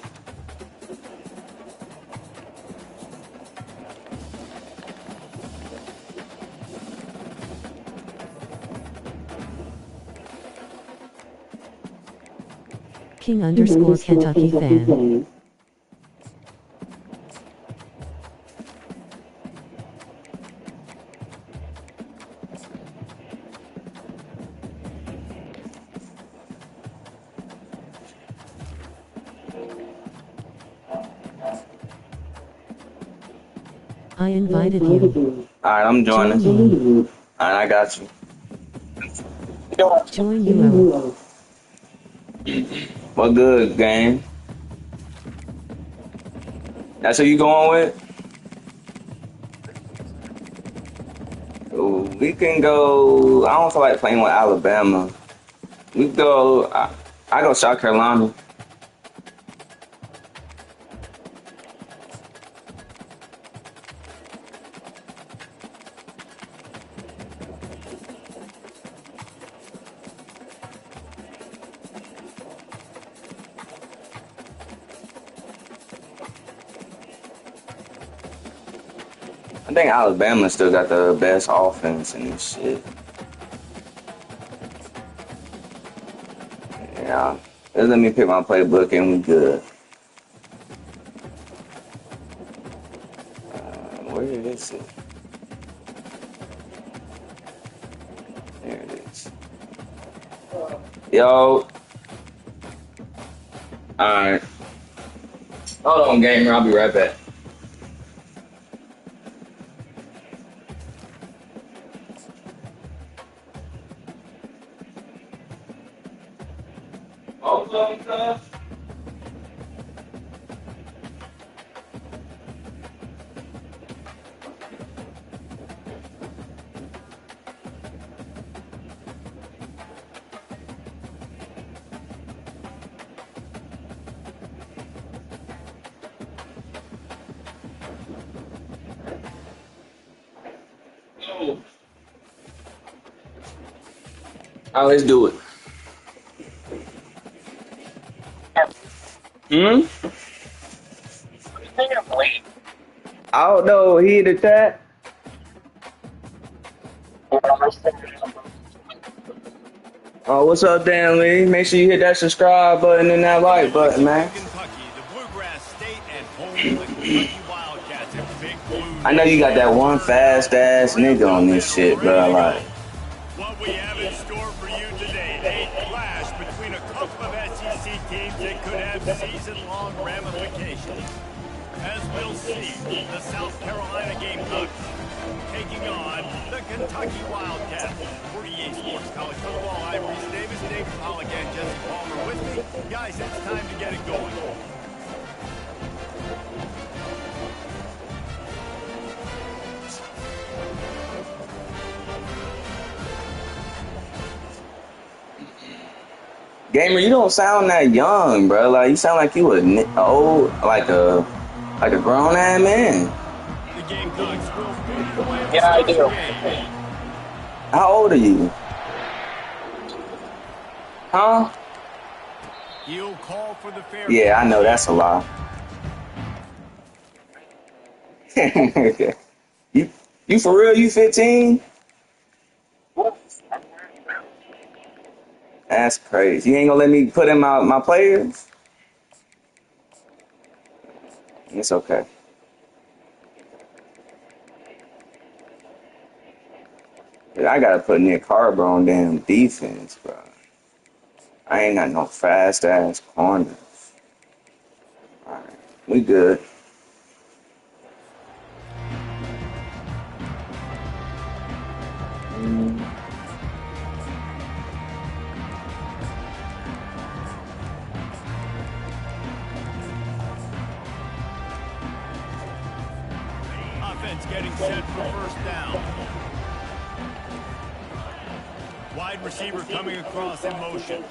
King_Kentucky fan. I invited you. Alright, I'm joining. Alright, I got you. Join you. What good, gang? That's who you going with? Ooh, we can go. I don't feel like playing with Alabama. We go. I go South Carolina. I think Alabama still got the best offense in this shit. Yeah. Just let me pick my playbook and we good. Where is it? There it is. Yo. Alright. Hold on, gamer. I'll be right back. Oh, let's do it. I don't know. He in the chat. Oh, what's up, Dan Lee? Make sure you hit that subscribe button and that like button, man. Kentucky, the Bluegrass State and home of the Kentucky Wildcats in Big Blue. I know you got that one fast ass nigga on this shit, bro. Like, what we have in store for you today, a clash between a couple of SEC teams that could have season-long ramifications. As we'll see, the South Carolina Gamecocks taking on the Kentucky Wildcats. For EA Sports College Football, I'm Reese Davis, David Pollock, and Jesse Palmer with me. Guys, it's time to get it going. gamer, you don't sound that young, bro. Like, you sound like you old, like a grown ass man. The Gamecocks will move away. Yeah, I do. How old are you? Huh? He'll call for the fair. Yeah, I know that's a lie. You for real? You 15? That's crazy. You ain't gonna let me put in my players? It's okay. I gotta put Nick Harbor on damn defense, bro. I ain't got no fast ass corners. Alright, we good. Offense getting set for first down. Wide receiver coming across in motion.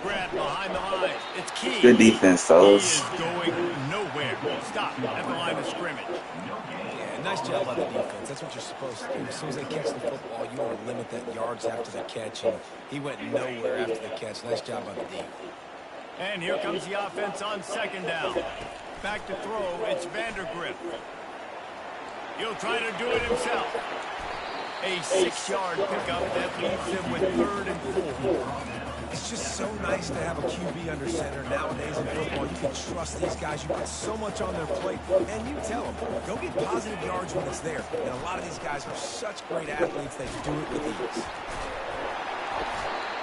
Grab behind the line. It's key. Good defense, fellas. He is going nowhere. Stop at the line of scrimmage. Yeah, nice job by the defense. That's what you're supposed to do. As soon as they catch the football, you want to limit that yards after the catch. And he went nowhere after the catch. Nice job by the D. And here comes the offense on second down. Back to throw. It's Vandergrift. He'll try to do it himself. A 6-yard pickup that leaves him with 3rd and 4. It's just so nice to have a QB under center. Nowadays in football, you can trust these guys. You put so much on their plate, and you tell them, go get positive yards when it's there. And a lot of these guys are such great athletes, they do it with ease.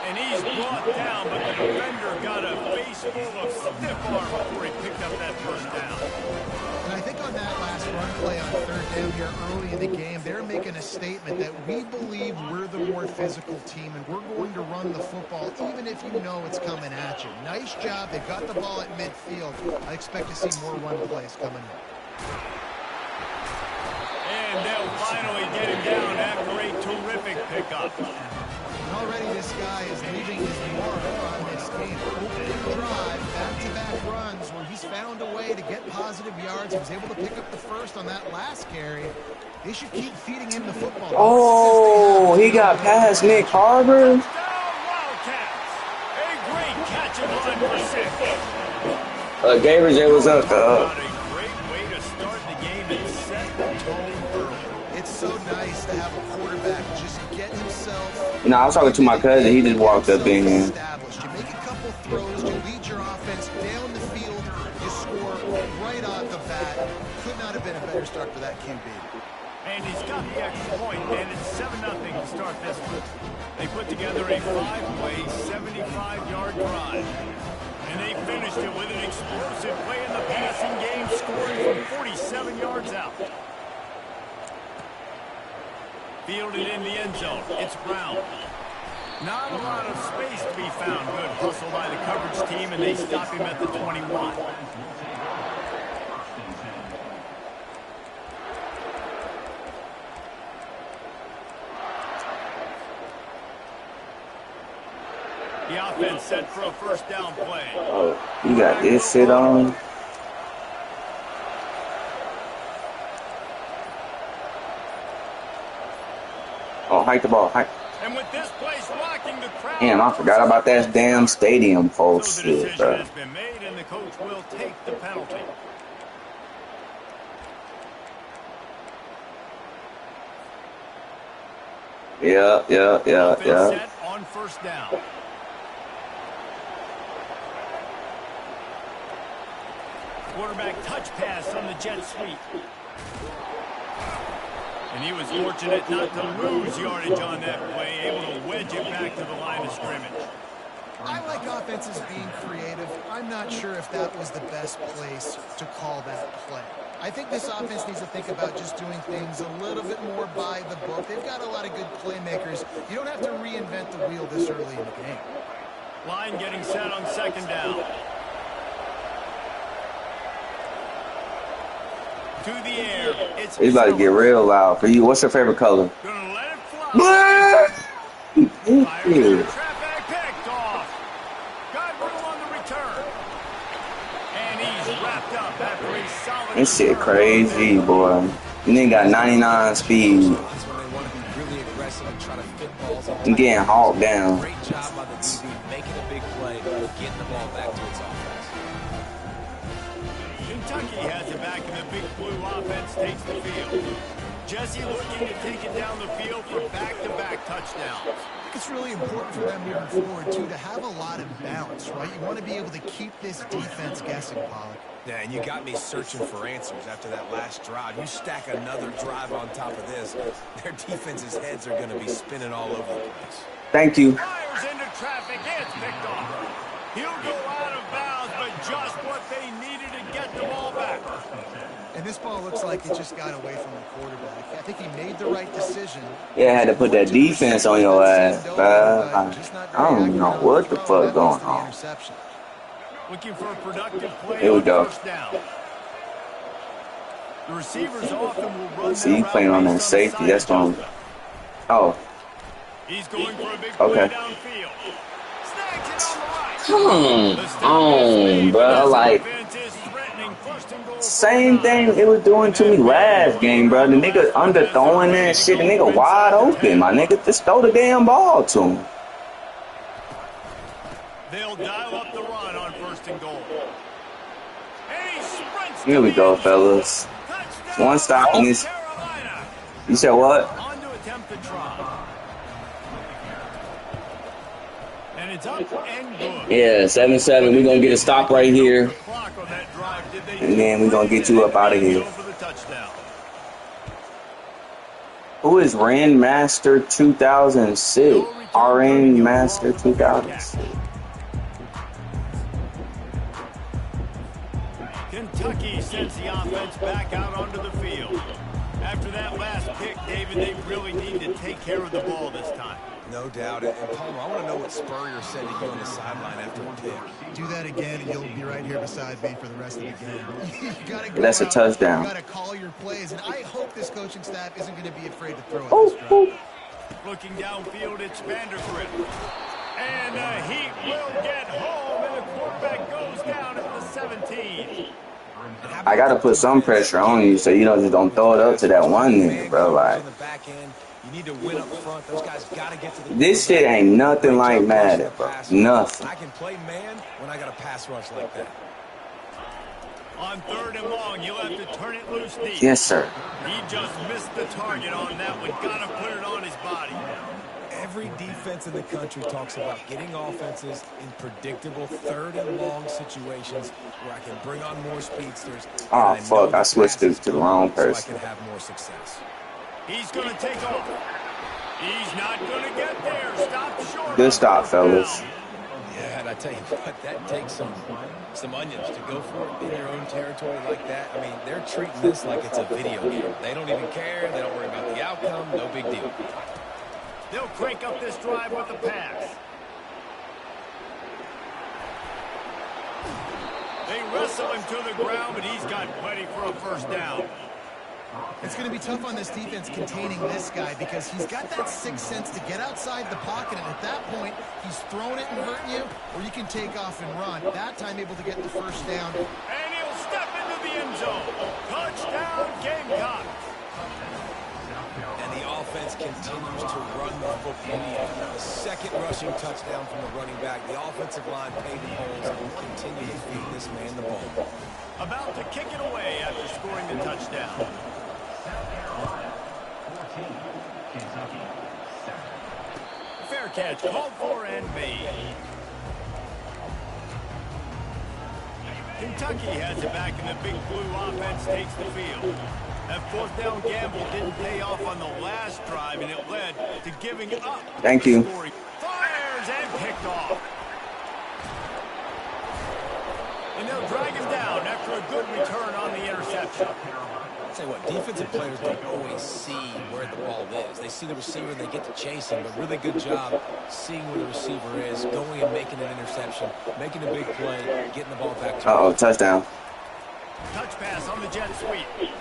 And he's brought down, but the defender got a face full of stiff arm before he picked up that first down. And I think on that last run play on 3rd down here early in the game, they're making a statement that we believe we're the more physical team and we're going to run the football even if you know it's coming at you. Nice job. They got the ball at midfield. I expect to see more run plays coming in. And they'll finally get him down after a terrific pickup. And already this guy is leaving his mark on this game. Opening drive, back-to-back runs where he's found a way to get positive yards. He was able to pick up the first on that last carry. They should keep feeding him the football. Oh, he got past Nick Harbor. Wildcats. A great catch and run for 6. Gabriel J was up. What a great way to start the game and set the tone early. It's so nice to have a quarterback just get himself. You know, I was talking to my cousin. He just walked up in here. Established. You make a couple throws, you lead your offense down the field, you score right off the bat. Could not have been a better start for that QB. And he's got the extra point, and it's 7-0 to start this one. They put together a 5-play, 75-yard drive. And they finished it with an explosive play in the passing game, scoring from 47 yards out. Fielded in the end zone. It's Brown. Not a lot of space to be found. Good hustle by the coverage team, and they stop him at the 21. The offense set for a first down play. Oh, you got this shit on. Oh, hike the ball. Hike. And with this place rocking, the crowd. Damn, I forgot about that damn stadium post So the shit, decision bro. has been made, and the coach will take the penalty. Yeah. Offense set on first down. Quarterback touch pass on the jet sweep. And he was fortunate not to lose yardage on that play, able to wedge it back to the line of scrimmage. I like offenses being creative. I'm not sure if that was the best place to call that play. I think this offense needs to think about just doing things a little bit more by the book. They've got a lot of good playmakers. You don't have to reinvent the wheel this early in the game. Line getting set on second down. To the air. It's He's about to get real loud for you. What's your favorite color? gonna let it fly. What? Fires traffic picked off. Got room on the return. And he's wrapped up after a solid. This shit crazy, boy. You nigga got 99 speed. That's when they want to be really aggressive and try to fit balls. I'm getting hauled down. Great job by the DB making a big play, getting the ball back to its offense. Kentucky has it back, and the big blue offense takes the field. Jesse looking to take it down the field for back-to-back touchdowns. I think it's really important for them moving forward, too, to have a lot of balance, right? You want to be able to keep this defense guessing, Pollock. Yeah, and you got me searching for answers after that last drive. You stack another drive on top of this, their defense's heads are going to be spinning all over the place. Thank you. Fires into traffic. It's picked off. He'll go out of bounds, but just what they needed to get the ball back. And this ball looks like it just got away from the quarterback. I think he made the right decision. Yeah, I had to put that defense on your ass, bro. I don't know what the fuck going on. Looking for a productive play. Here we go. First down. The receivers often will run. See, you playing on that safety. That's going. Oh. He's going for a big play Okay. downfield. Snags it on the right. Come on, bro. Like, same thing it was doing to me last game, bro. The nigga underthrowing that shit. The nigga wide open, my nigga. Just throw the damn ball to him. They'll dial up the run on first and goal. And he sprints. Here we go, fellas. One stop in this. You said what? On to attempt the try. And it's up and good. Yeah, 7-7. We're going to get a stop right here. And then we're going to get you up out of here. Who is Ren Master 2006? RN Master 2006. Kentucky sends the offense back out onto the field. After that last pick, David, they really need to take care of the ball this time. No doubt. And Palmer, I want to know what Spurrier said to you on the sideline after a pick. Do that again, and you'll be right here beside me for the rest of the game. You gotta go That's a out, touchdown. You got to call your plays, and I hope this coaching staff isn't going to be afraid to throw at this drive. Looking downfield, it's Vandergriff. And the Heat will get home, and the quarterback goes down at the 17. I got to put some pressure on you so you don't throw it up to that one nigga, bro. Like, you need to win up front. Those guys got to get to the this shit ain't nothing like Madden, bro. Nothing. I can play man when I got a pass rush like that. On third and long, you'll have to turn it loose deep. Yes, sir. He just missed the target on that one. Got to put it on his body. Every defense in the country talks about getting offenses in predictable third and long situations where I can bring on more speedsters. Oh, fuck. I switched it to the wrong person. So I can have more success. He's going to take off. He's not going to get there. Stop short. Good stop, fellas. Yeah, and I tell you what, that takes some onions to go for it in your own territory like that. I mean, they're treating this like it's a video game. They don't even care. They don't worry about the outcome. No big deal. They'll crank up this drive with a pass. They wrestle him to the ground, but he's got plenty for a first down. It's going to be tough on this defense containing this guy because he's got that sixth sense to get outside the pocket, and at that point, he's throwing it and hurting you, or you can take off and run. That time able to get the first down. And he'll step into the end zone. Touchdown, Gamecocks. And the offense continues to run the football. The second rushing touchdown from the running back. The offensive line paving holes and will continue to feed this man the ball. About to kick it away after scoring the touchdown. Fair catch called for and made. Kentucky has it back, and the big blue offense takes the field. That fourth down gamble didn't pay off on the last drive, and it led to giving up. Thank you. Fires and picked off. And they'll drag him down after a good return on the interception. I'll tell you what, defensive players don't always see where the ball is. They see the receiver and they get to chase him, but really good job seeing where the receiver is, going and making an interception, making a big play, getting the ball back to him. Touchdown. Touch pass on the jet sweep.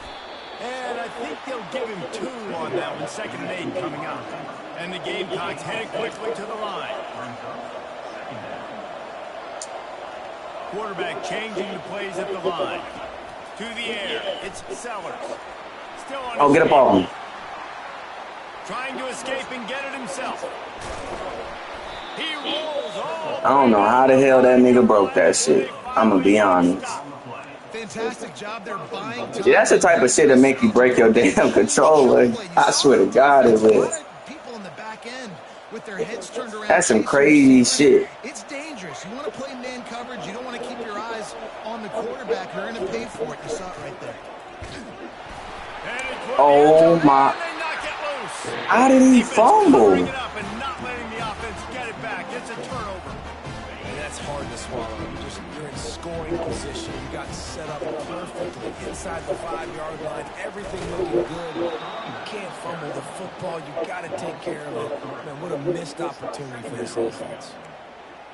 And I think they'll give him 2 on that one, 2nd and 8 coming up. And the Gamecocks headed quickly to the line. Quarterback changing the plays at the line. To the air, it's Sellers. Still on get up off him. Trying to escape and get it himself. He rolls all. I don't know how the hell that nigga broke that shit. I'm going to be honest. Fantastic job there buying time. See, that's the type of shit that make you break your damn controller. I swear to God it will. People in the back end with their heads turned around. That's some crazy shit. It's dangerous. You want to play man coverage. You don't want to keep your eyes on the quarterback. You're going to pay for it. You saw it right there. Oh my. How did he fumble? And not letting the offense get it back. It's a turnover. And that's hard to swallow. You're in scoring position. You got set up perfectly inside the 5-yard line. Everything looking good. You can't fumble the football. You got to take care of it. Man, what a missed opportunity for this offense.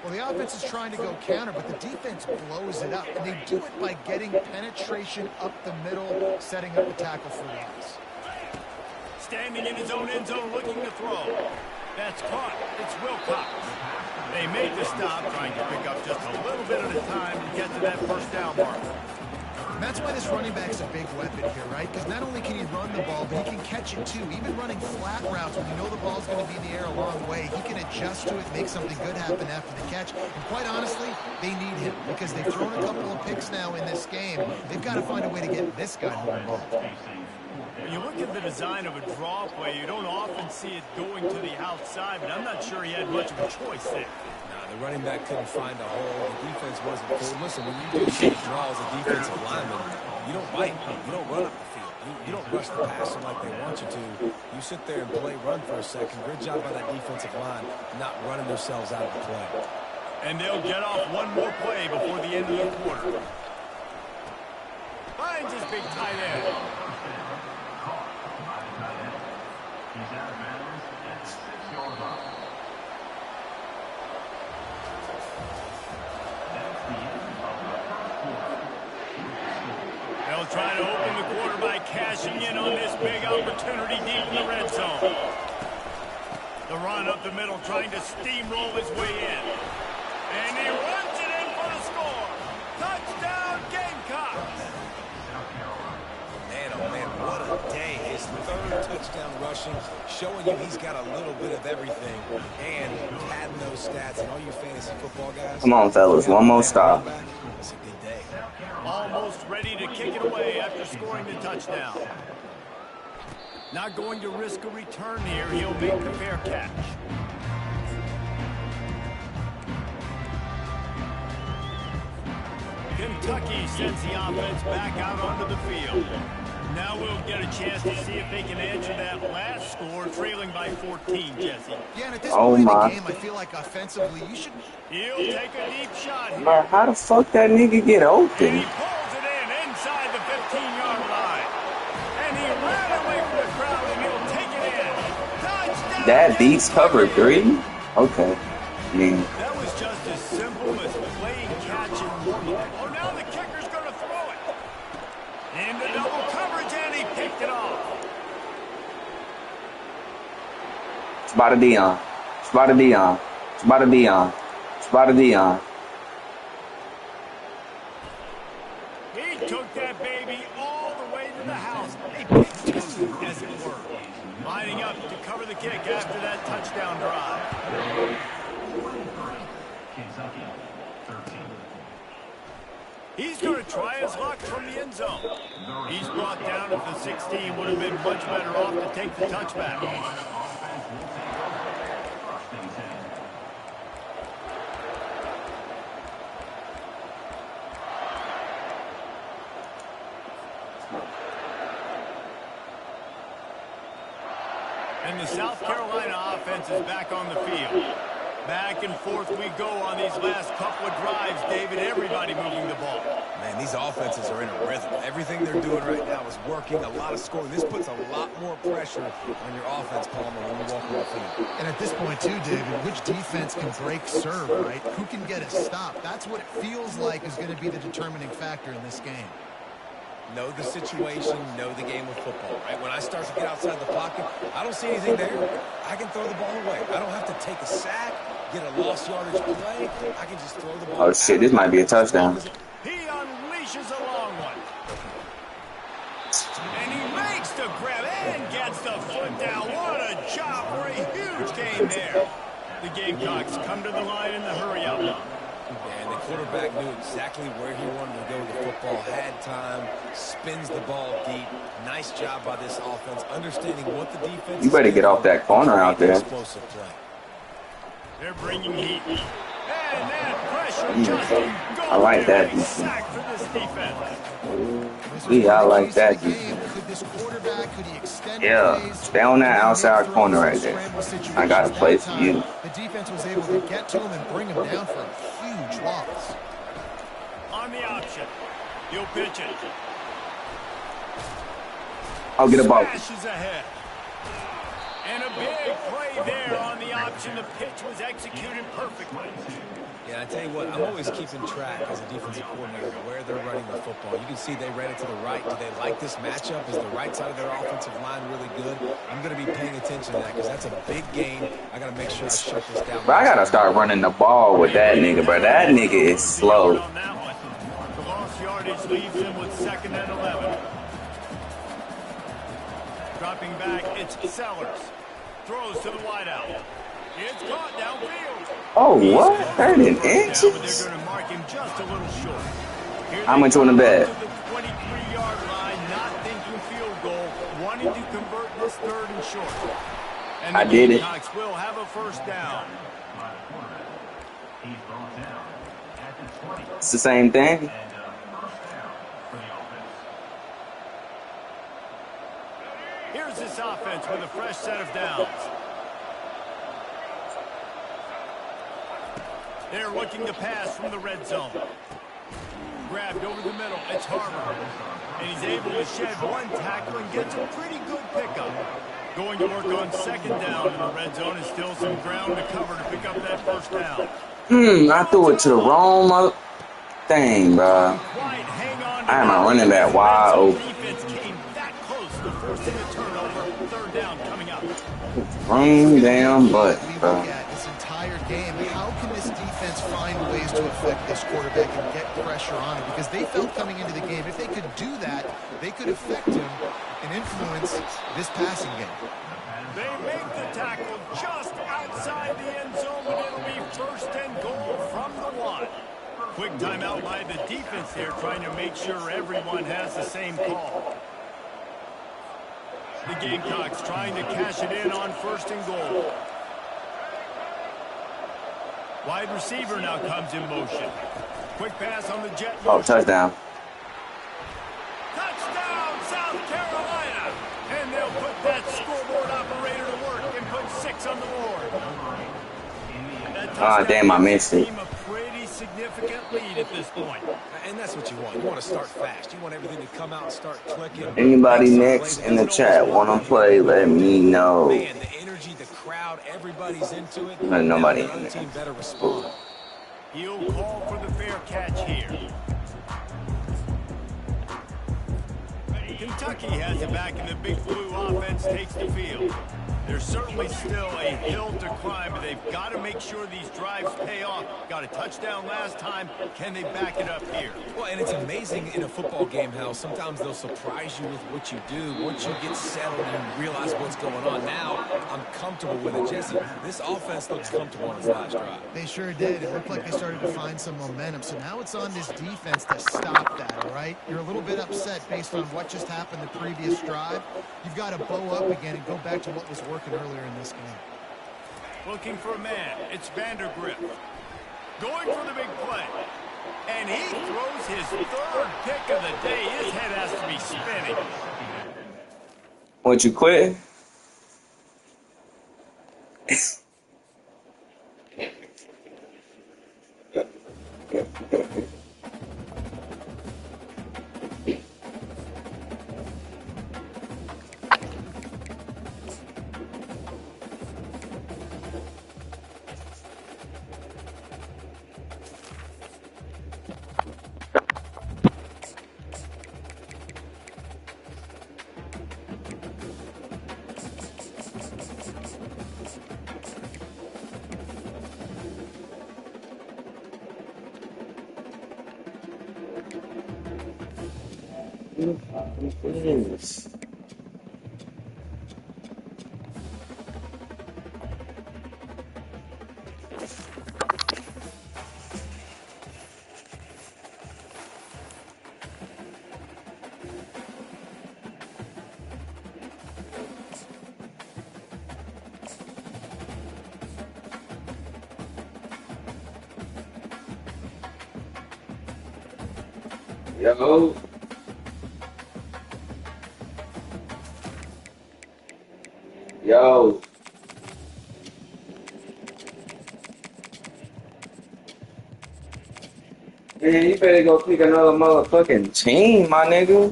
Well, the offense is trying to go counter, but the defense blows it up. And they do it by getting penetration up the middle, setting up the tackle for loss. Standing in his own end zone looking to throw. That's caught. It's Wilcox. They made the stop, trying to pick up just a little bit at a time to get to that first down mark. And that's why this running back's a big weapon here, right? Because not only can he run the ball, but he can catch it too. Even running flat routes when you know the ball's going to be in the air a long way, he can adjust to it, make something good happen after the catch. And quite honestly, they need him because they've thrown a couple of picks now in this game. They've got to find a way to get this guy more involved. When you look at the design of a draw play, you don't often see it going to the outside, but I'm not sure he had much of a choice there. The running back couldn't find a hole. The defense wasn't full. Listen, when you do short draws, a defensive lineman, you don't bite. You don't run up the field. You don't rush the passer like they want you to. You sit there and play run for a second. Good job by that defensive line not running themselves out of the play. And they'll get off one more play before the end of the quarter. Finds his big tight end. He's out of bounds at 6 yards out. They'll try to open the quarter by cashing in on this big opportunity deep in the red zone. The run up the middle, trying to steamroll his way in. And he runs it in for the score. Touchdown, Gamecocks. Man, oh man, what a day. His third touchdown rushing, showing you he's got a little bit of everything. And padding those stats, and all you fantasy football guys. Come on, fellas, one more stop. It's a good day. Almost ready to kick it away after scoring the touchdown. Not going to risk a return here. He'll make the fair catch. Kentucky sends the offense back out onto the field. Now we'll get a chance to see if they can answer that last score, trailing by 14, Jesse. Yeah, and at this point in the game, I feel like offensively, you should... He'll take a deep shot here. Bro, how the fuck that nigga get And open? he pulls it in inside the 15-yard line. And he ran away from the crowd, and he'll take it in. Touchdown! That beats cover 3? Okay. Yeah. That was just as simple as playing catch and warm-up. Oh, now the kicker's going to throw it. Into double coverage, and he picked it off. Spotted Dion. Spotted Dion. Spotted Dion. Spotted Dion. He took that baby all the way to the house. A big two, as it were. Lining up to cover the kick after that touchdown drive. Kentucky, 13. He's going to try his luck from the end zone. He's brought down at the 16. Would have been much better off to take the touchback. And the South Carolina offense is back on the field. Back and forth we go on these last couple of drives, David. Everybody moving the ball. Man, these offenses are in a rhythm. Everything they're doing right now is working. A lot of scoring. This puts a lot more pressure on your offense, Palmer, when you walk on the field. And at this point, too, David, which defense can break serve, right? Who can get a stop? That's what it feels like is going to be the determining factor in this game. Know the situation, know the game of football, right? When I start to get outside the pocket, I don't see anything there. I can throw the ball away. I don't have to take a sack, get a lost yardage play. I can just throw the ball. Oh shit, this might be a touchdown. He unleashes a long one. And he makes the grab and gets the foot down. What a job for a huge gain there. The Gamecocks come to the line in the hurry-up. And the quarterback knew exactly where he wanted to go with the football, had time, spins the ball deep. Nice job by this offense, understanding what the defense You better get off that corner out there. Explosive play. They're bringing heat. And that pressure just I like that. Sack for this defense. Yeah, I like that. Yeah, stay on that outside corner right there. I got a play for you. The defense was able to get to him and bring him down for a huge loss. On the option, he'll pitch it. I'll get a ball. Smashes ahead. And a big play there on the option. The pitch was executed perfectly. Yeah, I tell you what, I'm always keeping track as a defensive coordinator where they're running the football. You can see they ran it to the right. Do they like this matchup? Is the right side of their offensive line really good? I'm going to be paying attention to that because that's a big game. I got to make sure I shut this down. But I got to start running the ball with that nigga, bro. That nigga is slow. The lost yardage leaves him with 2nd and 11. Dropping back, it's Sellers. Throws to the wideout. It's caught downfield. Oh, what? 30 inches? They're going to mark him just a little short. How much on the bet? To the 23-yard line, not thinking field goal, wanting to convert this 3rd and short. And I did it. Gamecocks will have a 1st down. He's brought down at the 20. It's the same thing. And 1st down for the offense. Here's this offense with a fresh set of downs. They're looking to pass from the red zone. Grabbed over the middle. It's Harper. And he's able to shed one tackle and gets a pretty good pickup. Going to work on 2nd down in the red zone. Is still some ground to cover to pick up that 1st down. I threw it to the wrong thing, bro. I am a running back wide open. Defense came that close to forcing a turnover. 3rd down coming up. Wrong damn butt, bro. This entire game, how can this defense find ways to affect this quarterback and get pressure on him? Because they felt coming into the game, if they could do that, they could affect him and influence this passing game. They make the tackle just outside the end zone, but it'll be 1st and goal from the 1. Quick timeout by the defense there, trying to make sure everyone has the same call. The Gamecocks trying to cash it in on 1st and goal. Wide receiver now comes in motion. Quick pass on the jet. Oh, touchdown. Touchdown, South Carolina. And they'll put that scoreboard operator to work and put 6 on the board. Ah, damn, I missed it. A pretty significant lead at this point. And that's what you want. You want to start fast. You want everything to come out and start clicking. Anybody next in the chat want to play, let me know. Man, the energy, the crowd, everybody's into it. There's nobody the in other there. team better respond. He'll call for the fair catch here. Kentucky has it back, and the Big Blue offense takes the field. There's certainly still a hill to climb, but they've got to make sure these drives pay off. Got a touchdown last time. Can they back it up here? Well, and it's amazing in a football game how sometimes they'll surprise you with what you do. Once you get settled and realize what's going on, now I'm comfortable with it. Jesse, this offense looks comfortable on his last drive. They sure did. It looked like they started to find some momentum. So now it's on this defense to stop that, all right? You're a little bit upset based on what just happened the previous drive. You've got to bow up again and go back to what was working earlier in this game. Looking for a man. It's Vandergrift. Going for the big play. And he throws his 3rd pick of the day. His head has to be spinning. Want you quit? Yes. Yo. Yo. Man, you better go pick another motherfucking team, my nigga.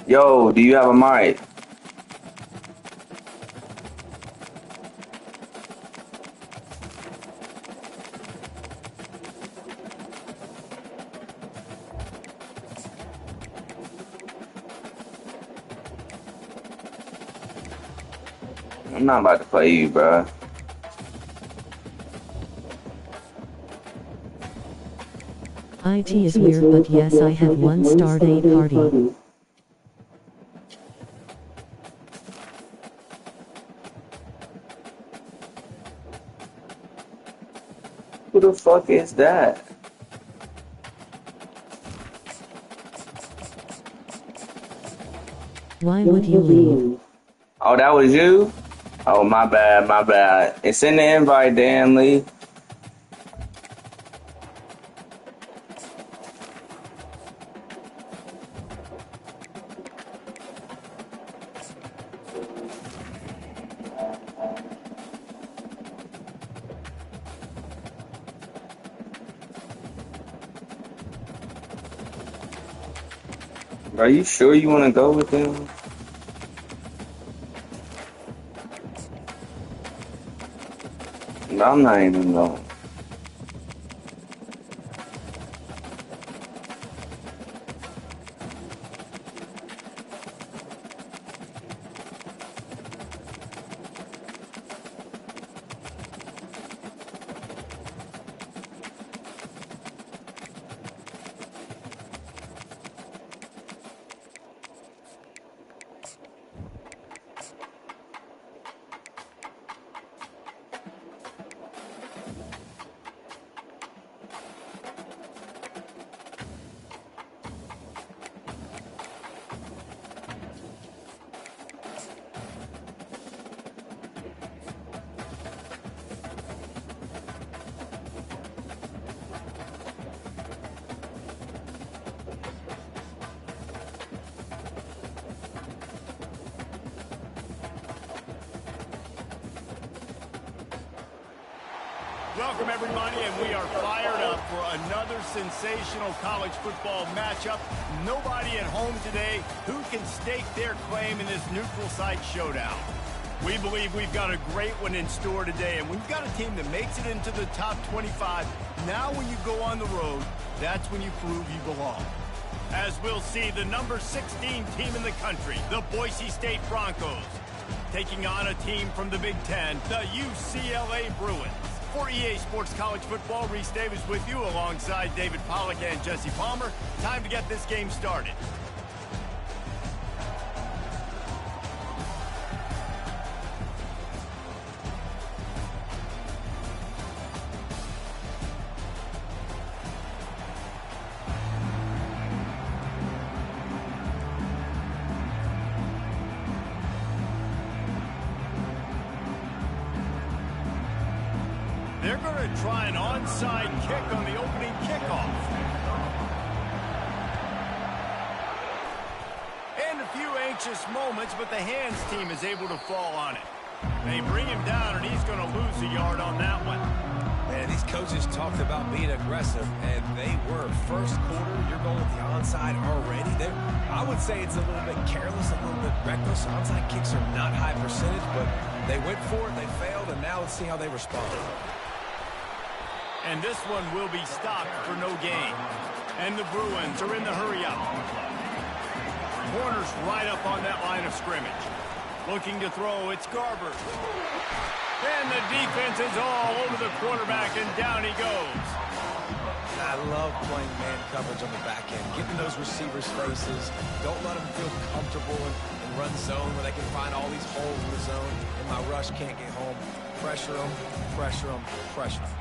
Yo, do you have a mic? I'm not about to play you, bro. IT is weird, but yes, I have one star day party. Who the fuck is that? Why would you leave? Oh, that was you? Oh, my bad, my bad. It's in the invite, Dan Lee. Are you sure you want to go with them? I'm not even going. Welcome, everybody, and we are fired up for another sensational college football matchup. Nobody at home today who can stake their claim in this neutral site showdown. We believe we've got a great one in store today, and we've got a team that makes it into the top 25. Now when you go on the road, that's when you prove you belong. As we'll see, the number 16 team in the country, the Boise State Broncos, taking on a team from the Big Ten, the UCLA Bruins. For EA Sports College Football, Reese Davis with you alongside David Pollack and Jesse Palmer. Time to get this game started. They're going to try an onside kick on the opening kickoff. And a few anxious moments, but the hands team is able to fall on it. They bring him down, and he's going to lose a yard on that one. Man, these coaches talked about being aggressive, and they were. First quarter, you're going with the onside already. I would say it's a little bit careless, a little bit reckless. Onside kicks are not high percentage, but they went for it, they failed, and now let's see how they respond. And this one will be stopped for no gain. And the Bruins are in the hurry-up. Corners right up on that line of scrimmage. Looking to throw, it's Garber. And the defense is all over the quarterback, and down he goes. I love playing man coverage on the back end. Get in those receivers' faces. Don't let them feel comfortable and run zone where they can find all these holes in the zone, and my rush can't get home. Pressure them, pressure them, pressure them.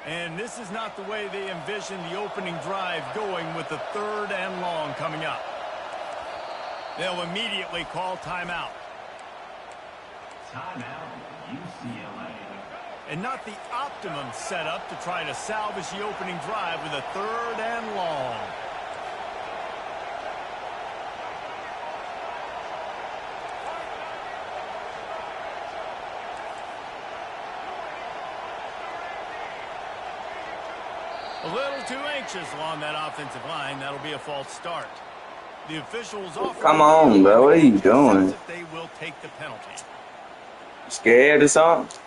And this is not the way they envisioned the opening drive going with the 3rd and long coming up. They'll immediately call timeout. Timeout, UCLA. And not the optimum setup to try to salvage the opening drive with a 3rd and long. A little too anxious along that offensive line. That'll be a false start. The officials offer. Come on, bro. What are you doing? They will take the penalty. Scared or something?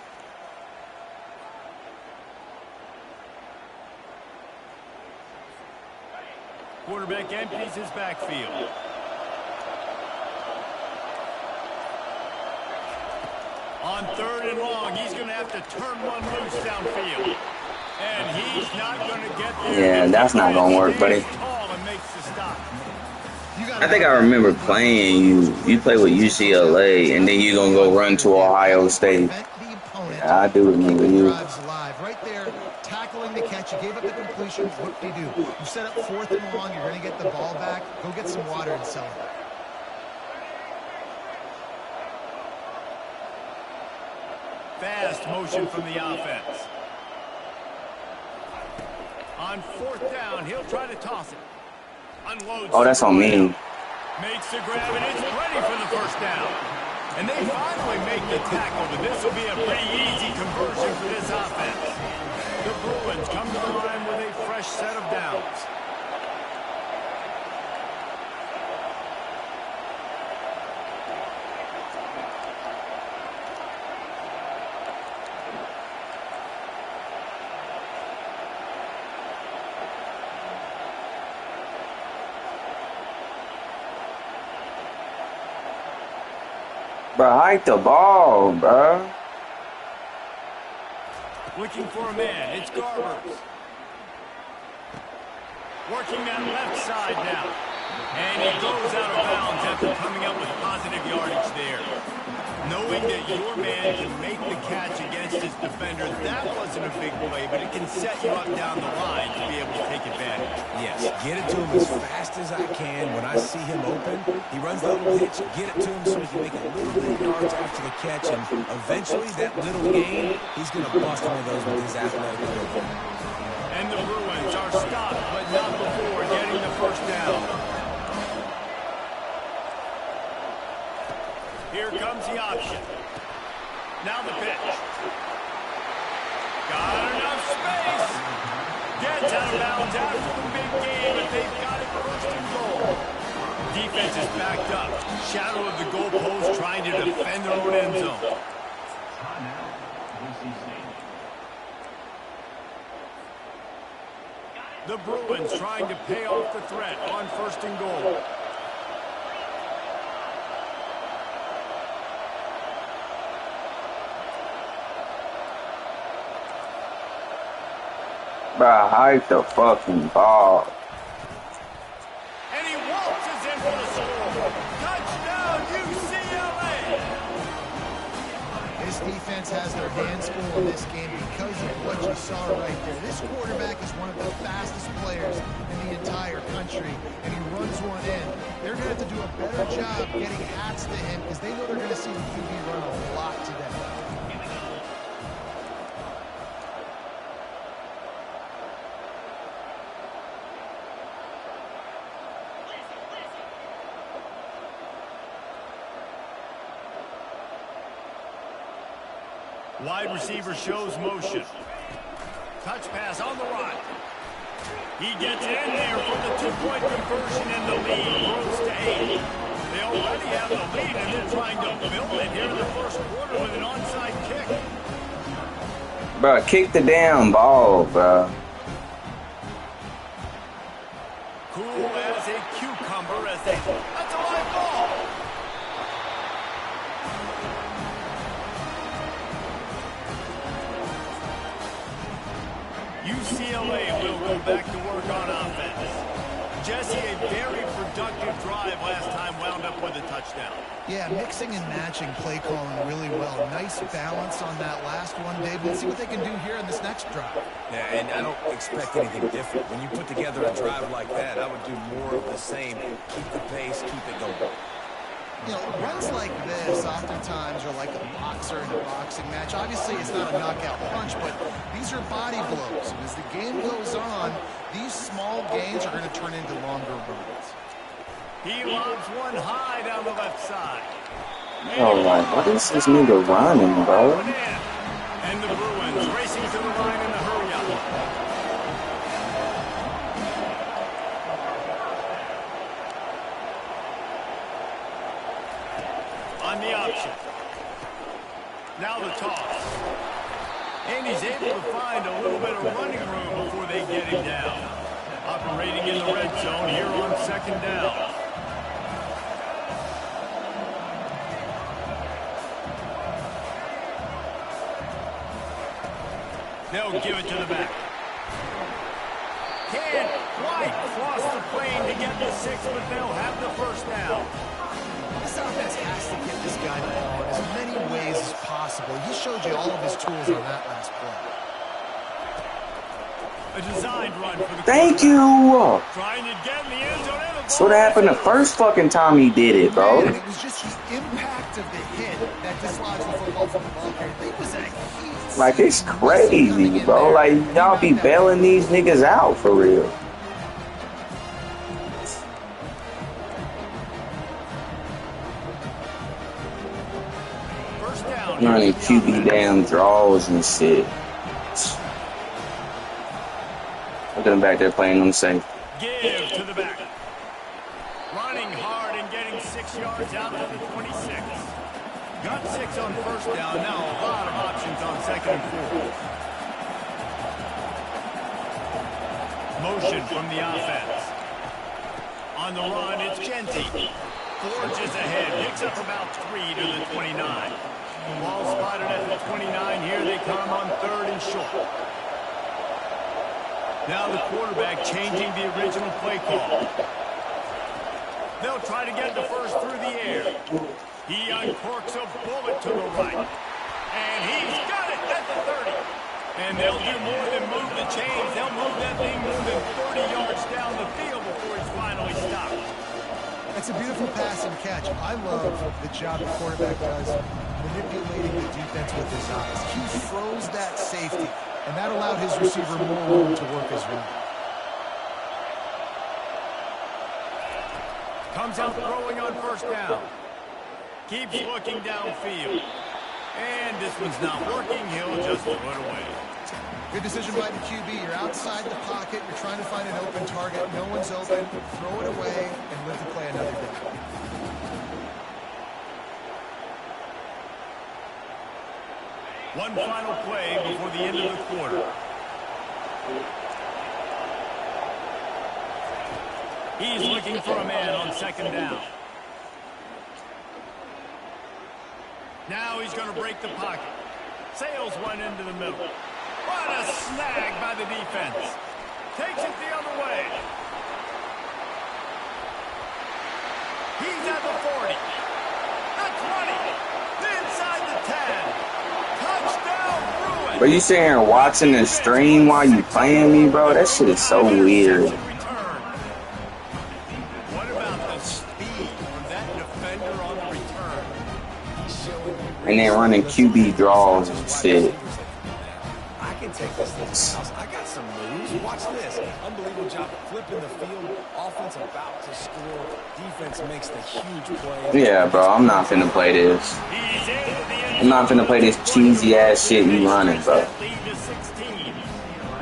Quarterback empties his backfield. On 3rd and long, he's going to have to turn one loose downfield. And he's not going to get there. Yeah, that's not going to work, buddy. I think I remember playing you. You play with UCLA, and then you're going to go run to Ohio State. Yeah, I do remember you. Right there, tackling the catch. You gave up the completion. What do? You set up 4th and long. You're going to get the ball back. Go get some water and celebrate. Fast motion from the offense. On 4th down, he'll try to toss it. Unloads. Oh, that's on me. Makes the grab, and it's ready for the 1st down. And they finally make the tackle, but this will be a pretty easy conversion for this offense. The Bruins come to the line with a fresh set of downs. Bro, hike the ball, bro. Looking for a man. It's Garbers. Working that left side now. And he goes out of bounds after coming up with positive yardage there. Knowing that your man can make the catch against his defender, that wasn't a big play, but it can set you up down the line to be able to take advantage. Yes, get it to him as fast as I can. When I see him open, he runs the little hitch, get it to him so he can make a little bit of yards after the catch, and eventually that little gain, he's going to bust one of those with his athletic ability. And the Bruins are stopped, but not before getting the 1st down. Here comes the option. Now the pitch. Got enough space. Gets out of bounds after the big game, but they've got it 1st and goal. Defense is backed up. Shadow of the goalpost trying to defend their own end zone. The Bruins trying to pay off the threat on 1st and goal. Bro, hike the fucking ball. And he waltzes in for the score. Touchdown, UCLA! This defense has their hands full in this game because of what you saw right there. This quarterback is one of the fastest players in the entire country, and he runs one in. They're going to have to do a better job getting hats to him because they know they're going to see the QB run a lot today. Wide receiver shows motion. Touch pass on the right. He gets in there for the 2-point conversion, and the lead grows to 8. They already have the lead, and they're trying to build it here in the 1st quarter with an onside kick. Bro, kick the damn ball, bro. Cool as a cucumber as they... That's a live ball. UCLA will go back to work on offense. Jesse, a very productive drive last time wound up with a touchdown. Yeah, mixing and matching play calling really well. Nice balance on that last one, Dave. Let's see what they can do here in this next drive. Yeah, and I don't expect anything different. When you put together a drive like that, I would do more of the same. Keep the pace, keep it going. You know, runs like this oftentimes are like a boxer in a boxing match. Obviously, it's not a knockout punch, but these are body blows. And as the game goes on, these small gains are going to turn into longer runs. He lobs one high down the left side. Oh, like, what is this nigga running, bro? And the Bruins racing to the line in the hurry-up. On the option. Now the toss. And he's able to find a little bit of running room before they get him down. Operating in the red zone here on second down. They'll give it to the back. Can't quite cross the plane to get the 6, but they'll have the first down. This offense has to get this guy the ball in as many ways as possible. He showed you all of his tools on that last play. A designed run for the Thank you. Trying to get in the end zone. That's what happened the first fucking time he did it, bro. Man, it was just the impact of the hit that dislodged the football from the ball carrier. It was a heat. Like, it's crazy, bro. Like, y'all be bailing these niggas out for real. First down. Running QB damn draws and shit. Look at him back there playing on the safety. Give to the back. Running hard and getting 6 yards out to the 26. Got 6 on first down. Now a lot of options on second and 4. Motion from the offense. On the run, it's Genty. Forges ahead. Picks up about 3 to the 29. Ball spotted at the 29. Here they come on 3rd and short. Now the quarterback changing the original play call. They'll try to get the first through the air. He uncorks a bullet to the right. And he's got it at the 30. And they'll do more than move the chains. They'll move that thing more than 30 yards down the field before he's finally stopped. It's a beautiful pass and catch. I love the job the quarterback does manipulating the defense with his eyes. He froze that safety, and that allowed his receiver more room to work his run. Comes out throwing on first down. Keeps looking downfield. And this one's not working. He'll just throw it away. Good decision by the QB. You're outside the pocket. You're trying to find an open target. No one's open. Throw it away and live to play another day. One final play before the end of the quarter. He's looking for a man on second down. Now he's going to break the pocket. Sails one into the middle. What a snag by the defense. Takes it the other way. He's at the 40. The 20. Inside the 10. Touchdown, Bruins. Bro, you sitting here watching the stream while you playing me, bro? That shit is so weird. What about the speed from that defender on the return? And then running QB draws and shit. I can take this to the house. I got some moves. Watch this. Unbelievable job flipping the field. Offense about to score. Defense makes the huge play. Yeah, bro, I'm not finna play this. I'm not finna play this cheesy ass shit you running, bro.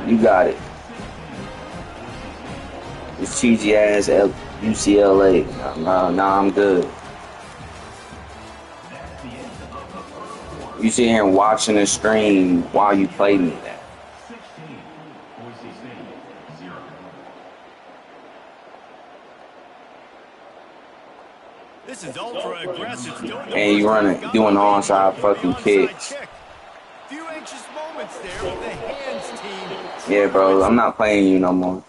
You got it. This cheesy ass UCLA. Nah, I'm good. You sit here and watching the stream while you play me that. This is ultra aggressive. And you doing onside fucking kicks. Few anxious moments there with the hands team. Yeah, bro, I'm not playing you no more.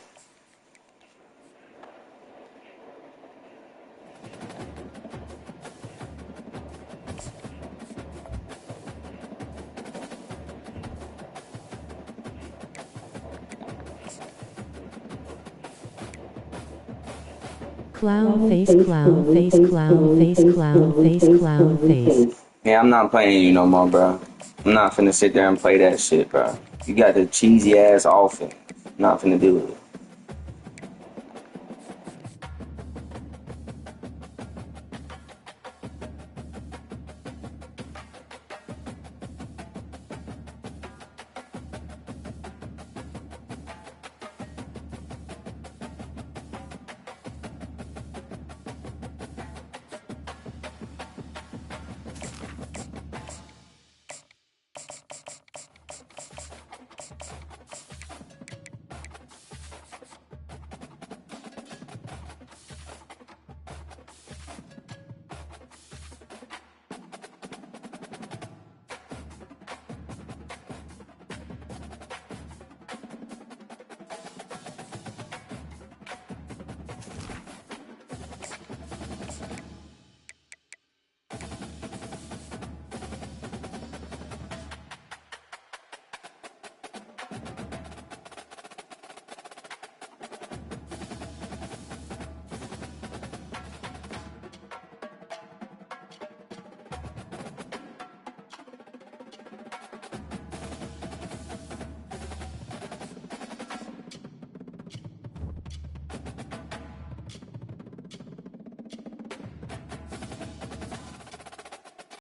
Clown face, clown face, clown face, clown face, clown face. Yeah, I'm not playing you no more, bro. I'm not finna sit there and play that shit, bro. You got the cheesy ass offense. I'm not finna do it.